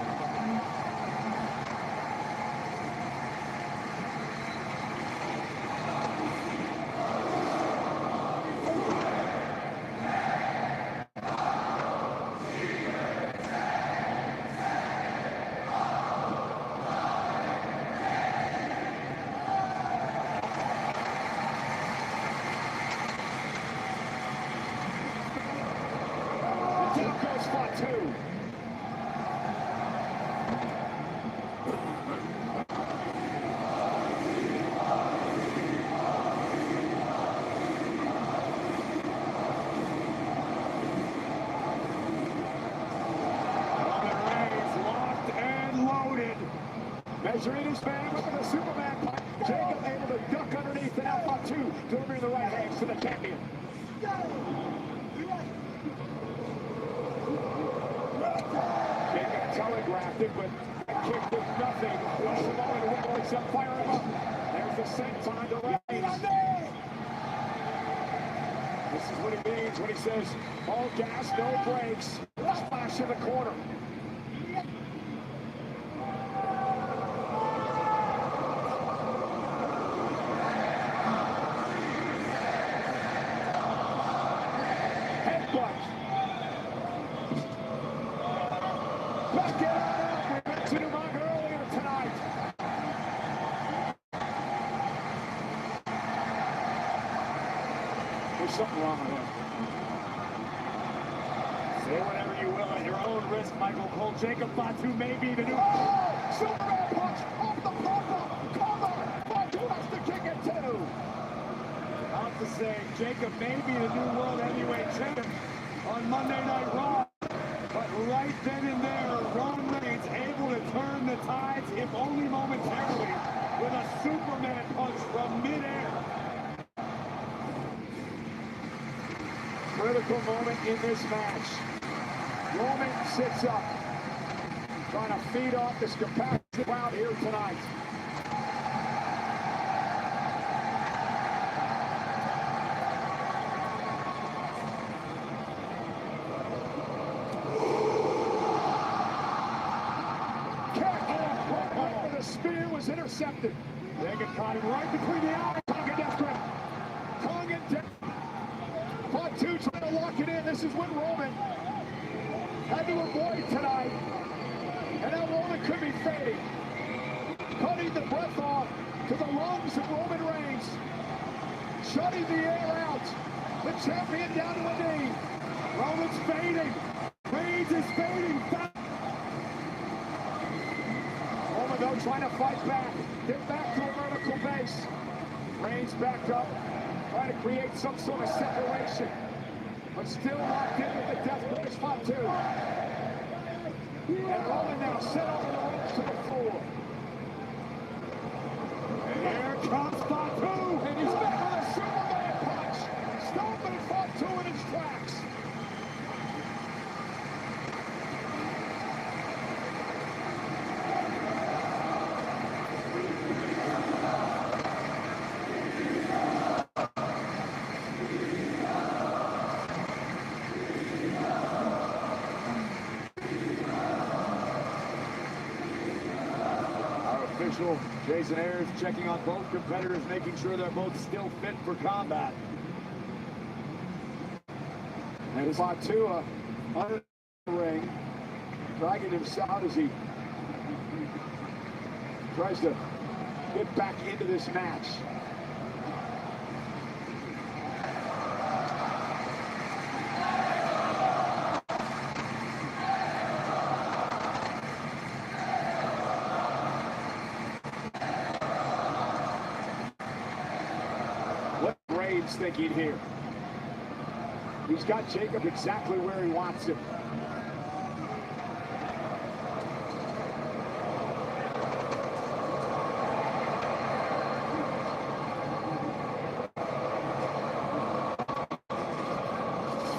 Measuring his man with a Superman punch. Jacob able to duck underneath and out by two, delivering the right hands to the champion. Jacob telegraphed it, but kick did nothing. Once the moment Rick up, fire him up. There's the same time to Reigns. This is what he means when he says, all gas, no brakes. Splash in the corner. Something wrong with him. Say whatever you will at your own risk, Michael Cole. Jacob Fatu may be the new... Oh! Superman punch off the pop-up! Cover! Fatu has to kick it too! Out to say, Jacob may be the new world heavyweight champion on Monday Night Raw. But right then and there, Roman Reigns able to turn the tides, if only momentarily, with a Superman punch from midair. Critical moment in this match. Roman sits up, trying to feed off this capacity crowd here tonight. The spear was intercepted. Jacob caught him right between the eyes. Tongue and death grip. Tongue and death. Fatu trying to lock it in. This is what Roman had to avoid tonight. And now Roman could be fading. Cutting the breath off to the lungs of Roman Reigns. Shutting the air out. The champion down to a knee. Roman's fading. Reigns is fading. Roman though trying to fight back. Get back to a vertical base. Reigns back up. Trying to create some sort of separation, but still locked in with the death grip spot too. And Roman now set over the ropes to the floor. And here comes Fatu, and he's met with a Superman punch, stomping Fatu in his tracks. Jason Ayers checking on both competitors, making sure they're both still fit for combat. And Fatu under the ring, dragging himself out as he tries to get back into this match. Reigns think he'd hear. He's got Jacob exactly where he wants him.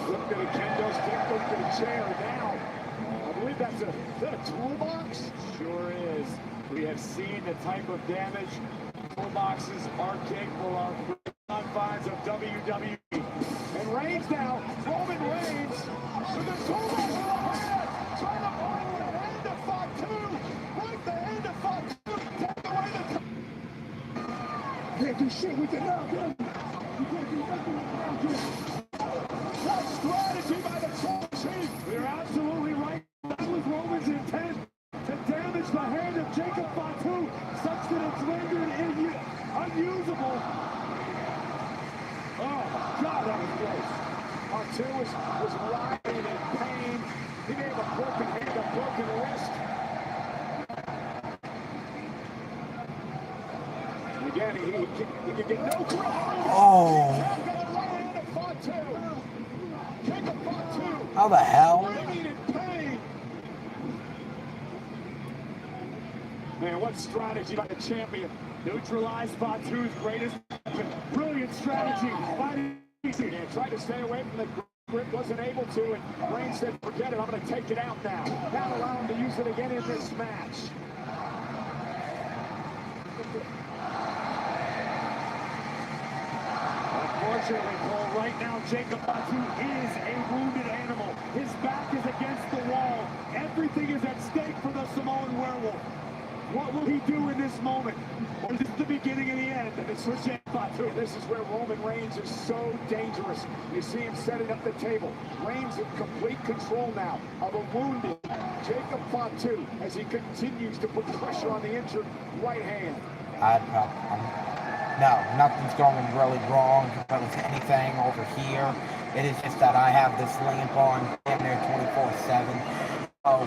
Look at a kendo stick, look at a chair now. I believe that's a toolbox? Sure is. We have seen the type of damage toolboxes are capable of with the confines of WWE. And Reigns now, Roman Reigns, with the toolbox in the hand, trying to break the hand of Fatu, break the hand of Fatu, take away the... Can't do shit with it now, man. You can't do nothing with it now, what strategy by the Troll Chief? You're absolutely right. That was Roman's intent, to damage the hand of Jacob Fatu such that it's rendered unusable. Oh, God, that was close. Fatu was writhing in pain. He may have a broken hand, a broken wrist. And again, he can get no credit. Oh. How the hell? Man, what strategy by the champion. Neutralize Fatu's greatest weapon. Brilliant strategy by the and tried to stay away from the grip, wasn't able to, and Reigns said, forget it, I'm going to take it out now. Not allow him to use it again in this match. Unfortunately, Paul, right now, Jacob Fatu is a wounded animal. His back is against the wall. Everything is at stake for the Samoan werewolf. What will he do in this moment? Or is this the beginning of the end? And it's for Jacob Fatu. This is where Roman Reigns is so dangerous. You see him setting up the table. Reigns in complete control now of a wounded Jacob Fatu as he continues to put pressure on the injured right hand. No, nothing's going really wrong with anything over here. It is just that I have this lamp on damn near 24/7. Oh,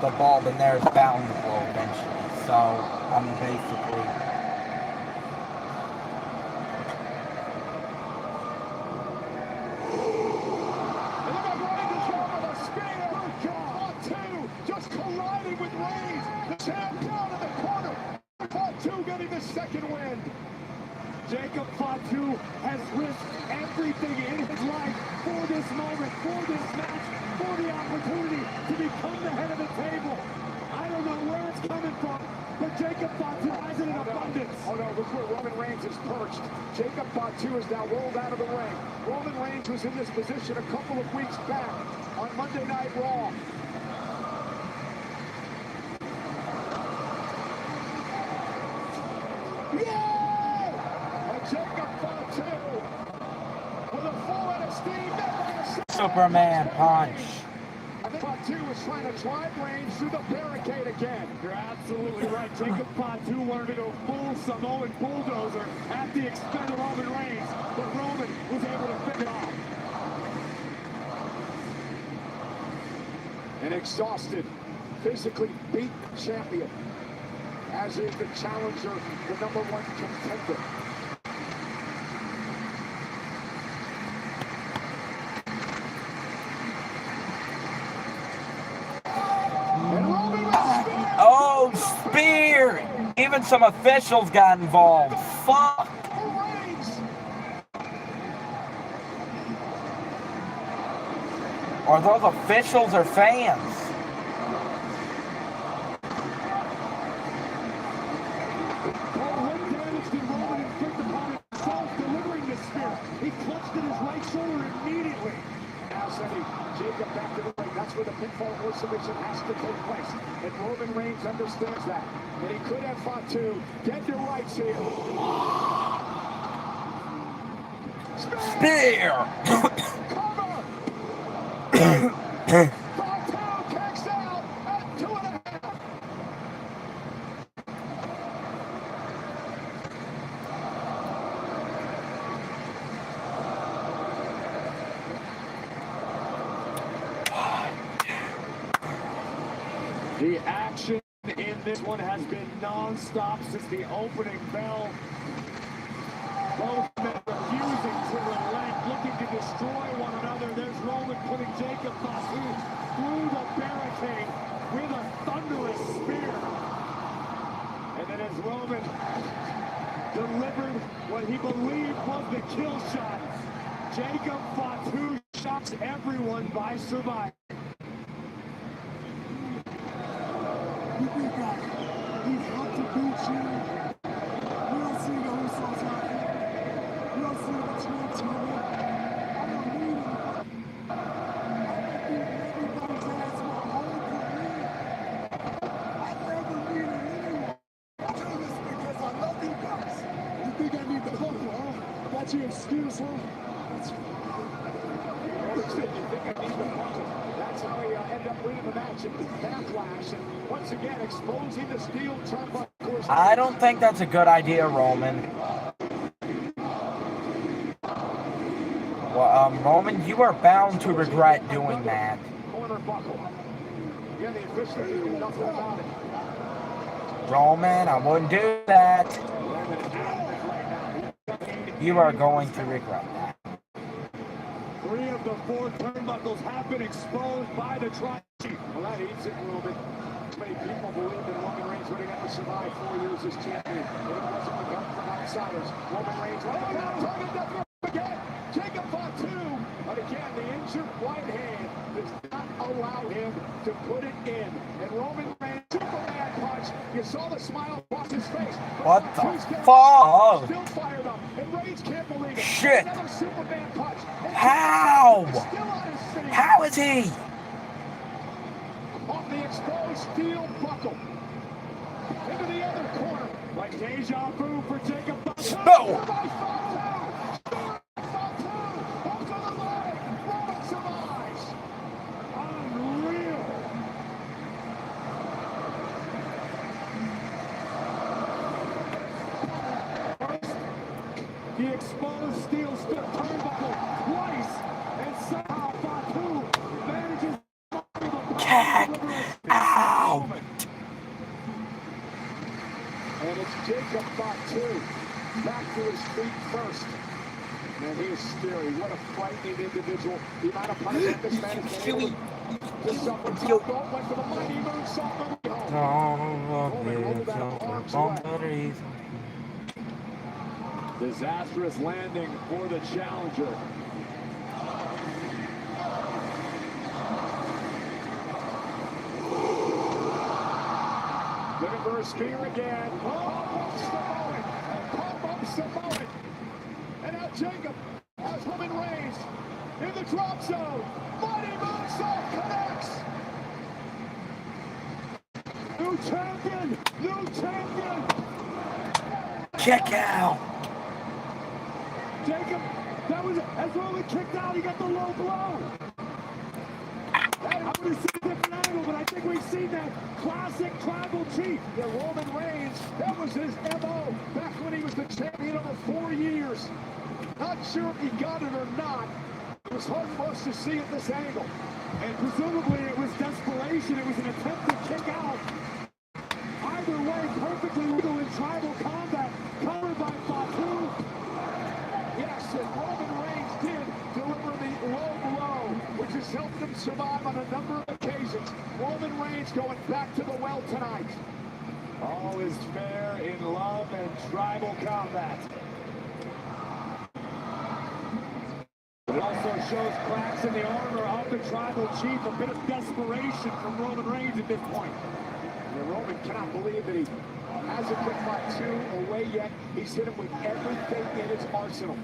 the bulb in there is bound to blow eventually. So I'm basically... Just colliding with Reigns. The champ down in the corner. Fatu getting the second win. Jacob Fatu has risked everything in his life for this moment, for this match, for the opportunity to become the head of the table. I don't know where it's coming from, but Jacob Fatu has it in abundance. Oh no, look where Roman Reigns is perched. Jacob Fatu is now rolled out of the ring. Roman Reigns was in this position a couple of weeks back on Monday Night Raw. Jacob Fatu with a full head of steam. Superman punch. I think Fatu was trying to drive Reigns through the barricade again. You're absolutely right. Jacob Fatu wanted to go full Samoan bulldozer at the expense of Roman Reigns, but Roman was able to pick it off. An exhausted, physically beaten champion, as is the challenger, the #1 contender. Oh, spear! Even some officials got involved. Fuck! Are those officials or fans? He clutched at his right shoulder immediately. Now sending Jacob back to the ring. That's where the pinfall or submission has to take place. And Roman Reigns understands that. And he could have Fatu get your rights here. Spear! Cover! Fatu kicks out at 2.5. The action in this one has been non-stop since the opening bell. Both men refusing to relent, looking to destroy one another. There's Roman putting Jacob Fatu through the barricade with a thunderous spear. And then as Roman delivered what he believed was the kill shot, Jacob Fatu shocks everyone by surviving. You think that he'd have to beat you? You don't see the Usos out there. You don't see the Trent Turner. I don't need it. I've been beating everybody's ass my whole career. I've never needed anyone. I do this because I love you guys. You think I need the hustle, huh? That's your excuse, huh? That's That's how he ended up winning the match in backlash, and once again exposing the steel turnbuckles. I don't think that's a good idea, Roman. Well, Roman, you are bound to regret doing that. Corner buckle. Yeah, the officials do nothing about it. Roman, I wouldn't do that. You are going to regret that. 3 of the 4 turnbuckles have been exposed by the Tri-Chief. Well, that eats it a little bit. Many people believe that Roman Reigns would have never survived 4 years as champion. It wasn't with help from outsiders. Roman Reigns target again. Jacob Fatu. But again, the injured right hand does not allow him to put it in. And Roman Reigns, Superman punch. You saw the smile across his face. What the fuck? Still fired up. And Reigns can't believe it. Shit. Another Superman punch. How? How is he? Off the exposed steel buckle. Into the other corner. Like deja vu for Jacob Fatu. No! Unreal. First, the exposed steel turnbuckle twice, and somehow Fatu manages to Cat out. And it's Jacob Fatu back to his feet first. Man, he is scary. What a frightening individual. The amount of punishment this man has been able to suffer. Don't went for the mighty moonsault. Disastrous landing for the challenger. Looking for a spear again. Pump-up Samoan. And now Jacob has Roman Reigns in the drop zone. Mighty moonsault connects. New champion. Check out. Jacob, that was it. As Roman kicked out, he got the low blow. I would have seen a different angle, but I think we've seen that classic tribal chief. Yeah, Roman Reigns, that was his MO back when he was the champion over 4 years. Not sure if he got it or not. It was hard for us to see at this angle. And presumably it was desperation. It was an attempt to kick out. Either way, perfectly legal in tribal combat. Covered by Fatu. Yes, and Roman Reigns did deliver the low blow, which has helped him survive on a number of occasions. Roman Reigns going back to the well tonight. All is fair in love and tribal combat. It also shows cracks in the armor of the tribal chief, a bit of desperation from Roman Reigns at this point. And Roman cannot believe that he hasn't put Fatu away yet. He's hit him with everything in his arsenal.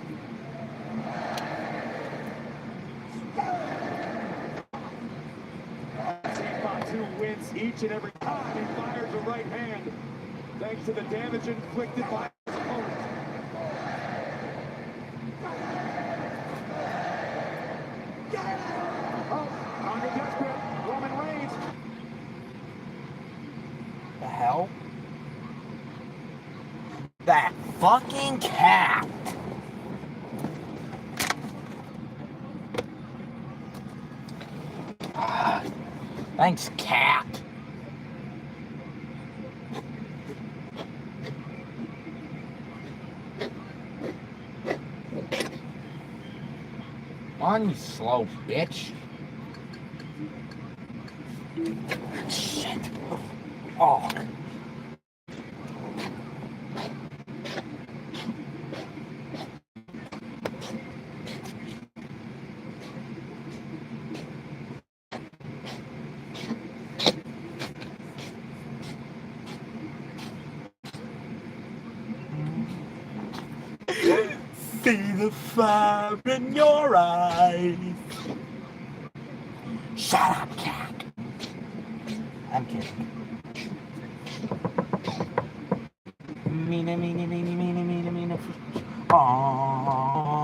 Fatu wins each and every time he fires a right hand, thanks to the damage inflicted by his opponent. Under desperate, Roman Reigns. The hell? That fucking cat. Thanks, cat. on, you slow bitch. Shit. Oh. See the fire in your eyes. Shut up, cat. I'm kidding. Meena. Aww.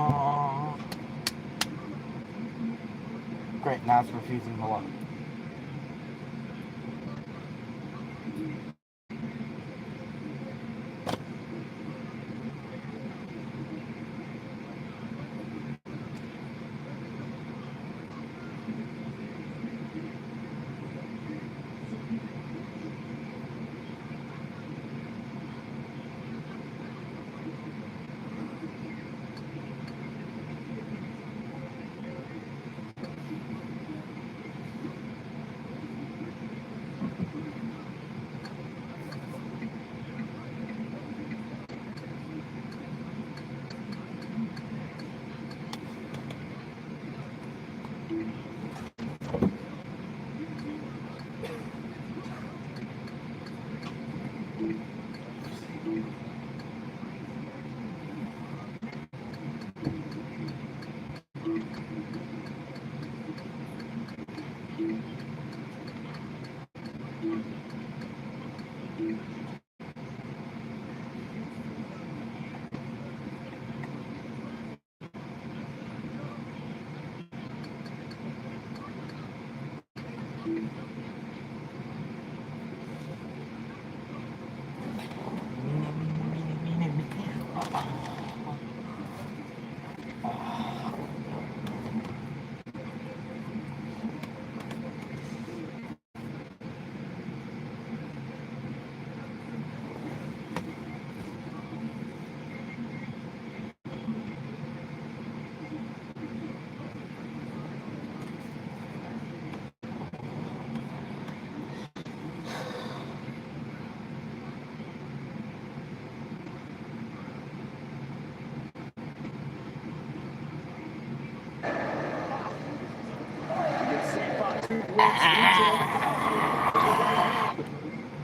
Great, now it's refusing to load.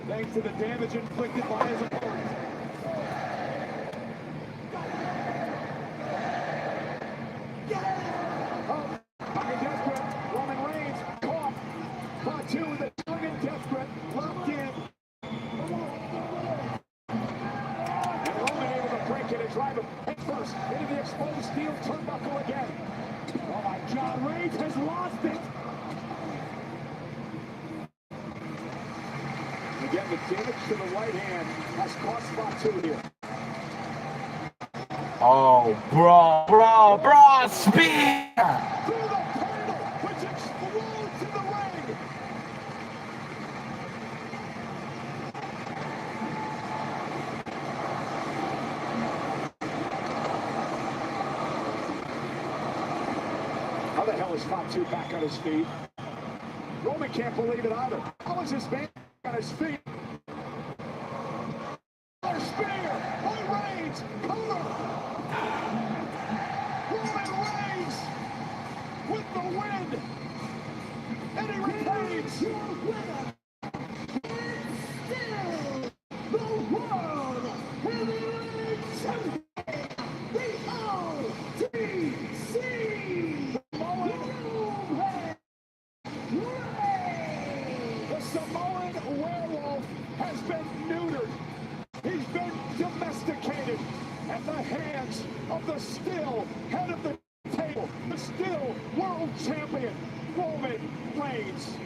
Thanks to the damage inflicted by his opponent. Fucking desperate. Roman Reigns caught. Fatu with a swinging desperate. Locked in. And Roman able to break it and drive him head first into the exposed steel turnbuckle again. Oh my God, Reigns has lost it. Again, the damage to the right hand has cost Fatu here. Oh, bro, spear! Through the portal, which explodes in the ring. How the hell is Fatu back on his feet? Roman can't believe it either. How is this man on his feet? Spear by Reigns. Cover. Roman Reigns with the win. And he retains. The world heavyweight champion, the OTC. The Samoan werewolf has been neutered. He's been domesticated at the hands of the still head of the table, the still world champion, Roman Reigns.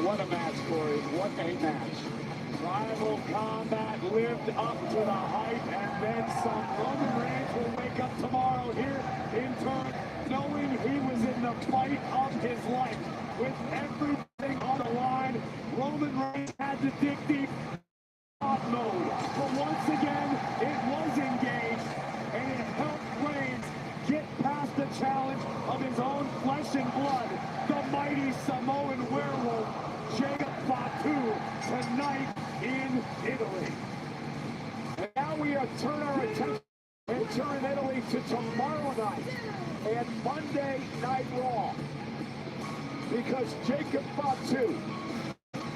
What a match, Corey. What a match. Tribal combat lived up to the hype, and then some. Roman Reigns will wake up tomorrow here in turn, knowing he was in the fight of his life. With everything on the line, Roman Reigns had to dig deep mode. But once again, it was engaged, and it helped Reigns get past the challenge of his own flesh and blood, the mighty Samoan werewolf, Jacob Fatu, tonight in Italy. And now we turn our attention and turn Italy to tomorrow night and Monday Night Raw. Because Jacob Fatu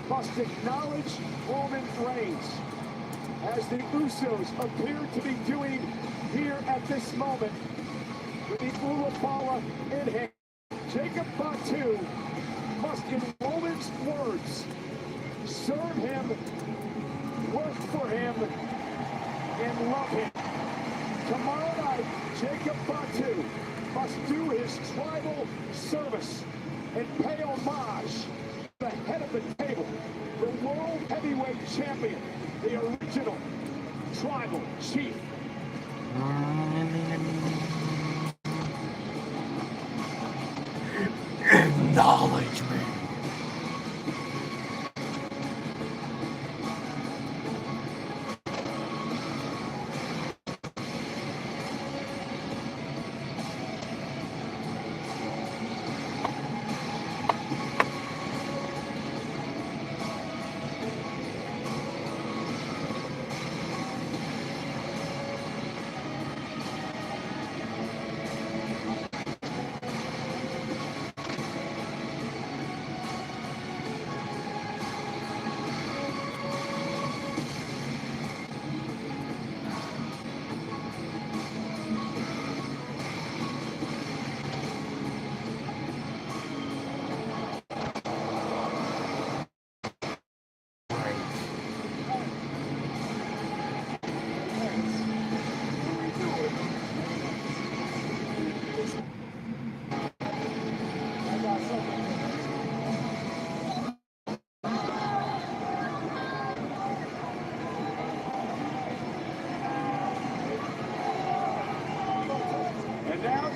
must acknowledge Roman Reigns, as the Usos appear to be doing here at this moment with the Ulapala in hand. Jacob Fatu must, in Roman's words, serve him, work for him, and love him. Tomorrow night, Jacob Fatu must do his tribal service and pay homage to the head of the table, the World Heavyweight Champion, the original tribal chief. Acknowledge me.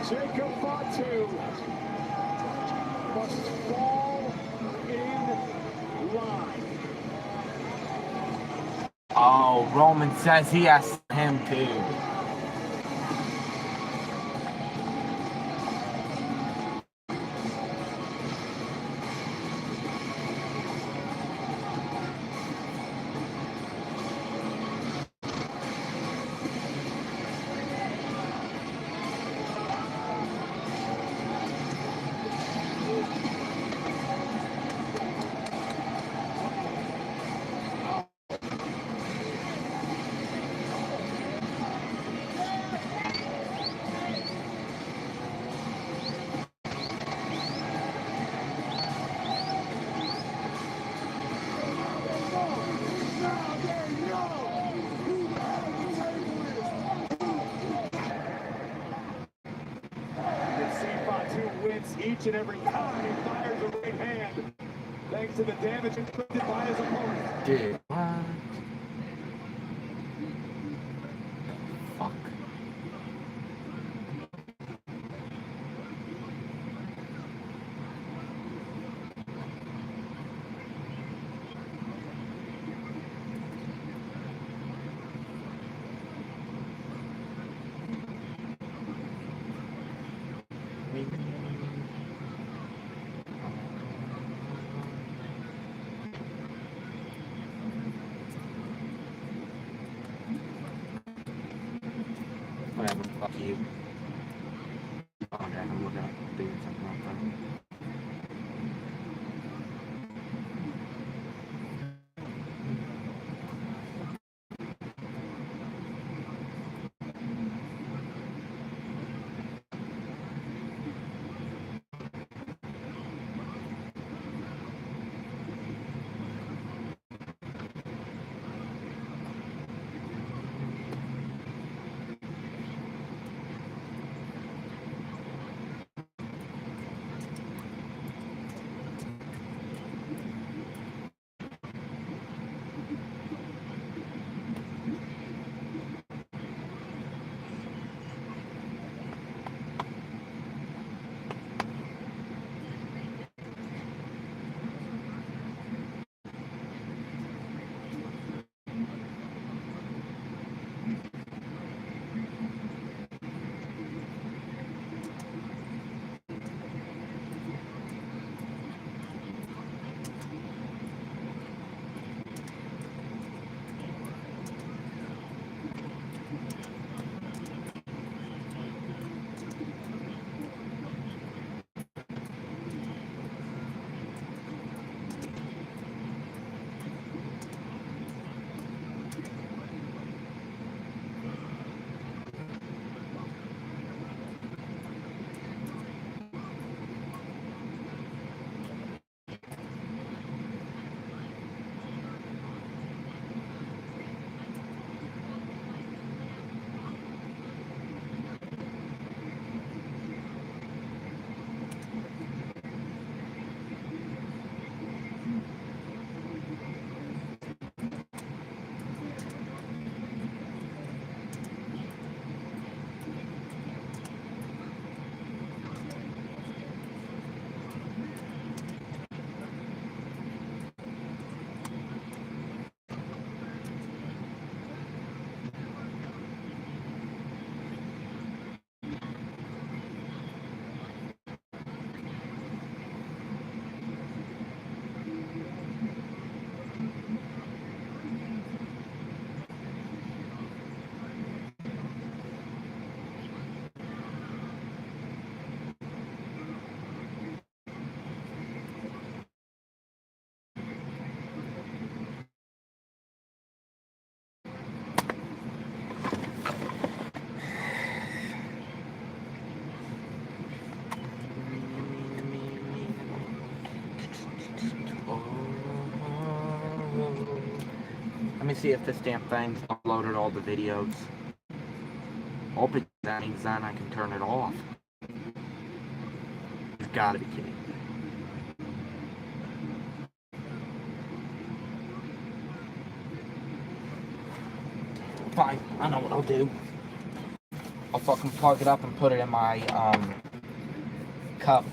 Jacob Fatu must fall in line. Oh, Roman says he has him too. Each and every time he fires a right hand, thanks to the damage inflicted by his opponent. Dude, what? Fuck. Whatever, fuck you. Oh, okay, I'm looking up doing something like that. see if this damn thing's uploaded all the videos. Hoping that means then I can turn it off. You've got to be kidding me. Fine, I know what I'll do. I'll fucking plug it up and put it in my, cup.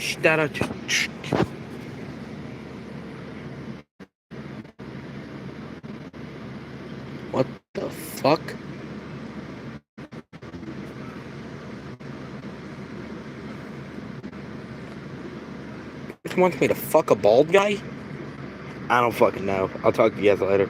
Push. What the fuck? Which wants me to fuck a bald guy? I don't fucking know. I'll talk to you guys later.